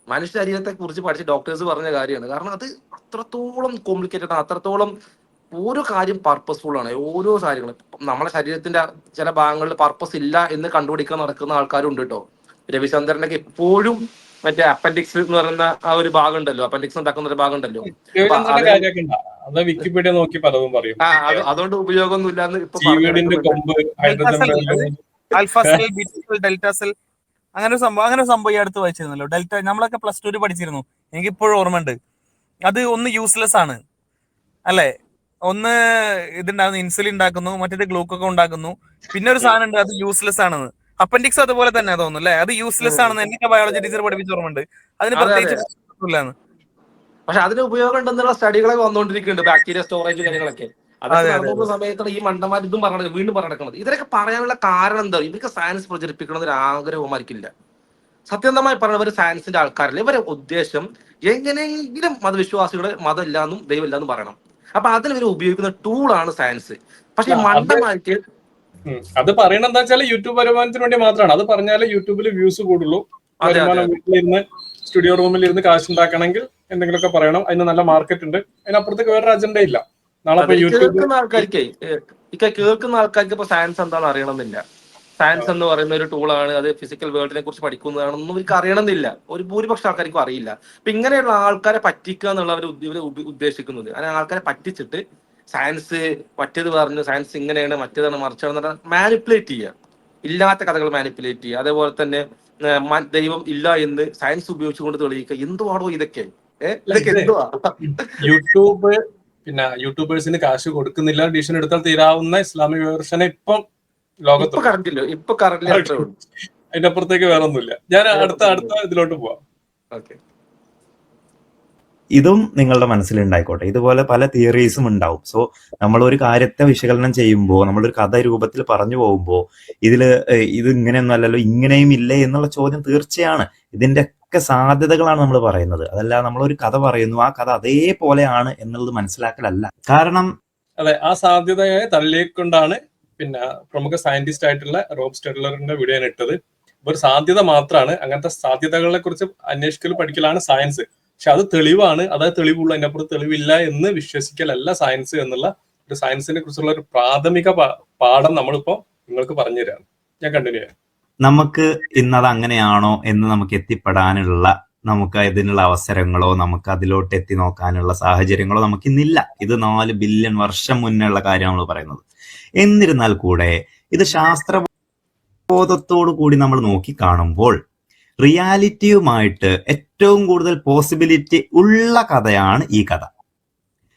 മനുഷ്യ ശരീരത്തെ കുറിച്ച് പഠിച്ച ഡോക്ടേഴ്സ് പറഞ്ഞ കാര്യമാണ്. കാരണം അത് അത്രത്തോളം കോംപ്ലിക്കേറ്റഡ് ആണ്, അത്രത്തോളം ഓരോ കാര്യം പർപ്പസ്ഫുൾ ആണ്. ഓരോ കാര്യങ്ങളും നമ്മളെ ശരീരത്തിന്റെ ചില ഭാഗങ്ങളിൽ പർപ്പസ് ഇല്ല എന്ന് കണ്ടുപിടിക്കാൻ നടക്കുന്ന ആൾക്കാരും ഉണ്ട് കേട്ടോ. രവിചന്ദ്രനൊക്കെ എപ്പോഴും മറ്റേ അപ്പൻഡിക്സ് എന്ന് പറയുന്ന ആ ഒരു ഭാഗം ഉണ്ടല്ലോ, അപ്പൻഡിക്സ് ഉണ്ടാക്കുന്ന ഒരു ഭാഗം ഉണ്ടല്ലോ, വിക്കിപീഡിയ നോക്കി പലതും പറയും. അതുകൊണ്ട് ഉപയോഗമൊന്നും ഇല്ലാന്ന് ഇപ്പൊ ഡെൽറ്റ സെൽ അങ്ങനെ സംഭവം ഈ അടുത്ത് വായിച്ചിരുന്നല്ലോ. ഡെൽറ്റ നമ്മളൊക്കെ +2 പഠിച്ചിരുന്നു, എനിക്കിപ്പോഴും ഓർമ്മയുണ്ട്. അത് ഒന്ന് യൂസ്ലെസ് ആണ്, അല്ലെ? ഒന്ന് ഇതുണ്ടാകുന്നു, ഇൻസുലിൻ ഉണ്ടാക്കുന്നു, മറ്റേത് ഗ്ലൂക്കോക്ക് ഉണ്ടാക്കുന്നു, പിന്നെ ഒരു സാധനം ഉണ്ട് അത് യൂസ്ലെസ് ആണെന്ന്. അപ്പൻഡിക്സ് അതുപോലെ തന്നെ തോന്നുന്നു അല്ലെ, അത് യൂസ്ലെസ് ആണെന്ന് എനിക്ക് ബയോളജി ടീച്ചർ പഠിപ്പിച്ച ഓർമ്മയുണ്ട്. അതിന് അതെ അതെ. പ്രത്യേകിച്ച് ഇല്ലാന്ന്. പക്ഷെ അതിന് ഉപയോഗം ഉണ്ടെന്നുള്ള സ്റ്റഡികളൊക്കെ വന്നുകൊണ്ടിരിക്കുന്നുണ്ട്, ബാക്ടീരിയ സ്റ്റോറേജ് കാര്യങ്ങളൊക്കെ. അതൊക്കെ അതെ അതെ നടന്നു അതെ. പോകുന്ന സമയത്താണ് ഈ മണ്ടന്മാർ ഇതും പറഞ്ഞത് വീണ്ടും പറഞ്ഞിരിക്കുന്നത്. ഇതിനൊക്കെ പറയാനുള്ള കാരണം എന്താ? ഇവർക്ക് സയൻസ് പ്രചരിപ്പിക്കണമെന്ന് ഒരു ആഗ്രഹവുമായിരിക്കില്ല. സത്യസന്ധമായി പറഞ്ഞവർ സയൻസിന്റെ ആൾക്കാരല്ല. ഇവരെ ഉദ്ദേശം എങ്ങനെയെങ്കിലും മതവിശ്വാസികളെ മതമില്ലാന്നും ദൈവമില്ലാന്നും പറയണം. അപ്പൊ അതിന് ഇവർ ഉപയോഗിക്കുന്ന ടൂളാണ് സയൻസ്. പക്ഷെ ഈ അത് മണ്ടന്മാർക്ക് അത് പറയണ എന്താ വെച്ചാൽ യൂട്യൂബ് വരുമാനത്തിന് വേണ്ടി മാത്രമാണ്. അത് പറഞ്ഞാലേ യൂട്യൂബിൽ വ്യൂസ് കൂടുള്ളൂ. അതെ അതെ വരുമാനം അതെ വീട്ടിലിരുന്ന് സ്റ്റുഡിയോ റൂമിൽ ഇരുന്ന് കാശുണ്ടാക്കണമെങ്കിൽ എന്തെങ്കിലുമൊക്കെ പറയണം. അതിന് നല്ല മാർക്കറ്റ് ഉണ്ട്. അതിനപ്പുറത്തേക്ക് വേറൊരു അജണ്ട ഇല്ല. നാളെ അതെ. ഇപ്പൊ ഈ യൂട്യൂബ് കേൾക്കുന്ന ആൾക്കാർക്ക് ഇപ്പൊ സയൻസ് എന്താണെന്ന് അറിയണമെന്നില്ല. സയൻസ് എന്ന് പറയുന്ന ഒരു ടൂളാണ്, അത് ഫിസിക്കൽ വേൾഡിനെ കുറിച്ച് പഠിക്കുന്നതാണെന്നും ഇവർക്ക് അറിയണമെന്നില്ല. ഒരു ഭൂരിപക്ഷം ആൾക്കാർക്കും അറിയില്ല. അപ്പൊ ഇങ്ങനെയുള്ള ആൾക്കാരെ പറ്റിക്കുക എന്നുള്ള ഇവർ ഉദ്ദേശിക്കുന്നത്. അങ്ങനെ ആൾക്കാരെ പറ്റിച്ചിട്ട് സയൻസ് മറ്റേത് പറഞ്ഞു, സയൻസ് ഇങ്ങനെയാണ് മറ്റേതാണ് മറിച്ചാണെന്ന് മാനിപ്പുലേറ്റ് ചെയ്യുക, ഇല്ലാത്ത കഥകൾ മാനിപ്പുലേറ്റ് ചെയ്യുക. അതേപോലെ തന്നെ ദൈവം ഇല്ല എന്ന് സയൻസ് ഉപയോഗിച്ചുകൊണ്ട് തെളിയിക്കുക. എന്തുവാണോ ഇതൊക്കെ? ഇതൊക്കെ ഇത് എന്തുവാ? യൂട്യൂബ് പിന്നെ യൂട്യൂബേഴ്സിന് കാശ് കൊടുക്കുന്നില്ല, ഡിഷൻ എടുത്താൽ തീരാവുന്ന ഇസ്ലാമിക വിമർശനം ഇപ്പം ഇപ്പൊ ലോകത്തുണ്ട്. കറന്റ് അത്രേ ഉള്ളൂ. അതിന്റെ അപ്പുറത്തേക്ക് വേറെ ഒന്നുമില്ല. ഞാൻ അടുത്ത ഇതിലോട്ട് പോവാം. ഓക്കെ. ഇതും നിങ്ങളുടെ മനസ്സിലുണ്ടായിക്കോട്ടെ. ഇതുപോലെ പല തിയറീസും ഉണ്ടാവും. സോ നമ്മൾ ഒരു കാര്യത്തെ വിശകലനം ചെയ്യുമ്പോൾ, നമ്മളൊരു കഥ രൂപത്തിൽ പറഞ്ഞു പോകുമ്പോൾ ഇത് ഇങ്ങനെയൊന്നും അല്ലല്ലോ, ഇങ്ങനെയും ഇല്ലേ എന്നുള്ള ചോദ്യം തീർച്ചയാണ്. ഇതിന്റെ ഒക്കെ സാധ്യതകളാണ് നമ്മൾ പറയുന്നത്. അതല്ല നമ്മളൊരു കഥ പറയുന്നു, ആ കഥ അതേപോലെയാണ് എന്നുള്ളത് മനസ്സിലാക്കലല്ല. കാരണം അതെ, ആ സാധ്യതയെ തള്ളിക്കൊണ്ടാണ് പിന്നെ പ്രമുഖ സയന്റിസ്റ്റ് ആയിട്ടുള്ള റോബ് സ്റ്റെഡ്ലറിന്റെ വീഡിയോ ഞാൻ ഇട്ടത്. ഒരു സാധ്യത മാത്രമാണ്. അങ്ങനത്തെ സാധ്യതകളെ കുറിച്ച് അന്വേഷിക്കൽ പഠിക്കലാണ് സയൻസ്. പക്ഷെ അത് തെളിവാണ്, അതായത് തെളിവുള്ളൂ, അതിന്റെ അപ്പുറത്ത് തെളിവില്ല എന്ന് വിശ്വസിക്കലല്ല സയൻസ് എന്നുള്ള ഒരു സയൻസിനെ കുറിച്ചുള്ള ഒരു പ്രാഥമിക പാഠം നമ്മളിപ്പോ നിങ്ങൾക്ക് പറഞ്ഞു തരാം. ഞാൻ കണ്ടിന്യൂ ചെയ്യാം. നമുക്ക് ഇന്നത് അങ്ങനെയാണോ എന്ന് നമുക്ക് എത്തിപ്പെടാനുള്ള, നമുക്ക് ഇതിനുള്ള അവസരങ്ങളോ നമുക്ക് അതിലോട്ട് എത്തി നോക്കാനുള്ള സാഹചര്യങ്ങളോ നമുക്ക് ഇന്നില്ല. ഇത് 4 ബില്യൺ വർഷം മുന്നേ ഉള്ള കാര്യമാണ് നമ്മൾ പറയുന്നത്. എന്നിരുന്നാൽ കൂടെ ഇത് ശാസ്ത്രബോധത്തോടു കൂടി നമ്മൾ നോക്കി കാണുമ്പോൾ റിയാലിറ്റിയുമായിട്ട് ഏറ്റവും കൂടുതൽ പോസിബിലിറ്റി ഉള്ള കഥയാണ് ഈ കഥ.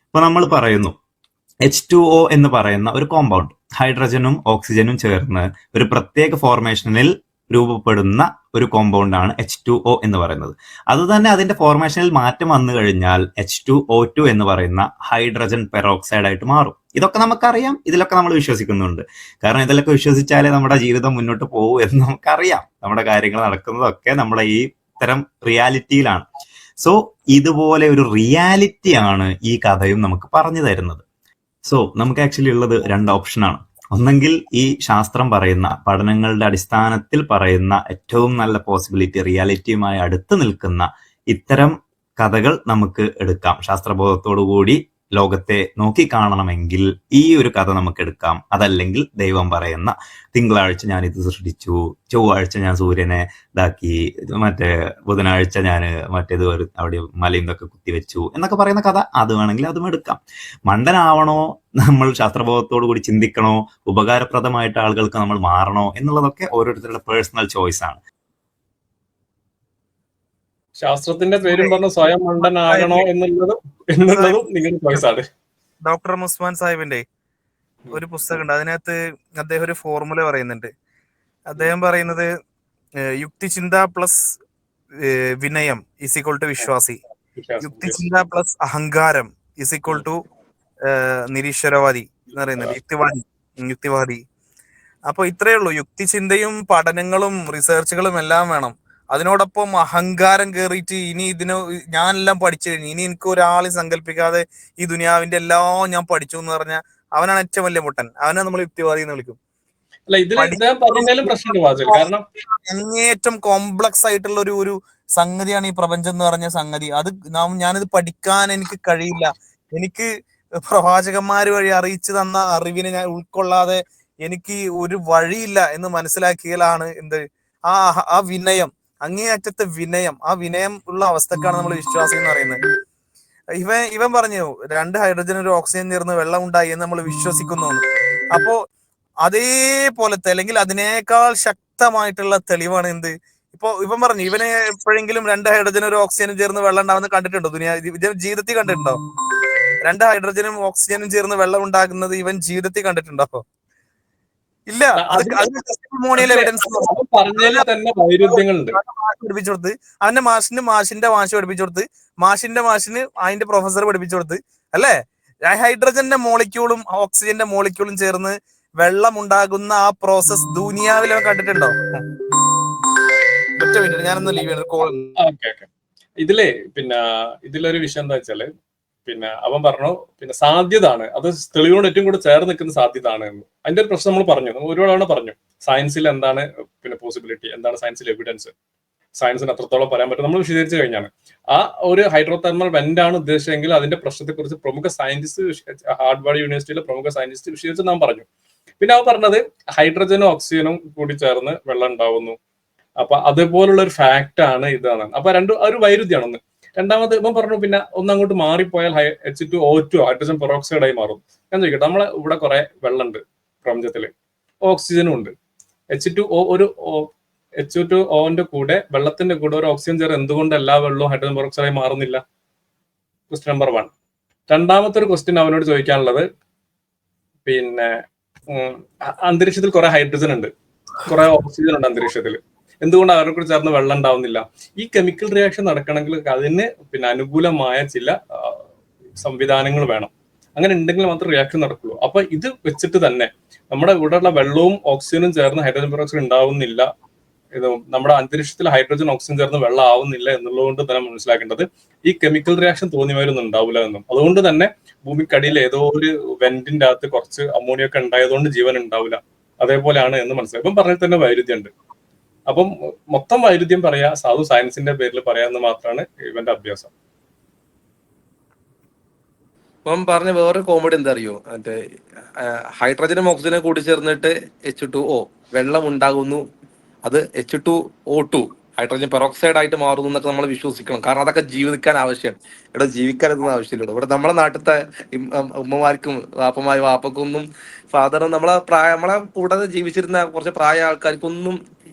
ഇപ്പൊ നമ്മൾ പറയുന്നു H2O എന്ന് പറയുന്ന ഒരു കോമ്പൗണ്ട്, ഹൈഡ്രജനും ഓക്സിജനും ചേർന്ന് ഒരു പ്രത്യേക ഫോർമേഷനിൽ രൂപപ്പെടുന്ന ഒരു കോമ്പൗണ്ടാണ് H2O എന്ന് പറയുന്നത്. അത് തന്നെ അതിന്റെ ഫോർമേഷനിൽ മാറ്റം വന്നു കഴിഞ്ഞാൽ H2O2 എന്ന് പറയുന്ന ഹൈഡ്രജൻ പെറോക്സൈഡ് ആയിട്ട് മാറും. ഇതൊക്കെ നമുക്കറിയാം, ഇതിലൊക്കെ നമ്മൾ വിശ്വസിക്കുന്നുണ്ട്. കാരണം ഇതിലൊക്കെ വിശ്വസിച്ചാലേ നമ്മുടെ ജീവിതം മുന്നോട്ട് പോകൂ എന്ന് നമുക്കറിയാം. നമ്മുടെ കാര്യങ്ങൾ നടക്കുന്നതൊക്കെ നമ്മുടെ ഈ ഇത്തരം റിയാലിറ്റിയിലാണ്. സോ ഇതുപോലെ ഒരു റിയാലിറ്റിയാണ് ഈ കഥയും നമുക്ക് പറഞ്ഞു തരുന്നത്. സോ നമുക്ക് ആക്ച്വലി ഉള്ളത് 2 ഓപ്ഷനാണ്. ഒന്നെങ്കിൽ ഈ ശാസ്ത്രം പറയുന്ന, പഠനങ്ങളുടെ അടിസ്ഥാനത്തിൽ പറയുന്ന ഏറ്റവും നല്ല പോസിബിലിറ്റി, റിയാലിറ്റിയുമായി അടുത്ത് നിൽക്കുന്ന ഇത്തരം കഥകൾ നമുക്ക് എടുക്കാം. ശാസ്ത്രബോധത്തോടു കൂടി ലോകത്തെ നോക്കിക്കാണണമെങ്കിൽ ഈ ഒരു കഥ നമുക്ക് എടുക്കാം. അതല്ലെങ്കിൽ ദൈവം പറയുന്ന തിങ്കളാഴ്ച ഞാൻ ഇത് സൃഷ്ടിച്ചു, ചൊവ്വാഴ്ച ഞാൻ സൂര്യനെ ഇതാക്കി, മറ്റേ ബുധനാഴ്ച ഞാൻ മറ്റേത് അവിടെ മലയും ഇതൊക്കെ കുത്തിവെച്ചു എന്നൊക്കെ പറയുന്ന കഥ, അത് വേണമെങ്കിൽ അതും എടുക്കാം. മണ്ടനാവണോ, നമ്മൾ ശാസ്ത്രബോധത്തോടു കൂടി ചിന്തിക്കണോ, ഉപകാരപ്രദമായിട്ട് ആളുകൾക്ക് നമ്മൾ മാറണോ എന്നുള്ളതൊക്കെ ഓരോരുത്തരുടെ പേഴ്സണൽ ചോയ്സ് ആണ്. ശാസ്ത്രത്തിന്റെ പേരും പറഞ്ഞ് സ്വയം മണ്ടനാകണോ എന്നുള്ളതും നിങ്ങളുടെ ചോയ്സാണ്. ഡോക്ടർ മുസ്മാൻ സാഹിബിന്റെ ഒരു പുസ്തകമുണ്ട്, അതിനകത്ത് അദ്ദേഹം ഒരു ഫോർമുല പറയുന്നുണ്ട്. അദ്ദേഹം പറയുന്നത് യുക്തിചിന്ത പ്ലസ് വിനയം ഈസ് ഈക്വൽ ടു വിശ്വാസി, യുക്തിചിന്ത പ്ലസ് അഹങ്കാരം ഈസ് ഈക്വൽ ടു നിരീശ്വരവാദി എന്ന് പറയുന്നുണ്ട്, യുക്തിവാദി. അപ്പൊ ഇത്രയേ ഉള്ളൂ. യുക്തിചിന്തയും പഠനങ്ങളും റിസർച്ചുകളും എല്ലാം വേണം. അതിനോടൊപ്പം അഹങ്കാരം കയറിയിട്ട് ഇനി ഞാനെല്ലാം പഠിച്ചു കഴിഞ്ഞു, ഇനി എനിക്ക് ഒരാളെയും സങ്കല്പിക്കാതെ ഈ ദുനിയാവിന്റെ എല്ലാം ഞാൻ പഠിച്ചു എന്ന് പറഞ്ഞാൽ അവനാണ് ഏറ്റവും വലിയ മുട്ടൻ. അവനെ നമ്മൾ യുക്തിവാദി എന്ന് വിളിക്കും. കാരണം അങ്ങേറ്റം കോംപ്ലക്സ് ആയിട്ടുള്ള ഒരു സംഗതിയാണ് ഈ പ്രപഞ്ചം എന്ന് പറഞ്ഞ സംഗതി. അത് ഞാനിത് പഠിക്കാൻ എനിക്ക് കഴിയില്ല. എനിക്ക് പ്രവാചകന്മാര് വഴി അറിയിച്ചു തന്ന അറിവിനെ ഞാൻ ഉൾക്കൊള്ളാതെ എനിക്ക് ഒരു വഴിയില്ല എന്ന് മനസ്സിലാക്കിയാലാണ് ആ വിനയം, അങ്ങേയറ്റത്തെ വിനയം, ആ വിനയം ഉള്ള അവസ്ഥക്കാണ് നമ്മൾ വിശ്വാസി എന്ന് പറയുന്നത്. ഇവൻ പറഞ്ഞു 2 ഹൈഡ്രജൻ ഒരു ഓക്സിജൻ ചേർന്ന് വെള്ളം ഉണ്ടായി എന്ന് നമ്മൾ വിശ്വസിക്കുന്നു. അപ്പോ അതേപോലത്തെ അല്ലെങ്കിൽ അതിനേക്കാൾ ശക്തമായിട്ടുള്ള തെളിവാണ് ഇപ്പൊ ഇവൻ പറഞ്ഞു, ഇവനെ എപ്പോഴെങ്കിലും 2 ഹൈഡ്രജൻ ഒരു ഓക്സിജൻ ചേർന്ന് വെള്ളം ഉണ്ടാവുന്ന കണ്ടിട്ടുണ്ടോ? ജീവിതത്തിൽ കണ്ടിട്ടുണ്ടോ? രണ്ട് ഹൈഡ്രജനും ഓക്സിജനും ചേർന്ന് വെള്ളം ഉണ്ടാകുന്നത് ഇവൻ ജീവിതത്തിൽ കണ്ടിട്ടുണ്ടോ? ഇല്ല. അത് അതിന് ടെസ്റ്റിമോണിയൽ എവിഡൻസ് പറഞ്ഞതിൽ തന്നെ വൈരുദ്ധ്യങ്ങളുണ്ട്. പഠിപ്പിച്ചു കൊടുത്ത്, അവന്റെ മാഷിന്റെ മാഷ് പഠിപ്പിച്ചു കൊടുത്ത്, മാഷിന്റെ മാഷിന് അതിന്റെ പ്രൊഫസർ പഠിപ്പിച്ചു കൊടുത്ത്, അല്ലേ? ഹൈഡ്രജന്റെ മോളിക്യൂളും ഓക്സിജന്റെ മോളിക്യൂളും ചേർന്ന് വെള്ളം ഉണ്ടാകുന്ന ആ പ്രോസസ് ദുനിയാവിൽ അവൻ കണ്ടിട്ടുണ്ടോ? ഒറ്റ മിനിറ്റ്, ഞാനൊന്ന് ലീവ് ചെയ്യണം, കോൾ. ഇതിലെ ഇതിലൊരു വിഷയം എന്താ വെച്ചാല്, അവൻ പറഞ്ഞു സാധ്യത ആണ്, അത് തെളിവിനോട് ഏറ്റവും കൂടെ ചേർന്ന് നിൽക്കുന്ന സാധ്യത ആണ് എന്ന്. അതിന്റെ ഒരു പ്രശ്നം നമ്മൾ പറഞ്ഞു, ഒരുപാട് പറഞ്ഞു. സയൻസിൽ എന്താണ് പോസിബിലിറ്റി, എന്താണ് സയൻസിൽ എവിഡൻസ്, സയൻസിന് അത്രത്തോളം പറയാൻ പറ്റും, നമ്മൾ വിശദീകരിച്ചു കഴിഞ്ഞാണ്. ആ ഒരു ഹൈഡ്രോ തെർമൽ വെന്റ് ആണ് ഉദ്ദേശിച്ചെങ്കിൽ അതിന്റെ പ്രശ്നത്തെക്കുറിച്ച് പ്രമുഖ സയന്റിസ്റ്റ്, ഹാർവാർഡ് യൂണിവേഴ്സിറ്റിയിലെ പ്രമുഖ സയന്റിസ്റ്റ് വിശദീകരിച്ച് നാം പറഞ്ഞു. പിന്നെ അവൻ പറഞ്ഞത് ഹൈഡ്രജനും ഓക്സിജനും കൂടി ചേർന്ന് വെള്ളം ഉണ്ടാവുന്നു, അപ്പൊ അതുപോലുള്ള ഒരു ഫാക്ട് ആണ് ഇതാണ്. അപ്പൊ ഒരു വൈരുദ്ധ്യമാണ് ഒന്ന്. രണ്ടാമത് ഇവൻ പറഞ്ഞു ഒന്നങ്ങോട്ട് മാറിപ്പോയാൽ H2O2 ഹൈഡ്രജൻ പെറോക്സൈഡ് ആയി മാറും. ഞാൻ ചോദിക്കട്ടെ, നമ്മളെ ഇവിടെ കുറെ വെള്ളമുണ്ട് പ്രപഞ്ചത്തില്, ഓക്സിജനും ഉണ്ട്. H2Oന്റെ കൂടെ വെള്ളത്തിന്റെ കൂടെ ഒരു ഓക്സിജൻ ചേർന്ന് എന്തുകൊണ്ട് എല്ലാ വെള്ളവും ഹൈഡ്രജൻ പെറോക്സൈഡ് ആയി മാറുന്നില്ല? Question number 1. രണ്ടാമത്തെ ഒരു ക്വസ്റ്റ്യൻ അവനോട് ചോദിക്കാനുള്ളത്, അന്തരീക്ഷത്തിൽ കുറെ ഹൈഡ്രജൻ ഉണ്ട്, കുറെ ഓക്സിജൻ ഉണ്ട് അന്തരീക്ഷത്തിൽ, എന്തുകൊണ്ട് അവരെ കൂടി ചേർന്ന് വെള്ളം ഉണ്ടാവുന്നില്ല? ഈ കെമിക്കൽ റിയാക്ഷൻ നടക്കണമെങ്കിൽ അതിന് അനുകൂലമായ ചില സംവിധാനങ്ങൾ വേണം. അങ്ങനെ ഉണ്ടെങ്കിൽ മാത്രം റിയാക്ഷൻ നടക്കുള്ളൂ. അപ്പൊ ഇത് വെച്ചിട്ട് തന്നെ നമ്മുടെ ഇവിടെയുള്ള വെള്ളവും ഓക്സിജനും ചേർന്ന് ഹൈഡ്രജൻ പെറോക്സൈഡ് ഉണ്ടാവുന്നില്ല, നമ്മുടെ അന്തരീക്ഷത്തിൽ ഹൈഡ്രജൻ ഓക്സിജൻ ചേർന്ന് വെള്ളം ആവുന്നില്ല എന്നുള്ളതുകൊണ്ട് തന്നെ മനസ്സിലാക്കേണ്ടത് ഈ കെമിക്കൽ റിയാക്ഷൻ തോന്നിയവരൊന്നും ഉണ്ടാവില്ല എന്നും. അതുകൊണ്ട് തന്നെ ഭൂമിക്കടിയിൽ ഏതോ ഒരു വെന്റിന്റെ അകത്ത് കുറച്ച് അമോണിയ ഒക്കെ ഉണ്ടായതുകൊണ്ട് ജീവൻ ഉണ്ടാവില്ല, അതേപോലെയാണ് എന്ന് മനസ്സിലാക്കും. ഇപ്പം പറഞ്ഞാൽ തന്നെ വൈരുദ്ധ്യം ഉണ്ട്. അപ്പം മൊത്തം വൈരുദ്ധ്യം പറയാ, സാധു സയൻസിന്റെ പേരിൽ പറയാന്ന് മാത്രമാണ് ഇവന്റെ അഭ്യാസം. ഇപ്പം പറഞ്ഞ വേറൊരു കോമഡി എന്താ അറിയോ, മറ്റേ ഹൈഡ്രജനും ഓക്സിജനും കൂടി ചേർന്നിട്ട് H2O വെള്ളം ഉണ്ടാകുന്നു, അത് H2O2 ഹൈഡ്രജൻ പെറോക്സൈഡ് ആയിട്ട് മാറുന്നു എന്നൊക്കെ നമ്മൾ വിശ്വസിക്കണം. കാരണം അതൊക്കെ ജീവിക്കാൻ ആവശ്യമാണ്. ഇവിടെ ജീവിക്കാനൊന്നും ആവശ്യമില്ല. ഇവിടെ നമ്മളെ നാട്ടിലത്തെ ഉമ്മമാർക്കും വാപ്പക്കൊന്നും ഫാദറും നമ്മളെ കൂടെ ജീവിച്ചിരുന്ന കുറച്ച് പ്രായ ആൾക്കാർക്കൊന്നും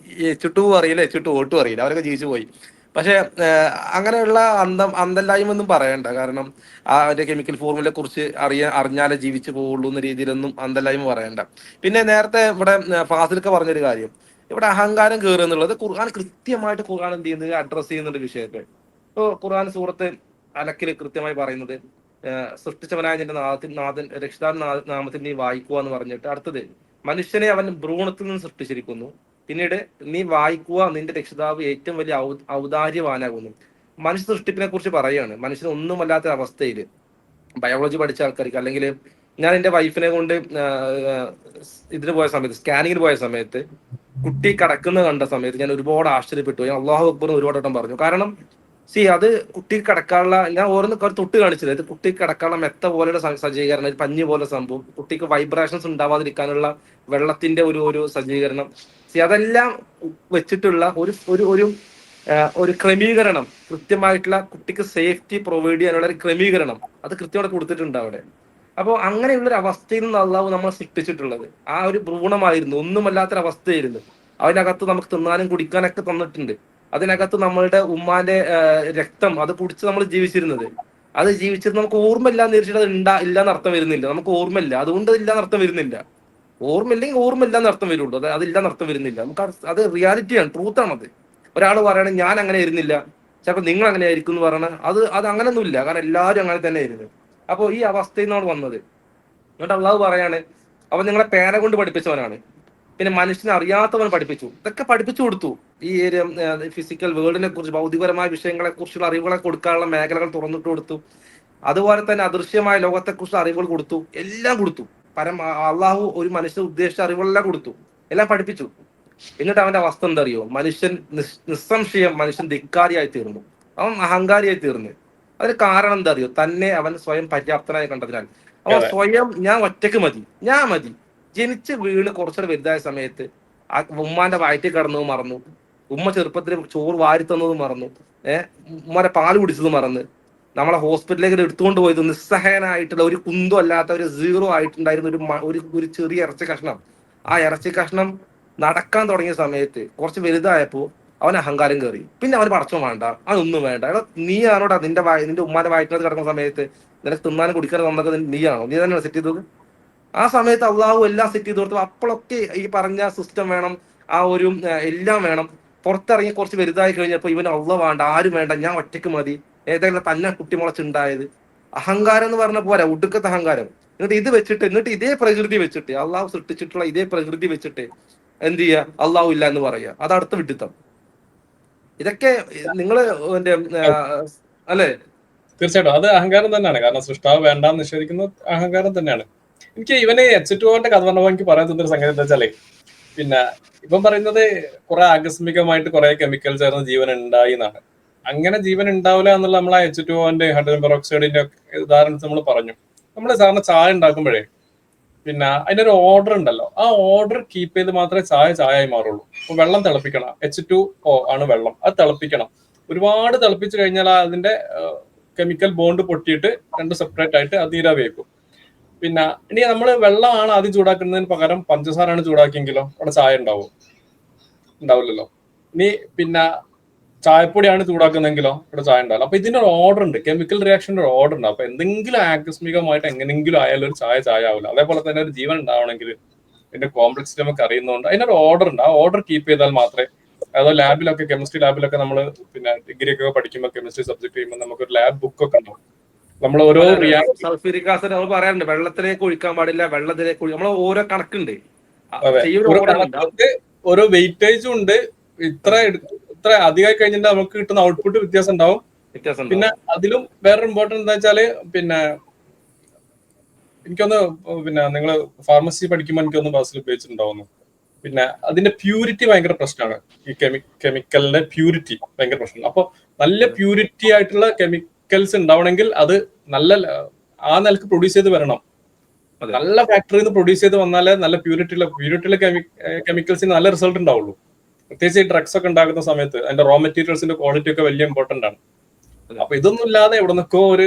H2 അറിയില്ല, H2O2 അറിയില്ല, അവരൊക്കെ ജീവിച്ചു പോയി. പക്ഷെ അങ്ങനെയുള്ള അന്തല്ലായ്മൊന്നും പറയണ്ട. കാരണം ആ ഒരു കെമിക്കൽ ഫോർമുലയെ കുറിച്ച് അറിഞ്ഞാലേ ജീവിച്ചു പോവുള്ളൂ എന്ന രീതിയിലൊന്നും അന്തല്ലായ്മ പറയണ്ട. പിന്നെ നേരത്തെ ഇവിടെ ഫാസിലൊക്കെ പറഞ്ഞൊരു കാര്യം, ഇവിടെ അഹങ്കാരം കയറുക എന്നുള്ളത് ഖുർആൻ കൃത്യമായിട്ട് ഖുർആൻ എന്ത് ചെയ്യുന്നത്, അഡ്രസ് ചെയ്യുന്നുണ്ട് വിഷയത്തെ. ഇപ്പോൾ ഖുർആൻ സൂറത്ത് അലക്കിൽ കൃത്യമായി പറയുന്നത്, സൃഷ്ടിച്ചവനായ നിന്റെ നാഥൻ രക്ഷിതാൻ നാമത്തിൽ നീ വായിക്കുക എന്ന് പറഞ്ഞിട്ട്, അടുത്തത് മനുഷ്യനെ അവൻ ഭ്രൂണത്തിൽ നിന്ന് സൃഷ്ടിച്ചിരിക്കുന്നു, പിന്നീട് നീ വായിക്കുക, നിന്റെ രക്ഷിതാവ് ഏറ്റവും വലിയ ഔദാര്യവാനാകുന്നു. മനുഷ്യ സൃഷ്ടിപ്പിനെ കുറിച്ച് പറയുകയാണ്. മനുഷ്യൻ ഒന്നുമല്ലാത്ത അവസ്ഥയിൽ ബയോളജി പഠിച്ച ആൾക്കാർക്ക്, അല്ലെങ്കിൽ ഞാൻ എൻ്റെ വൈഫിനെ കൊണ്ട് ഇതിന് പോയ സമയത്ത്, സ്കാനിങ്ങിന് പോയ സമയത്ത് കുട്ടി കിടക്കുന്നത് കണ്ട സമയത്ത് ഞാൻ ഒരുപാട് ആശ്ചര്യപ്പെട്ടു. ഞാൻ അള്ളാഹു അക്ബർ ഒരുപാട് വട്ടം പറഞ്ഞു. കാരണം അത് കുട്ടി കിടക്കാനുള്ള, ഞാൻ ഓരോന്ന് തൊട്ട് കാണിച്ചില്ല, ഇത് കുട്ടി കിടക്കാനുള്ള മെത്ത പോലെയുള്ള സജ്ജീകരണം, ഒരു പഞ്ഞി പോലെ സംഭവം, കുട്ടിക്ക് വൈബ്രേഷൻസ് ഉണ്ടാവാതിരിക്കാനുള്ള വെള്ളത്തിന്റെ ഒരു സജ്ജീകരണം, അതെല്ലാം വെച്ചിട്ടുള്ള ഒരു ക്രമീകരണം, കൃത്യമായിട്ടുള്ള കുട്ടിക്ക് സേഫ്റ്റി പ്രൊവൈഡ് ചെയ്യാനുള്ള ഒരു ക്രമീകരണം അത് കൃത്യമായിട്ട് കൊടുത്തിട്ടുണ്ട് അവിടെ. അപ്പോൾ അങ്ങനെയുള്ളൊരു അവസ്ഥയിൽ നിന്ന് അള്ളാഹു നമ്മൾ സൃഷ്ടിച്ചിട്ടുള്ളത് ആ ഒരു ഭ്രൂണമായിരുന്നു, ഒന്നുമല്ലാത്തൊരവസ്ഥയായിരുന്നു. അതിനകത്ത് നമുക്ക് തിന്നാനും കുടിക്കാനൊക്കെ തന്നിട്ടുണ്ട്. അതിനകത്ത് നമ്മളുടെ ഉമ്മാന്റെ രക്തം അത് കുടിച്ച് നമ്മൾ ജീവിച്ചിരുന്നത്, അത് ജീവിച്ചിരുന്ന നമുക്ക് ഓർമ്മയില്ലാന്ന് വിചാരിച്ചിട്ട് അത് ഇല്ലാന്ന് അർത്ഥം വരുന്നില്ല. നമുക്ക് ഓർമ്മയില്ല, അതുകൊണ്ട് ഇല്ലാന്ന് അർത്ഥം വരുന്നില്ല. ഓർമ്മയില്ലെങ്കിൽ ഓർമ്മയില്ലാന്ന് അർത്ഥം വരുള്ളൂ, അതില്ലാന്ന് അർത്ഥം വരുന്നില്ല. നമുക്ക് അത് റിയാലിറ്റിയാണ്, ട്രൂത്താണത്. ഒരാൾ പറയണേ ഞാൻ അങ്ങനെ ആയിരുന്നില്ല, ചിലപ്പോൾ നിങ്ങൾ അങ്ങനെ ആയിരിക്കും എന്ന് പറയണ അത് അങ്ങനെയൊന്നുമില്ല. കാരണം എല്ലാവരും അങ്ങനെ തന്നെ ആയിരുന്നു. അപ്പോൾ ഈ അവസ്ഥയിൽ നിന്നാണ് വന്നത്. എന്നിട്ട് അള്ളാഹു പറയാണ്, അവൻ നിങ്ങളെ പേന കൊണ്ട് പഠിപ്പിച്ചവനാണ്, പിന്നെ മനുഷ്യനെ അറിയാത്തവൻ പഠിപ്പിച്ചു. ഇതൊക്കെ പഠിപ്പിച്ചു കൊടുത്തു. ഈ ഫിസിക്കൽ വേൾഡിനെ കുറിച്ച്, ഭൗതികപരമായ വിഷയങ്ങളെ കുറിച്ചുള്ള അറിവുകളെ കൊടുക്കാനുള്ള മേഖലകൾ തുറന്നിട്ട് കൊടുത്തു. അതുപോലെ തന്നെ അദൃശ്യമായ ലോകത്തെക്കുറിച്ചുള്ള അറിവുകൾ കൊടുത്തു, എല്ലാം കൊടുത്തു. അള്ളാഹു ഒരു മനുഷ്യനെ ഉദ്ദേശിച്ച അറിവുകളെല്ലാം കൊടുത്തു, എല്ലാം പഠിപ്പിച്ചു. എന്നിട്ട് അവന്റെ അവസ്ഥ എന്താ അറിയോ, മനുഷ്യൻ നിസ്സംശയം മനുഷ്യൻ ധിക്കാരിയായി തീർന്നു, അവൻ അഹങ്കാരിയായി തീർന്നു. അതിന് കാരണം എന്താ അറിയോ, തന്നെ അവൻ സ്വയം പര്യാപ്തനായി കണ്ടതിനാൽ അവൻ സ്വയം ഞാൻ ഒറ്റയ്ക്ക് മതി, ഞാൻ മതി. ജനിച്ച് വീണ് കുറച്ചുകൂടെ വലുതായ സമയത്ത് ആ ഉമ്മാന്റെ വയറ്റിൽ കിടന്നത് മറന്നു, ഉമ്മ ചെറുപ്പത്തിൽ ചോറ് വാരി തന്നത് മറന്നു, ഉമ്മാരെ പാല് കുടിച്ചത് മറന്ന്, നമ്മളെ ഹോസ്പിറ്റലിലേക്ക് എടുത്തുകൊണ്ട് പോയത് നിസ്സഹായനായിട്ടുള്ള ഒരു കുന്തം അല്ലാത്ത ഒരു സീറോ ആയിട്ടുണ്ടായിരുന്ന ഒരു ചെറിയ ഇറച്ചി കഷ്ണം. ആ ഇറച്ചി കഷ്ണം നടക്കാൻ തുടങ്ങിയ സമയത്ത് കുറച്ച് വലുതായപ്പോ അവൻ അഹങ്കാരം കയറി. പിന്നെ അവന് പടച്ചോ വേണ്ട, അതൊന്നും വേണ്ട, നീ ആണോടാ നിന്റെ ഉമ്മാന്റെ വയറ്റിനകത്ത് കിടക്കുന്ന സമയത്ത് നിനക്ക് തിന്നാനും കുടിക്കാനും തന്നൊക്കെ നീയാണോ? നീ തന്നെയാണ് സെറ്റ് ചെയ്തത്? ആ സമയത്ത് അള്ളാഹു എല്ലാം സെറ്റ് ചെയ്ത് കൊടുത്തു. അപ്പോഴൊക്കെ ഈ പറഞ്ഞ സിസ്റ്റം വേണം, ആ ഒരു എല്ലാം വേണം. പുറത്തിറങ്ങി കുറച്ച് വലുതായി കഴിഞ്ഞപ്പോൾ ഇവന് അള്ളാഹ് വേണ്ട, ആരും വേണ്ട, ഞാൻ ഒറ്റയ്ക്ക് മതി, ഏതെങ്കിലും തന്നെ കുട്ടിമുളച്ചുണ്ടായത്. അഹങ്കാരം എന്ന് പറഞ്ഞ പോലെ ഒടുക്കത്തെ അഹങ്കാരം. എന്നിട്ട് ഇതേ പ്രകൃതി വെച്ചിട്ട്, അള്ളാഹു സൃഷ്ടിച്ചിട്ടുള്ള ഇതേ പ്രകൃതി വെച്ചിട്ട് എന്ത് ചെയ്യുക? അള്ളാഹു ഇല്ല എന്ന് പറയുക. അത് അടുത്ത വിഡിത്തം. ഇതൊക്കെ നിങ്ങള് അല്ലേ? തീർച്ചയായിട്ടും അത് അഹങ്കാരം തന്നെയാണ്. കാരണം സൃഷ്ടാവ് വേണ്ടാന്ന് നിഷേധിക്കുന്നത് അഹങ്കാരം തന്നെയാണ്. എനിക്ക് ഇവന് H2O കഥ പറഞ്ഞപ്പോൾ എനിക്ക് പറയാൻ തോന്നുന്ന ഒരു സംഗതി എന്താ വെച്ചാലേ, പിന്നെ ഇവൻ പറയുന്നത് കുറെ ആകസ്മികമായിട്ട് കുറെ കെമിക്കൽ ചേർന്ന് ജീവൻ ഉണ്ടായി എന്നാണ്. അങ്ങനെ ജീവൻ ഉണ്ടാവില്ല എന്നുള്ള നമ്മൾ ആ H2O ഹൈഡ്രജൻ പെറോക്സൈഡിന്റെ ഉദാഹരണത്തിൽ നമ്മൾ പറഞ്ഞു. നമ്മൾ സാധാരണ ചായ ഉണ്ടാക്കുമ്പോഴേ പിന്നെ അതിന്റെ ഒരു ഓർഡർ ഉണ്ടല്ലോ, ആ ഓർഡർ കീപ്പ് ചെയ്ത് മാത്രമേ ചായയായി മാറുള്ളൂ. ഇപ്പൊ വെള്ളം തിളപ്പിക്കണം, H2O ആണ് വെള്ളം, അത് തിളപ്പിക്കണം. ഒരുപാട് തിളപ്പിച്ചു കഴിഞ്ഞാൽ അതിന്റെ കെമിക്കൽ ബോണ്ട് പൊട്ടിയിട്ട് രണ്ട് സെപ്പറേറ്റ് ആയിട്ട് അത് നീരാവി വെക്കും. പിന്നെ ഇനി നമ്മൾ വെള്ളമാണ് ആദ്യം ചൂടാക്കുന്നതിന് പകരം പഞ്ചസാരയാണ് ചൂടാക്കിയെങ്കിലോ അവിടെ ചായ ഉണ്ടാവില്ലല്ലോ. ഇനി പിന്നെ ചായപ്പൊടിയാണ് ചൂടാക്കുന്നെങ്കിലോ ഇവിടെ ചായ ഉണ്ടാവില്ല. അപ്പൊ ഇതിന്റെ ഒരു ഓർഡർ ഉണ്ട്, കെമിക്കൽ റിയാക്ഷന്റെ ഒരു ഓർഡർ ഉണ്ട്. അപ്പൊ എന്തെങ്കിലും ആകസ്മികമായിട്ട് എങ്ങനെങ്കിലും ആയാലും ഒരു ചായ ആവില്ല. അതേപോലെ തന്നെ ഒരു ജീവൻ ഉണ്ടാവണമെങ്കിൽ ഇതിന്റെ കോംപ്ലക്സിറ്റി നമുക്ക് അറിയുന്നതുകൊണ്ട് അതിനൊരു ഓർഡർ ഉണ്ട്. ആ ഓർഡർ കീപ്പ് ചെയ്താൽ മാത്രമേ, അതോ ലാബിലൊക്കെ കെമിസ്ട്രി ലാബിലൊക്കെ നമ്മൾ പിന്നെ ഡിഗ്രി ഒക്കെ പഠിക്കുമ്പോൾ കെമിസ്ട്രി സബ്ജക്ട് ചെയ്യുമ്പോൾ നമുക്കൊരു ലാബ് ബുക്ക് ഒക്കെ ഉണ്ടാവും. നമ്മൾ ഓരോ സൾഫ്യൂരിക് ആസിഡ് നമ്മൾ പറയാറുണ്ട്, വെള്ളത്തിലേക്ക് ഒഴിക്കാൻ പാടില്ല, വെള്ളത്തിലേക്ക് നമ്മൾ ഓരോ കണക്കുണ്ട്, ഓരോ വെയിറ്റേജും ഉണ്ട്. ഇത്ര അധികമായി കഴിഞ്ഞിട്ട് നമുക്ക് കിട്ടുന്ന ഔട്ട്പുട്ട് വ്യത്യാസം ഉണ്ടാവും. പിന്നെ അതിലും വേറൊരു ഇമ്പോർട്ടൻറ്റ് എന്താ വെച്ചാല്, പിന്നെ എനിക്കൊന്ന് പിന്നെ നിങ്ങൾ ഫാർമസി പഠിക്കുമ്പോൾ എനിക്കൊന്ന് ബസ്സിൽ ഉപയോഗിച്ചിട്ടുണ്ടാവുന്നു. പിന്നെ അതിന്റെ പ്യൂരിറ്റി ഭയങ്കര പ്രശ്നമാണ്. ഈ കെമിക്കലിന്റെ പ്യൂരിറ്റി ഭയങ്കര പ്രശ്നമാണ്. അപ്പൊ നല്ല പ്യൂരിറ്റി ആയിട്ടുള്ള കെമിക്കൽസ് ഉണ്ടാവണമെങ്കിൽ അത് നല്ല ആ നിലക്ക് പ്രൊഡ്യൂസ് ചെയ്ത് വരണം. നല്ല ഫാക്ടറിയിൽ നിന്ന് പ്രൊഡ്യൂസ് ചെയ്ത് വന്നാലേ നല്ല പ്യൂരിറ്റിയുള്ള കെമിക്കൽസിന് നല്ല റിസൾട്ട് ഉണ്ടാവുള്ളൂ. പ്രത്യേകിച്ച് ഈ ഡ്രഗ്സ് ഒക്കെ ഉണ്ടാക്കുന്ന സമയത്ത് അതിന്റെ റോ മെറ്റീരിയൽസിന്റെ ക്വാളിറ്റി ഒക്കെ വലിയ ഇമ്പോർട്ടന്റ് ആണ്. അപ്പൊ ഇതൊന്നും ഇല്ലാതെ എവിടെ നിന്നൊക്കെ ഒരു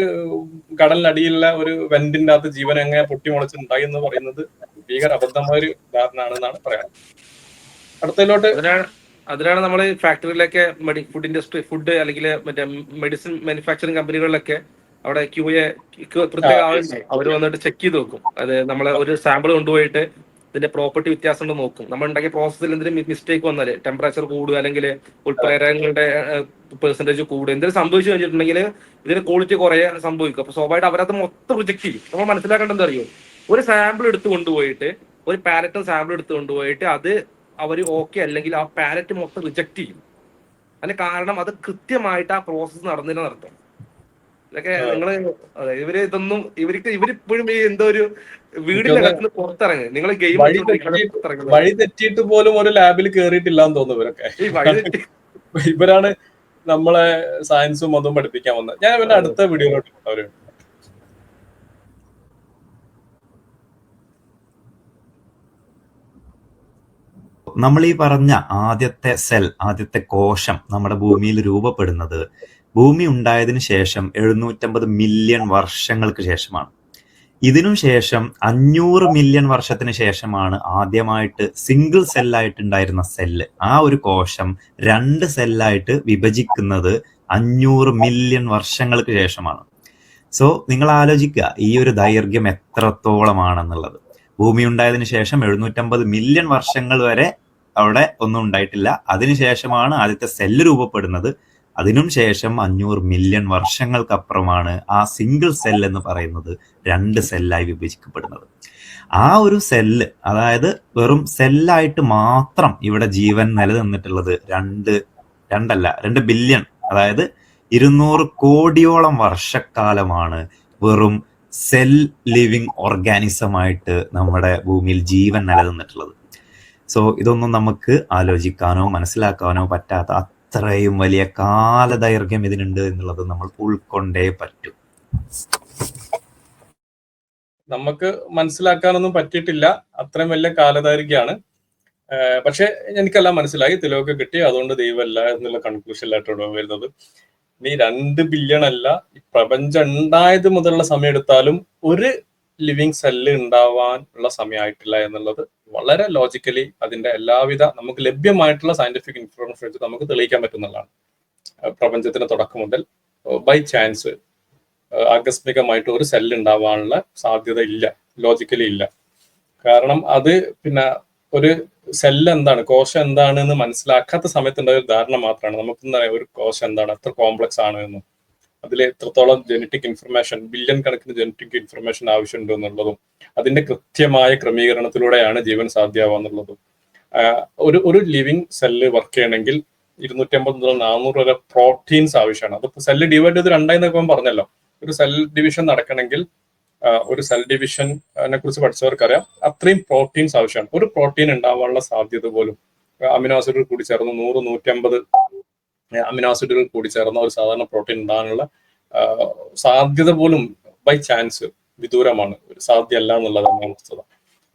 കടലിനടിയിലുള്ള ഒരു വെന്റിന്റെ അകത്ത് ജീവൻ എങ്ങനെ പൊട്ടിമുളച്ചുണ്ടായി എന്ന് പറയുന്നത് ഭീകര അബദ്ധമായ ഒരു ധാരണയാണെന്നാണ് പറയാൻ. അടുത്തതിലോട്ട് അതിനാണ് നമ്മൾ ഫാക്ടറിയിലൊക്കെ ഫുഡ് ഇൻഡസ്ട്രി, ഫുഡ് അല്ലെങ്കിൽ മറ്റേ മെഡിസിൻ മാനുഫാക്ചറിങ് കമ്പനികളിലൊക്കെ അവിടെ QA പ്രത്യേക ആളുണ്ട്, അവർ വന്നിട്ട് ചെക്ക് ചെയ്ത് നോക്കും. അത് നമ്മളെ ഒരു സാമ്പിൾ കൊണ്ടുപോയിട്ട് ഇതിന്റെ പ്രോപ്പർട്ടി വ്യത്യാസം ഉണ്ടോ നോക്കും. നമ്മൾ ഉണ്ടാക്കിയ പ്രോസസ്സിൽ എന്തെങ്കിലും മിസ്റ്റേക്ക് വന്നാല്, ടെമ്പറേച്ചർ കൂടുക അല്ലെങ്കിൽ ഉൾപ്രേരകങ്ങളുടെ പെർസെന്റേജ് കൂടുക, എന്തെങ്കിലും സംഭവിച്ചു കഴിഞ്ഞിട്ടുണ്ടെങ്കിൽ ഇതിന്റെ ക്വാളിറ്റി കുറേ സംഭവിക്കും. അപ്പൊ സ്വാഭാവികമായിട്ട് അവരത് മൊത്തം റിജക്ട് ചെയ്യും. നമ്മൾ മനസ്സിലാക്കേണ്ടത് എന്താ അറിയോ? ഒരു സാമ്പിൾ എടുത്ത് കൊണ്ടുപോയിട്ട്, ഒരു പാലറ്റ് സാമ്പിൾ എടുത്ത് കൊണ്ടുപോയിട്ട് അത് അവർ ഓക്കെ അല്ലെങ്കിൽ ആ പാലറ്റ് മൊത്തം റിജക്ട് ചെയ്യും. അതിന് കാരണം അത് കൃത്യമായിട്ട് ആ പ്രോസസ്സ് നടന്നില്ല നടത്തും. ഇതൊക്കെ നിങ്ങള് ഇവരിപ്പോഴും എന്തോ ഒരു വീടിന്റെ അകത്ത് പുറത്തിറങ്ങി നിങ്ങൾ ഗെയിം വഴി തെറ്റിയിട്ട് പോലും ഒരു ലാബിൽ കയറിയിട്ടില്ല എന്ന് തോന്നുന്നു ഇവരൊക്കെ. ഇവരാണ് നമ്മളെ സയൻസും അതും പഠിപ്പിക്കാൻ വന്നത്. ഞാൻ ഇവരുടെ അടുത്ത വീഡിയോയിലോട്ട് അവര് നമ്മൾ ഈ പറഞ്ഞ ആദ്യത്തെ കോശം നമ്മുടെ ഭൂമിയിൽ രൂപപ്പെടുന്നത് ഭൂമി ഉണ്ടായതിനു ശേഷം 750 മില്യൺ വർഷങ്ങൾക്ക് ശേഷമാണ്. ഇതിനു ശേഷം 500 മില്യൺ വർഷത്തിന് ശേഷമാണ് ആദ്യമായിട്ട് സിംഗിൾ സെല്ലായിട്ടുണ്ടായിരുന്ന സെല്ല്, ആ ഒരു കോശം 2 സെല്ലായിട്ട് വിഭജിക്കുന്നത് 500 മില്യൺ വർഷങ്ങൾക്ക് ശേഷമാണ്. സോ നിങ്ങൾ ആലോചിക്കുക ഈ ഒരു ദൈർഘ്യം എത്രത്തോളമാണെന്നുള്ളത്. ഭൂമി ഉണ്ടായതിനു ശേഷം 750 മില്യൺ വർഷങ്ങൾ വരെ അവിടെ ഒന്നും ഉണ്ടായിട്ടില്ല. അതിനുശേഷമാണ് ആദ്യത്തെ സെല്ല് രൂപപ്പെടുന്നത്. അതിനും ശേഷം 500 മില്യൺ വർഷങ്ങൾക്കപ്പുറമാണ് ആ സിംഗിൾ സെൽ എന്ന് പറയുന്നത് 2 സെല്ലായി വിഭജിക്കപ്പെടുന്നത്. ആ ഒരു സെല്ല്, അതായത് വെറും സെല്ലായിട്ട് മാത്രം ഇവിടെ ജീവൻ നിലനിന്നിട്ടുള്ളത് 2 ബില്യൺ, അതായത് 200 കോടിയോളം വർഷക്കാലമാണ് വെറും സെൽ ലിവിങ് ഓർഗാനിസമായിട്ട് നമ്മുടെ ഭൂമിയിൽ ജീവൻ നിലനിന്നിട്ടുള്ളത്. സോ ഇതൊന്നും നമുക്ക് ആലോചിക്കാനോ മനസ്സിലാക്കാനോ പറ്റാത്ത അത്രയും വലിയ കാലദൈർഘ്യം ഇതിനുണ്ട് എന്നുള്ളത് നമ്മൾ ഉൾക്കൊണ്ടേ പറ്റൂ. നമുക്ക് മനസ്സിലാക്കാനൊന്നും പറ്റിയിട്ടില്ല, അത്രയും വലിയ കാലദൈർഘ്യമാണ്. പക്ഷെ എനിക്കെല്ലാം മനസ്സിലായി, തെളിവൊക്കെ കിട്ടി, അതുകൊണ്ട് ദൈവമല്ല എന്നുള്ള കൺക്ലൂഷനിലായിട്ടാണ് വരുന്നത്. ഇനി 2 ബില്യൺ അല്ല, ഈ പ്രപഞ്ചം ഉണ്ടായത് മുതലുള്ള സമയം എടുത്താലും ഒരു ലിവിങ് സെല്ല് ഉണ്ടാവാൻ ഉള്ള സമയമായിട്ടില്ല എന്നുള്ളത് വളരെ ലോജിക്കലി അതിന്റെ എല്ലാവിധ നമുക്ക് ലഭ്യമായിട്ടുള്ള സയന്റിഫിക് ഇൻഫർമേഷൻ വെച്ച് നമുക്ക് തെളിയിക്കാൻ പറ്റുന്നതാണ്. പ്രപഞ്ചത്തിന്റെ തുടക്കം മുതൽ ബൈ ചാൻസ് ആകസ്മികമായിട്ട് ഒരു സെല്ല് ഉണ്ടാവാനുള്ള സാധ്യത ഇല്ല, ലോജിക്കലി ഇല്ല. കാരണം അത് പിന്നെ ഒരു സെല്ല് എന്താണ്, കോശം എന്താണ് എന്ന് മനസ്സിലാക്കാത്ത സമയത്തുണ്ടായ ഒരു ധാരണ മാത്രമാണ്. നമുക്ക് എന്താ ഒരു കോശം എന്താണ്, എത്ര കോംപ്ലക്സ് ആണ് എന്നും അതിൽ എത്രത്തോളം ജനറ്റിക് ഇൻഫർമേഷൻ, ബില്യൺ കണക്കിന് ജനറ്റിക് ഇൻഫർമേഷൻ ആവശ്യമുണ്ട് എന്നുള്ളതും അതിന്റെ കൃത്യമായ ക്രമീകരണത്തിലൂടെയാണ് ജീവൻ സാധ്യമാവുക എന്നുള്ളതും. ഒരു ലിവിങ് സെല്ല് വർക്ക് ചെയ്യണമെങ്കിൽ 250 മുതൽ 400 വരെ പ്രോട്ടീൻസ് ആവശ്യമാണ്. അതിപ്പോ സെല്ല് ഡിവൈഡ് ചെയ്ത് രണ്ടായി എന്നൊക്കെ പറഞ്ഞല്ലോ. ഒരു സെൽ ഡിവിഷൻ നടക്കണമെങ്കിൽ ഒരു സെൽ ഡിവിഷനെ കുറിച്ച് പഠിച്ചവർക്കറിയാം അത്രയും പ്രോട്ടീൻസ് ആവശ്യമാണ്. ഒരു പ്രോട്ടീൻ ഉണ്ടാവാനുള്ള സാധ്യത പോലും അമിനോ ആസിഡുകൾ കൂടി ചേർന്ന് 100-150 അമിനോ ആസിഡുകൾ കൂടി ചേർന്ന ഒരു സാധാരണ പ്രോട്ടീൻ ഉണ്ടാകാനുള്ള സാധ്യത പോലും ബൈ ചാൻസ് വിദൂരമാണ്, സാധ്യമല്ല എന്നുള്ളതാണ് വസ്തുത.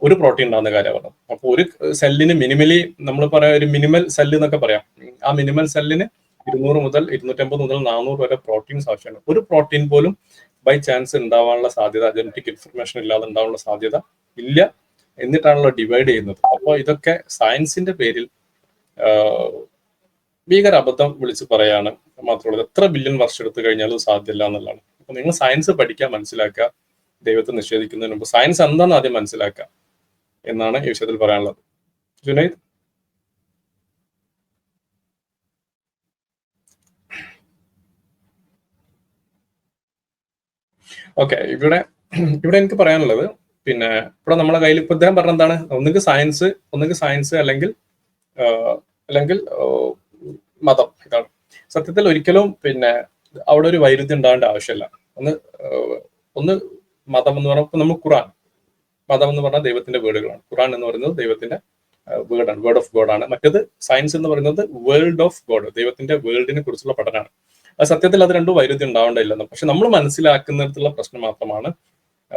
ഒരു പ്രോട്ടീൻ ഉണ്ടാകുന്ന കാര്യം പറഞ്ഞു. അപ്പൊ ഒരു സെല്ലിന് മിനിമലി നമ്മൾ പറയാം ഒരു മിനിമൽ സെല്ല് എന്നൊക്കെ പറയാം. ആ മിനിമൽ സെല്ലിന് 200 മുതൽ 250 മുതൽ 400 വരെ പ്രോട്ടീൻസ് ആവശ്യമാണ്. ഒരു പ്രോട്ടീൻ പോലും ബൈ ചാൻസ് ഉണ്ടാവാനുള്ള സാധ്യത, ജനറ്റിക് ഇൻഫർമേഷൻ ഇല്ലാതെ ഉണ്ടാവാനുള്ള സാധ്യത ഇല്ല. എന്നിട്ടാണല്ലോ ഡിവൈഡ് ചെയ്യുന്നത്. അപ്പോൾ ഇതൊക്കെ സയൻസിന്റെ പേരിൽ ഭീകര അബദ്ധം വിളിച്ച് പറയാണ് മാത്രമല്ല. എത്ര ബില്യൺ വർഷം എടുത്തു കഴിഞ്ഞാലും സാധ്യമല്ല എന്നുള്ളതാണ്. അപ്പൊ നിങ്ങൾ സയൻസ് പഠിക്കാൻ, മനസ്സിലാക്കുക. ദൈവത്തെ നിഷേധിക്കുന്നതിന് മുമ്പ് സയൻസ് എന്താണെന്ന് ആദ്യം മനസ്സിലാക്കുക എന്നാണ് ഈ വിഷയത്തിൽ പറയാനുള്ളത്. ജുനൈദ്? ഓക്കെ, ഇവിടെ എനിക്ക് പറയാനുള്ളത് പിന്നെ ഇവിടെ നമ്മളെ കയ്യിൽ ഇപ്പൊ ഇദ്ദേഹം പറഞ്ഞ എന്താണ്, ഒന്നുകിൽ സയൻസ് അല്ലെങ്കിൽ മതം. ഇതാണ് സത്യത്തിൽ ഒരിക്കലും പിന്നെ അവിടെ ഒരു വൈരുദ്ധ്യം ഉണ്ടാവേണ്ട ആവശ്യമില്ല. ഒന്ന് മതം എന്ന് പറഞ്ഞാൽ നമ്മൾ ഖുറാൻ, മതം എന്ന് പറഞ്ഞാൽ ദൈവത്തിന്റെ വേർഡുകളാണ്. ഖുറാൻ എന്ന് പറയുന്നത് ദൈവത്തിന്റെ വേർഡാണ്, വേർഡ് ഓഫ് ഗോഡ് ആണ്. മറ്റേത് സയൻസ് എന്ന് പറയുന്നത് വേൾഡ് ഓഫ് ഗോഡ്, ദൈവത്തിന്റെ വേൾഡിനെ കുറിച്ചുള്ള പഠനമാണ്. അത് സത്യത്തിൽ അത് രണ്ടും വൈരുദ്ധ്യം ഉണ്ടാവേണ്ടതില്ലെന്ന്. പക്ഷെ നമ്മൾ മനസ്സിലാക്കുന്നിടത്തുള്ള പ്രശ്നം മാത്രമാണ്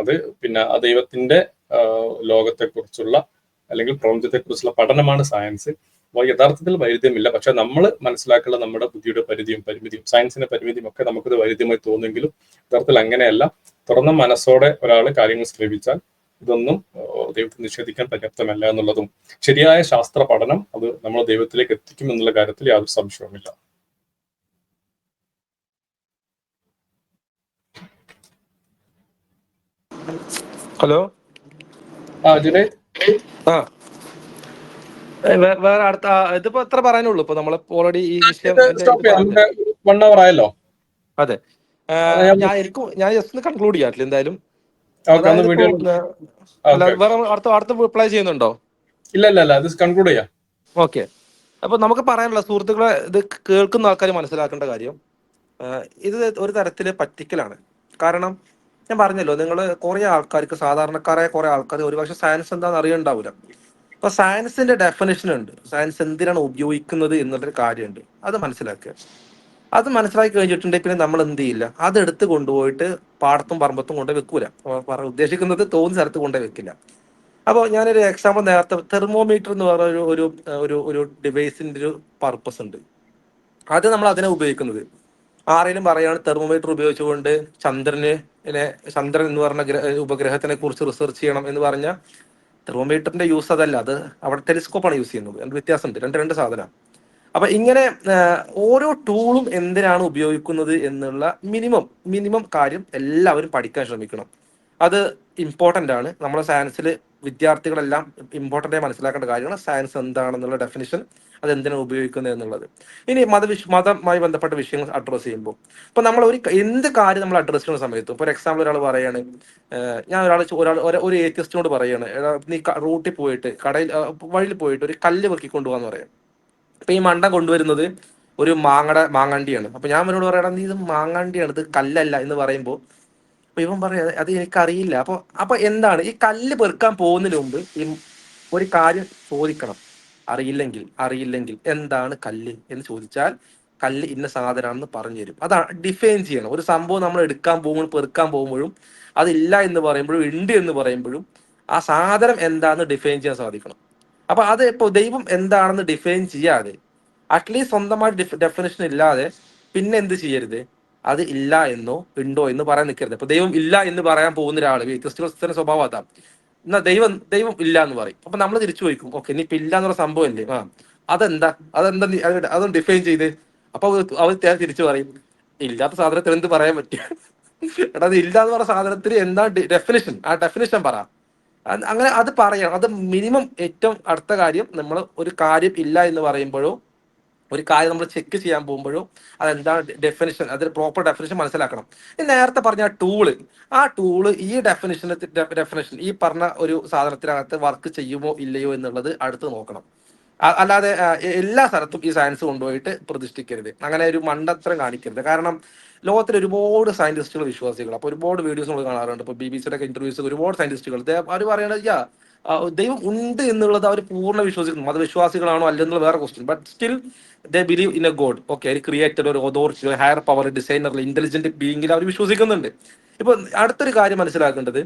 അത്. പിന്നെ ആ ദൈവത്തിന്റെ ലോകത്തെക്കുറിച്ചുള്ള അല്ലെങ്കിൽ പ്രപഞ്ചത്തെക്കുറിച്ചുള്ള പഠനമാണ് സയൻസ്. അപ്പോൾ യഥാർത്ഥത്തിൽ വൈരുദ്ധ്യമില്ല. പക്ഷെ നമ്മൾ മനസ്സിലാക്കുന്ന നമ്മുടെ ബുദ്ധിയുടെ പരിമിതിയും സയൻസിന്റെ പരിമിതിയും ഒക്കെ നമുക്കത് വൈരുദ്ധ്യമായി തോന്നുമെങ്കിലും യഥാർത്ഥത്തിൽ അങ്ങനെയല്ല. തുറന്ന മനസ്സോടെ ഒരാൾ കാര്യങ്ങൾ ശ്രമിച്ചാൽ ഇതൊന്നും ദൈവത്തെ നിഷേധിക്കാൻ പര്യാപ്തമല്ല എന്നുള്ളതും ശരിയായ ശാസ്ത്ര പഠനം അത് നമ്മൾ ദൈവത്തിലേക്ക് എത്തിക്കും എന്നുള്ള കാര്യത്തിൽ യാതൊരു സംശയവുമില്ല. ഹലോ, ജുനൈദ്? വേറെ അടുത്ത ഇതിപ്പോ എത്ര പറയാനുള്ളൂ? ഇപ്പൊ നമ്മള് ഓൾറെഡി ഈ വിഷയം 1 hour ആയല്ലോ. അതെ, ഞാൻ ജസ്റ്റ് ഒന്ന് കൺക്ലൂഡ് ചെയ്യാറില്ല എന്തായാലും. വേറെ അടുത്ത റിപ്ലൈ ചെയ്യുന്നുണ്ടോ? ഇല്ല, അത് കൺക്ലൂഡ് ചെയ്യാം. ഓക്കെ, അപ്പൊ നമുക്ക് പറയാനുള്ള സുഹൃത്തുക്കളെ, ഇത് കേൾക്കുന്ന ആൾക്കാർ മനസ്സിലാക്കേണ്ട കാര്യം, ഇത് ഒരു തരത്തില് പറ്റിക്കലാണ്. കാരണം ഞാൻ പറഞ്ഞല്ലോ, നിങ്ങൾ കുറെ ആൾക്കാർക്ക്, സാധാരണക്കാരായ കുറെ ആൾക്കാർ ഒരുപക്ഷെ സയൻസ് എന്താണെന്ന് അറിയണ്ടാവില്ല. അപ്പൊ സയൻസിന്റെ ഡെഫിനേഷൻ ഉണ്ട്, സയൻസ് എന്തിനാണ് ഉപയോഗിക്കുന്നത് എന്നുള്ളൊരു കാര്യമുണ്ട്. അത് മനസ്സിലാക്കുക. അത് മനസ്സിലാക്കി കഴിഞ്ഞിട്ടുണ്ടെങ്കിൽ പിന്നെ നമ്മൾ എന്ത് ചെയ്യില്ല, അത് എടുത്ത് കൊണ്ടുപോയിട്ട് പാടത്തും പറമ്പത്തും കൊണ്ടുപോയി വെക്കൂല. ഉദ്ദേശിക്കുന്നത് തോന്നുന്ന സ്ഥലത്ത് കൊണ്ടുപോയി വെക്കില്ല. അപ്പോൾ ഞാനൊരു എക്സാമ്പിൾ, നേരത്തെ തെർമോമീറ്റർ എന്ന് പറയുന്ന ഒരു ഡിവൈസിന്റെ ഒരു പർപ്പസ് ഉണ്ട്. അത് നമ്മൾ അതിനെ ഉപയോഗിക്കുന്നത്, ആരെങ്കിലും പറയാണ് തെർമോമീറ്റർ ഉപയോഗിച്ചുകൊണ്ട് ചന്ദ്രൻ എന്ന് പറഞ്ഞ ഉപഗ്രഹത്തിനെ കുറിച്ച് റിസർച്ച് ചെയ്യണം എന്ന് പറഞ്ഞാൽ തെർമോമീറ്ററിന്റെ യൂസ് അതല്ല, അത് അവിടെ ടെലിസ്കോപ്പാണ് യൂസ് ചെയ്യുന്നത്. രണ്ട് വ്യത്യാസമുണ്ട്, രണ്ട് സാധനം. അപ്പൊ ഇങ്ങനെ ഓരോ ടൂളും എന്തിനാണ് ഉപയോഗിക്കുന്നത് എന്നുള്ള മിനിമം കാര്യം എല്ലാവരും പഠിക്കാൻ ശ്രമിക്കണം. അത് ഇമ്പോർട്ടൻ്റ് ആണ്. നമ്മുടെ സയൻസിൽ വിദ്യാർത്ഥികളെല്ലാം ഇമ്പോർട്ടൻ്റ് ആയി മനസ്സിലാക്കേണ്ട കാര്യമാണ് സയൻസ് എന്താണെന്നുള്ള ഡെഫിനിഷൻ, അത് എന്തിനാണ് ഉപയോഗിക്കുന്നത് എന്നുള്ളത്. ഇനി മതമായി ബന്ധപ്പെട്ട വിഷയങ്ങൾ അഡ്രസ്സ് ചെയ്യുമ്പോൾ, ഇപ്പൊ നമ്മൾ എന്ത് കാര്യം നമ്മൾ അഡ്രസ്സ് ചെയ്യുന്ന സമയത്തും, ഇപ്പോൾ ഒരു എക്സാമ്പിൾ ഒരാൾ പറയാണ്, ഞാൻ ഒരു ഏത്യസ്റ്റിനോട് പറയാണ്, നീ റൂട്ടിൽ പോയിട്ട് വഴിയിൽ പോയിട്ട് ഒരു കല്ല് വെക്കിക്കൊണ്ടുപോകാന്ന് പറയാം. ഇപ്പൊ ഈ മണ്ട കൊണ്ടുവരുന്നത് ഒരു മാങ്ങാണ്ടിയാണ്. അപ്പൊ ഞാൻ അവനോട് പറയണം, നീ ഇത് മാങ്ങാണ്ടിയാണ്, ഇത് കല്ലല്ല എന്ന് പറയുമ്പോൾ അപ്പൊ ഇവൻ പറയാം, അത് എനിക്കറിയില്ല. അപ്പൊ എന്താണ്, ഈ കല്ല് പെറുക്കാൻ പോകുന്നതിന് മുമ്പ് ഈ ഒരു കാര്യം ചോദിക്കണം. അറിയില്ലെങ്കിൽ എന്താണ് കല്ല് എന്ന് ചോദിച്ചാൽ കല്ല് ഇന്ന സാധനമാണെന്ന് പറഞ്ഞു തരും. അതാണ് ഡിഫൈൻ ചെയ്യണം. ഒരു സംഭവം നമ്മൾ പെറുക്കാൻ പോകുമ്പോഴും അതില്ല എന്ന് പറയുമ്പോഴും ഉണ്ട് എന്ന് പറയുമ്പോഴും ആ സാധനം എന്താണെന്ന് ഡിഫൈൻ ചെയ്യാൻ സാധിക്കണം. അപ്പൊ അത് ഇപ്പോൾ ദൈവം എന്താണെന്ന് ഡിഫൈൻ ചെയ്യാതെ, അറ്റ്ലീസ്റ്റ് സ്വന്തമായിട്ട് ഡെഫിനേഷൻ ഇല്ലാതെ പിന്നെ എന്ത് ചെയ്യരുത്, അത് ഇല്ല എന്നോ ഉണ്ടോ എന്ന് പറയാൻ നിൽക്കരുത്. ഇപ്പൊ ദൈവം ഇല്ല എന്ന് പറയാൻ പോകുന്ന ഒരാൾ, ക്രിസ്ത്യൻ സ്വഭാവം അതാ, എന്നാ ദൈവം ഇല്ല എന്ന് പറയും. അപ്പൊ നമ്മൾ തിരിച്ചു ചോദിക്കും, ഓക്കെ, ഇനി ഇപ്പൊ ഇല്ല എന്നുള്ള സംഭവം അല്ലേ, അതെന്താ അതൊന്ന് ഡിഫൈൻ ചെയ്ത്. അപ്പൊ അവർ തിരിച്ചു പറയും, ഇല്ലാത്ത സാധനത്തിന് എന്ത് പറയാൻ പറ്റും, എടാ അത് ഇല്ല എന്ന് പറഞ്ഞ സാധനത്തിന് എന്താ ഡെഫിനിഷൻ, ആ ഡെഫിനിഷൻ പറ. അങ്ങനെ അത് പറയാം. അത് മിനിമം ഏറ്റവും അടുത്ത കാര്യം, നമ്മൾ ഒരു കാര്യം ഇല്ല എന്ന് പറയുമ്പോഴോ ഒരു കാര്യം നമ്മൾ ചെക്ക് ചെയ്യാൻ പോകുമ്പോഴോ അതെന്താണ് ഡെഫിനിഷൻ, അതിന് പ്രോപ്പർ ഡെഫിനിഷൻ മനസ്സിലാക്കണം. ഈ നേരത്തെ പറഞ്ഞ ആ ടൂള് ഈ ഡെഫിനിഷൻ ഈ പറഞ്ഞ ഒരു സാധനത്തിനകത്ത് വർക്ക് ചെയ്യുമോ ഇല്ലയോ എന്നുള്ളത് അടുത്ത് നോക്കണം. അല്ലാതെ എല്ലാ സ്ഥലത്തും ഈ സയൻസ് കൊണ്ടുപോയിട്ട് പ്രതിഷ്ഠിക്കരുത്, അങ്ങനെ ഒരു മണ്ടത്തരം കാണിക്കരുത്. കാരണം ലോകത്തിൽ ഒരുപാട് സയന്റിസ്റ്റുകൾ വിശ്വാസികൾ, അപ്പൊ ഒരുപാട് വീഡിയോസ് നമ്മൾ കാണാറുണ്ട്. ഇപ്പൊ BBC-യുടെ ഒക്കെ ഇന്റർവ്യൂസ് ഒരുപാട് സയന്റിസ്റ്റുകൾ അവർ പറയുന്നത് ദൈവം ഉണ്ട് എന്നുള്ളത് അവർ പൂർണ്ണ വിശ്വസിക്കുന്നു. മതവിശ്വാസികളാണോ അല്ലെന്നുള്ള വേറെ question. But still they believe in A God. Okay, ഒരു ക്രിയേറ്റർ, ഒരു അതോറിറ്റി, ഒരു ഹയർ പവർ, ഡിസൈനർ, ഇന്റലിജന്റ് ബീയിങ്ങിൽ അവർ വിശ്വസിക്കുന്നുണ്ട്. ഇപ്പൊ അടുത്തൊരു കാര്യം മനസ്സിലാക്കേണ്ടത്,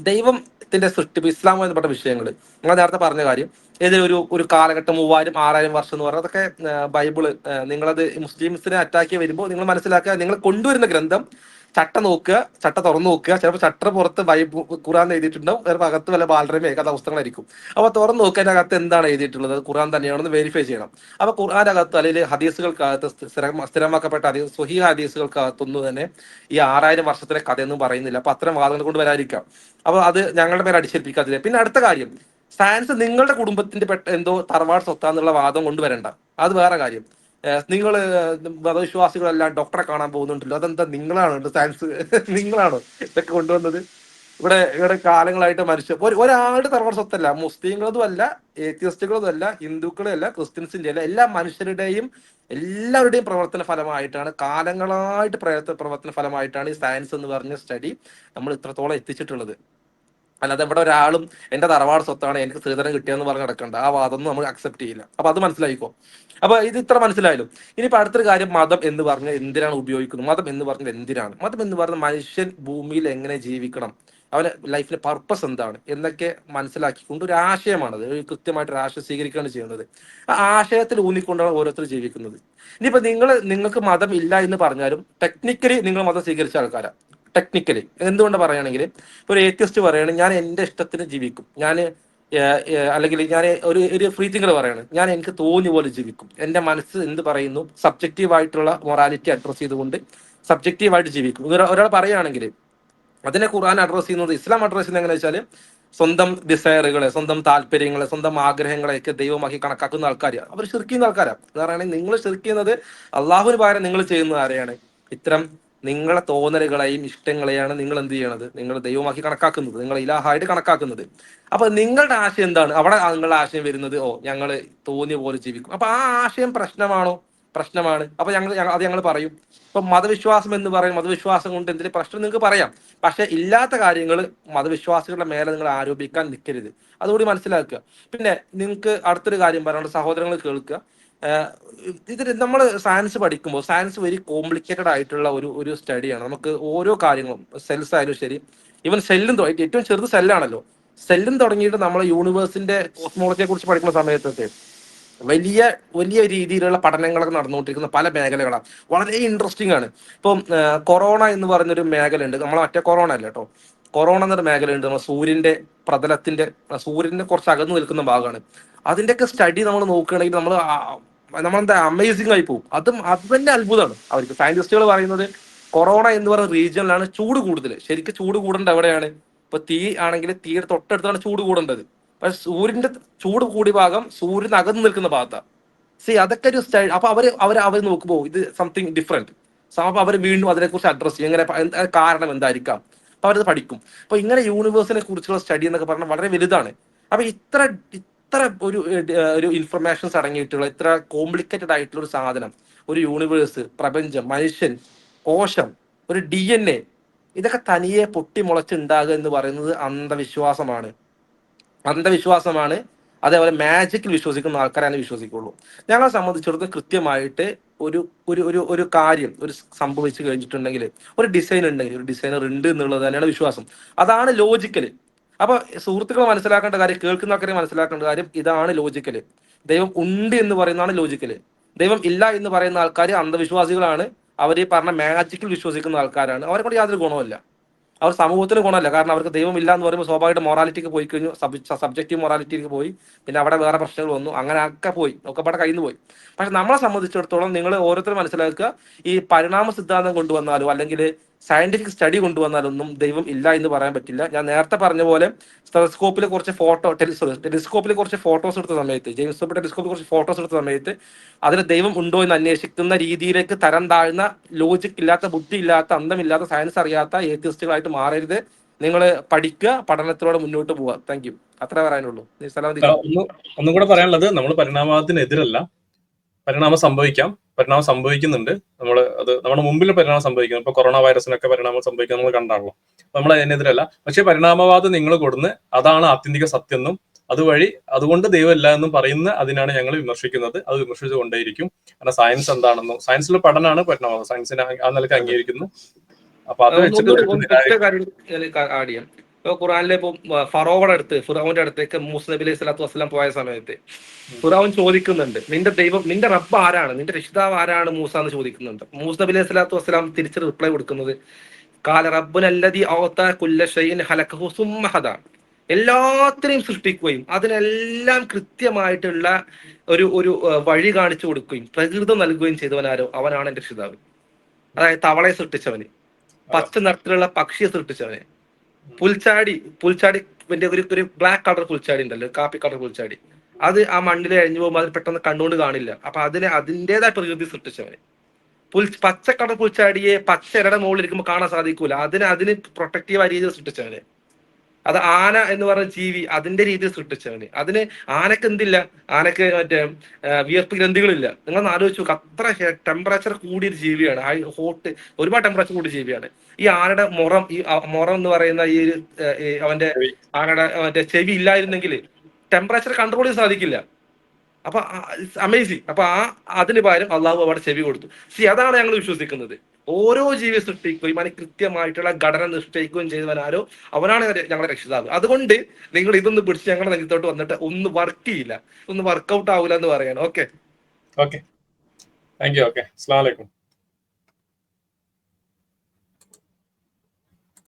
ദൈവത്തിന്റെ സൃഷ്ടിപ്പ് ഇസ്ലാമുമായി ബന്ധപ്പെട്ട വിഷയങ്ങൾ നിങ്ങൾ നേരത്തെ പറഞ്ഞ കാര്യം, ഏതൊരു ഒരു കാലഘട്ടം 3000-6000 വർഷം എന്ന് പറഞ്ഞാൽ അതൊക്കെ ബൈബിള്, നിങ്ങളത് മുസ്ലിംസിനെ അറ്റാക്ക് വരുമ്പോൾ നിങ്ങൾ മനസ്സിലാക്കുക, നിങ്ങൾ കൊണ്ടുവരുന്ന ഗ്രന്ഥം ചട്ട നോക്കുക, ചട്ട തുറന്നു നോക്കുക. ചിലപ്പോൾ ചട്ട പുറത്ത് ഖുറാൻ എഴുതിയിട്ടുണ്ടാവും, ചിലപ്പോൾ അകത്ത് വല്ല ബാലരമയോ കഥാപുസ്തകങ്ങളായിരിക്കും. അപ്പൊ തുറന്നു നോക്കുക, അതിന്റെ അകത്ത് എന്താണ് എഴുതിയിട്ടുള്ളത്, ഖുറാൻ തന്നെയാണെന്ന് വെരിഫൈ ചെയ്യണം. അപ്പൊ ഖുർആന്റെ അകത്ത് അല്ലെങ്കിൽ ഹദീസുകൾക്കകത്ത് സ്ഥിരമാക്കപ്പെട്ട സ്വഹീഹ ഹദീസുകൾക്കകത്തൊന്നും തന്നെ ഈ 6000 വർഷത്തിലെ കഥയൊന്നും പറയുന്നില്ല. അപ്പൊ അത്തരം വാദങ്ങൾ കൊണ്ട് വരാതിരിക്കാം. അപ്പൊ അത് ഞങ്ങളുടെ പേര് അടിച്ചേൽപ്പിക്കാതില്ല. പിന്നെ അടുത്ത കാര്യം, സയൻസ് നിങ്ങളുടെ കുടുംബത്തിന്റെ എന്തോ തറവാട് സ്വത്താന്നുള്ള വാദം കൊണ്ടുവരണ്ട, അത് വേറെ കാര്യം. നിങ്ങൾ മതവിശ്വാസികളെല്ലാം ഡോക്ടറെ കാണാൻ പോകുന്നുണ്ടല്ലോ, അതെന്താ നിങ്ങളാണോ സയൻസ് നിങ്ങളാണോ ഇതൊക്കെ കൊണ്ടുവന്നത്? ഇവിടെ കാലങ്ങളായിട്ട് ഒരാളുടെ തറവാട് സ്വത്തല്ല, മുസ്ലിങ്ങളതും അല്ല, ഏത്യസ്റ്റുകളതും അല്ല, ഹിന്ദുക്കളും അല്ല, ക്രിസ്ത്യൻസിന്റെ അല്ല, എല്ലാ മനുഷ്യരുടെയും എല്ലാവരുടെയും പ്രവർത്തന ഫലമായിട്ടാണ്, കാലങ്ങളായിട്ട് പ്രവർത്തന ഫലമായിട്ടാണ് ഈ സയൻസ് എന്ന് പറഞ്ഞ സ്റ്റഡി നമ്മൾ ഇത്രത്തോളം എത്തിച്ചിട്ടുള്ളത്. അല്ലാതെ ഇവിടെ ഒരാളും എന്റെ തറവാട് സ്വത്താണ് എനിക്ക് സ്ത്രീധനം കിട്ടിയെന്ന് പറഞ്ഞ് നടക്കണ്ട, ആ വാദമൊന്നും നമ്മൾ അക്സെപ്റ്റ് ചെയ്യില്ല. അപ്പൊ അത് മനസ്സിലായിക്കോ. അപ്പൊ ഇത് ഇത്ര മനസ്സിലായാലും ഇനിയിപ്പോ അടുത്തൊരു കാര്യം, മതം എന്ന് പറഞ്ഞാൽ എന്തിനാണ് ഉപയോഗിക്കുന്നത്, മതം എന്ന് പറഞ്ഞാൽ എന്തിനാണ്, മതം എന്ന് പറഞ്ഞാൽ മനുഷ്യൻ ഭൂമിയിൽ എങ്ങനെ ജീവിക്കണം, അവന് ലൈഫിലെ പർപ്പസ് എന്താണ് എന്നൊക്കെ മനസ്സിലാക്കിക്കൊണ്ട് ഒരു ആശയമാണത്. കൃത്യമായിട്ട് ഒരു ആശയം സ്വീകരിക്കുകയാണ് ചെയ്യുന്നത്. ആ ആശയത്തിൽ ഊന്നിക്കൊണ്ടാണ് ഓരോരുത്തർ ജീവിക്കുന്നത്. ഇനിയിപ്പോ നിങ്ങൾക്ക് മതം ഇല്ല എന്ന് പറഞ്ഞാലും ടെക്നിക്കലി നിങ്ങൾ മതം സ്വീകരിച്ച ആൾക്കാരാണ്. ടെക്നിക്കലി എന്തുകൊണ്ട് പറയുകയാണെങ്കിൽ, ഒരു ഏത്യസ്റ്റ് പറയുകയാണെങ്കിൽ ഞാൻ എൻ്റെ ഇഷ്ടത്തിന് ജീവിക്കും, ഞാൻ അല്ലെങ്കിൽ ഞാൻ ഒരു ഫ്രീ തിങ്കർ പറയാണ്, ഞാൻ എനിക്ക് തോന്നിയ പോലെ ജീവിക്കും, എൻ്റെ മനസ്സ് എന്ത് പറയുന്നു സബ്ജക്റ്റീവായിട്ടുള്ള മൊറാലിറ്റി അഡ്രസ് ചെയ്തുകൊണ്ട് സബ്ജക്റ്റീവായിട്ട് ജീവിക്കും. ഒരാൾ പറയുകയാണെങ്കിൽ അതിനെ ഖുർആൻ അഡ്രസ് ചെയ്യുന്നത്, ഇസ്ലാം അഡ്രസ് ചെയ്യുന്നത് എങ്ങനെ വെച്ചാൽ സ്വന്തം ഡിസയറുകളെ, സ്വന്തം താല്പര്യങ്ങളെ, സ്വന്തം ആഗ്രഹങ്ങളെയൊക്കെ ദൈവമാക്കി കണക്കാക്കുന്ന ആൾക്കാർ, അവർ ശിർക്ക് ചെയ്യുന്ന ആൾക്കാരാണ്. എന്ന് പറയുകയാണെങ്കിൽ നിങ്ങൾ ശിർക്ക് ചെയ്യുന്നത് അള്ളാഹുവിന് പകരം നിങ്ങൾ ചെയ്യുന്നത് ആരെയാണ്? ഇത്തരം നിങ്ങളെ തോന്നലുകളെയും ഇഷ്ടങ്ങളെയാണ് നിങ്ങൾ എന്ത് ചെയ്യണത്, നിങ്ങൾ ദൈവമാക്കി കണക്കാക്കുന്നത്, നിങ്ങൾ ഇലാഹായിട്ട് കണക്കാക്കുന്നത്. അപ്പൊ നിങ്ങളുടെ ആശയം എന്താണ്? അവിടെ നിങ്ങളുടെ ആശയം വരുന്നത്, ഞങ്ങൾ തോന്നിയ പോലെ ജീവിക്കും. അപ്പൊ ആ ആശയം പ്രശ്നമാണോ? പ്രശ്നമാണ്. അപ്പൊ ഞങ്ങൾ പറയും. ഇപ്പൊ മതവിശ്വാസം എന്ന് പറയും, മതവിശ്വാസം കൊണ്ട് എന്തെങ്കിലും പ്രശ്നം നിങ്ങൾക്ക് പറയാം, പക്ഷെ ഇല്ലാത്ത കാര്യങ്ങൾ മതവിശ്വാസികളുടെ മേലെ നിങ്ങൾ ആരോപിക്കാൻ നിൽക്കരുത്. അതുകൂടി മനസ്സിലാക്കുക. പിന്നെ നിങ്ങൾക്ക് അടുത്തൊരു കാര്യം പറയാനുണ്ട്, സഹോദരങ്ങൾ കേൾക്കുക. ഇതിൽ നമ്മൾ സയൻസ് പഠിക്കുമ്പോൾ സയൻസ് വെരി കോംപ്ലിക്കേറ്റഡ് ആയിട്ടുള്ള ഒരു സ്റ്റഡിയാണ്. നമുക്ക് ഓരോ കാര്യങ്ങളും, സെൽസ് ആയാലും ശരി, ഈവൻ സെല്ലും ഏറ്റവും ചെറുത് സെല്ലാണല്ലോ, സെല്ലും തുടങ്ങിയിട്ട് നമ്മളെ യൂണിവേഴ്സിന്റെ കോസ്മോളജിയെ കുറിച്ച് പഠിക്കുന്ന സമയത്തൊക്കെ വലിയ വലിയ രീതിയിലുള്ള പഠനങ്ങളൊക്കെ നടന്നുകൊണ്ടിരിക്കുന്ന പല മേഖലകളാണ്. വളരെ ഇൻട്രസ്റ്റിംഗ് ആണ്. ഇപ്പം കൊറോണ എന്ന് പറഞ്ഞൊരു മേഖല ഉണ്ട്. നമ്മളെ മറ്റേ കൊറോണ അല്ല കേട്ടോ, കൊറോണ എന്നൊരു മേഖലയുണ്ട്. നമ്മൾ സൂര്യന്റെ കുറച്ച് അകന്നു നിൽക്കുന്ന ഭാഗമാണ്. അതിന്റെയൊക്കെ സ്റ്റഡി നമ്മൾ നോക്കുകയാണെങ്കിൽ നമ്മളെന്താ അമേസിംഗ് ആയി പോകും. അത് തന്നെ അത്ഭുതമാണ്. അവർക്ക് സയന്റിസ്റ്റുകൾ പറയുന്നത് കൊറോണ എന്ന് പറയുന്ന റീജിയനിലാണ് ചൂട് കൂടുതൽ. ശരിക്കും ചൂട് കൂടേണ്ട എവിടെയാണ്? ഇപ്പൊ തീ ആണെങ്കിൽ തീയുടെ തൊട്ടടുത്താണ് ചൂട് കൂടേണ്ടത്. പക്ഷെ സൂര്യന്റെ ചൂട് കൂടിയ ഭാഗം സൂര്യൻ അകന്നു നിൽക്കുന്ന ഭാഗത്താണ്. അതൊക്കെ ഒരു സ്റ്റൈൽ. അപ്പൊ അവർ നോക്കുമ്പോൾ ഇത് സംതിങ് ഡിഫറെന്റ്. അപ്പൊ അവർ വീണ്ടും അതിനെക്കുറിച്ച് അഡ്രസ് ചെയ്യും, എങ്ങനെ കാരണം എന്തായിരിക്കാം, അപ്പൊ അവരത് പഠിക്കും. അപ്പൊ ഇങ്ങനെ യൂണിവേഴ്സിനെ കുറിച്ചുള്ള സ്റ്റഡി എന്നൊക്കെ പറഞ്ഞാൽ വളരെ വലുതാണ്. അപ്പൊ ഇത്ര ഒരു ഇൻഫർമേഷൻസ് അടങ്ങിയിട്ടുള്ള ഇത്ര കോംപ്ലിക്കേറ്റഡ് ആയിട്ടുള്ള ഒരു സാധനം, ഒരു യൂണിവേഴ്സ്, പ്രപഞ്ചം, മനുഷ്യൻ, കോശം, ഒരു DNA, ഇതൊക്കെ തനിയെ പൊട്ടിമുളച്ചുണ്ടാകുക എന്ന് പറയുന്നത് അന്ധവിശ്വാസമാണ്. അതേപോലെ മാജിക്കിൽ വിശ്വസിക്കുന്ന ആൾക്കാരാണ് വിശ്വസിക്കുള്ളൂ. ഞങ്ങളെ സംബന്ധിച്ചിടത്തോളം കൃത്യമായിട്ട് ഒരു കാര്യം സംഭവിച്ചു കഴിഞ്ഞിട്ടുണ്ടെങ്കിൽ, ഒരു ഡിസൈൻ ഉണ്ടെങ്കിൽ, ഒരു ഡിസൈനർ ഉണ്ട് എന്നുള്ളത് തന്നെയാണ് വിശ്വാസം. അതാണ് ലോജിക്കല്. അപ്പൊ സുഹൃത്തുക്കൾ മനസ്സിലാക്കേണ്ട കാര്യം, കേൾക്കുന്ന ആൾക്കാരെ മനസ്സിലാക്കേണ്ട കാര്യം ഇതാണ് ലോജിക്കല്. ദൈവം ഉണ്ട് എന്ന് പറയുന്നതാണ് ലോജിക്കല്. ദൈവം ഇല്ല എന്ന് പറയുന്ന ആൾക്കാർ അന്ധവിശ്വാസികളാണ്. അവർ ഈ പറഞ്ഞ മാജിക്കിൽ വിശ്വസിക്കുന്ന ആൾക്കാരാണ്. അവരെ കൊണ്ട് യാതൊരു ഗുണമില്ല, അവർ സമൂഹത്തിന് ഗുണമല്ല. കാരണം അവർക്ക് ദൈവം ഇല്ല എന്ന് പറയുമ്പോൾ സ്വാഭാവികമായിട്ട് മൊറാലിറ്റിക്ക് പോയി കഴിഞ്ഞു, സബ്ജക്റ്റീവ് മൊറാലിറ്റിക്ക് പോയി, പിന്നെ അവിടെ വേറെ പ്രശ്നങ്ങൾ വന്നു, അങ്ങനെ ഒക്കെ പോയി, ഒക്കെ പാടെ കയ്യിൽ നിന്ന് പോയി. പക്ഷെ നമ്മളെ സംബന്ധിച്ചിടത്തോളം നിങ്ങൾ ഓരോരുത്തരും മനസ്സിലാക്കുക, ഈ പരിണാമ സിദ്ധാന്തം കൊണ്ടുവന്നാലോ അല്ലെങ്കിൽ സയന്റിഫിക് സ്റ്റഡി കൊണ്ടുവന്നാലൊന്നും ദൈവം ഇല്ല എന്ന് പറയാൻ പറ്റില്ല. ഞാൻ നേരത്തെ പറഞ്ഞ പോലെ ടെലിസ്കോപ്പിൽ കുറച്ച് ഫോട്ടോസ് എടുത്ത സമയത്ത്, ജെയിംസ് വെബ് ടെലിസ്കോപ്പിൽ കുറച്ച് ഫോട്ടോസ് എടുത്ത സമയത്ത് അതിൽ ദൈവം ഉണ്ടോ എന്ന് അന്വേഷിക്കുന്ന രീതിയിലേക്ക് തരം താഴ്ന്ന, ലോജിക് ഇല്ലാത്ത, ബുദ്ധി ഇല്ലാത്ത, അന്തമില്ലാത്ത, സയൻസ് അറിയാത്ത ഏത്തിസ്റ്റുകളായിട്ട് മാറരുത്. നിങ്ങൾ പഠിക്കുക, പഠനത്തിലൂടെ മുന്നോട്ട് പോവുക. Thank you. അത്ര പറയാനുള്ളൂ. ഒന്നും കൂടെ പറയാനുള്ളത്, നമ്മൾ പരിണാമത്തിനെതിരല്ല. പരിണാമം സംഭവിക്കാം, പരിണാമം സംഭവിക്കുന്നുണ്ട്. നമ്മുടെ മുമ്പിൽ പരിണാമം സംഭവിക്കുന്നു. ഇപ്പൊ കൊറോണ വൈറസിനൊക്കെ പരിണാമം സംഭവിക്കുന്നത് നമ്മൾ കണ്ടാണല്ലോ. നമ്മൾ അതിനെതിരല്ല. പക്ഷെ പരിണാമവാദം നിങ്ങൾ കൊടുന്ന് അതാണ് ആത്യന്തിക സത്യം എന്നും അതുകൊണ്ട് ദൈവം ഇല്ല എന്നും പറയുന്ന അതിനാണ് ഞങ്ങൾ വിമർശിക്കുന്നത്. അത് വിമർശിച്ചു കൊണ്ടേയിരിക്കും. കാരണം സയൻസ് എന്താണെന്നോ, സയൻസിലെ പഠനമാണ് പരിണാമവാദം. സയൻസിനെ ആ നിലക്ക് അംഗീകരിക്കുന്നു. അപ്പൊ അത് വെച്ചിട്ട് ആഡ് ചെയ്യാം. ഇപ്പൊ ഖുറാനിലെ ഇപ്പൊ ഫറോവയുടെ അടുത്ത്, ഫിറൗന്റെ അടുത്തേക്ക് മൂസ നബി അലൈഹി സ്വലാത്തു വസ്സലാം പോയ സമയത്ത് ഫിറൗൻ ചോദിക്കുന്നുണ്ട്, നിന്റെ റബ്ബ് ആരാണ്, നിന്റെ രക്ഷിതാവ് ആരാണ് മൂസ എന്ന് ചോദിക്കുന്നുണ്ട്. മൂസ നബി അലൈഹി സ്വലാത്തു വസ്സലാം തിരിച്ച് റിപ്ലൈ കൊടുക്കുന്നത് കാല റബ്ബുനല്ലദീ അഅതാ കുല്ല ശൈഇൻ ഖലഖഹു സുമ്മ ഹദാ, എല്ലാത്തിനെയും സൃഷ്ടിക്കുകയും അതിനെല്ലാം കൃത്യമായിട്ടുള്ള ഒരു വഴി കാണിച്ചു കൊടുക്കുകയും പ്രകൃതം നൽകുകയും ചെയ്തവനാരോ അവനാണ് എന്റെ രക്ഷിതാവ്. അതായത് തവളയെ സൃഷ്ടിച്ചവന്, പച്ച നിറത്തിലുള്ള പക്ഷിയെ സൃഷ്ടിച്ചവന്, പുൽച്ചാടി ഒരു ബ്ലാക്ക് കളർ പുൽച്ചാടി ഉണ്ടല്ലോ, കാപ്പി കളർ പുൽച്ചാടി, അത് ആ മണ്ണിൽ അഴിഞ്ഞു പോകുമ്പോൾ അത് പെട്ടെന്ന് കണ്ടുകൊണ്ട് കാണില്ല. അപ്പൊ അതിൻ്റെതായ പ്രകൃതി സൃഷ്ടിച്ചവന്. പച്ച കളർ പുൽച്ചാടിയെ പച്ച ഇരയുടെ മുകളിൽ ഇരിക്കുമ്പോൾ കാണാൻ സാധിക്കൂല, അതിന് പ്രൊട്ടക്റ്റീവായ രീതിയിൽ സൃഷ്ടിച്ചവന്. അത് ആന എന്ന് പറഞ്ഞ ജീവി, അതിന്റെ രീതിയിൽ സൃഷ്ടിച്ചവന്. ആനക്ക് എന്തില്ല, ആനക്ക് മറ്റേ വിയർപ്പ് ഗ്രന്ഥികളില്ല. നിങ്ങളൊന്ന് ആലോചിച്ച് നോക്കുക, അത്ര ടെമ്പറേച്ചർ കൂടിയൊരു ജീവിയാണ്, ഒരുപാട് ടെമ്പറേച്ചർ കൂടിയ ജീവിയാണ്. ഈ ആനയുടെ മുറം എന്ന് പറയുന്ന അവന്റെ ആനയുടെ മറ്റേ ചെവി ഇല്ലായിരുന്നെങ്കിൽ ടെമ്പറേച്ചർ കൺട്രോൾ ചെയ്യാൻ സാധിക്കില്ല. അപ്പൊ അമേസിങ്. അപ്പൊ അതിന് പകരം അള്ളാഹു അവിടെ ചെവി കൊടുത്തു. അതാണ് ഞങ്ങൾ വിശ്വസിക്കുന്നത്. ഓരോ ജീവിയെ സൃഷ്ടിക്കുകയും അതിന് കൃത്യമായിട്ടുള്ള ഘടന നിശ്ചയിക്കുകയും ചെയ്തവനാരോ അവനാണ് ഞങ്ങളുടെ രക്ഷിതാവ്. അതുകൊണ്ട് നിങ്ങൾ ഇതൊന്ന് പിടിച്ച് ഞങ്ങളുടെ നെഞ്ചത്തോട്ട് വന്നിട്ട് ഒന്നും വർക്ക് ചെയ്യില്ല, ഒന്നും വർക്ക്ഔട്ട് ആവില്ല എന്ന് പറയാണ്. Okay, thank you. ഓക്കെ, അസ്സലാമു അലൈക്കും.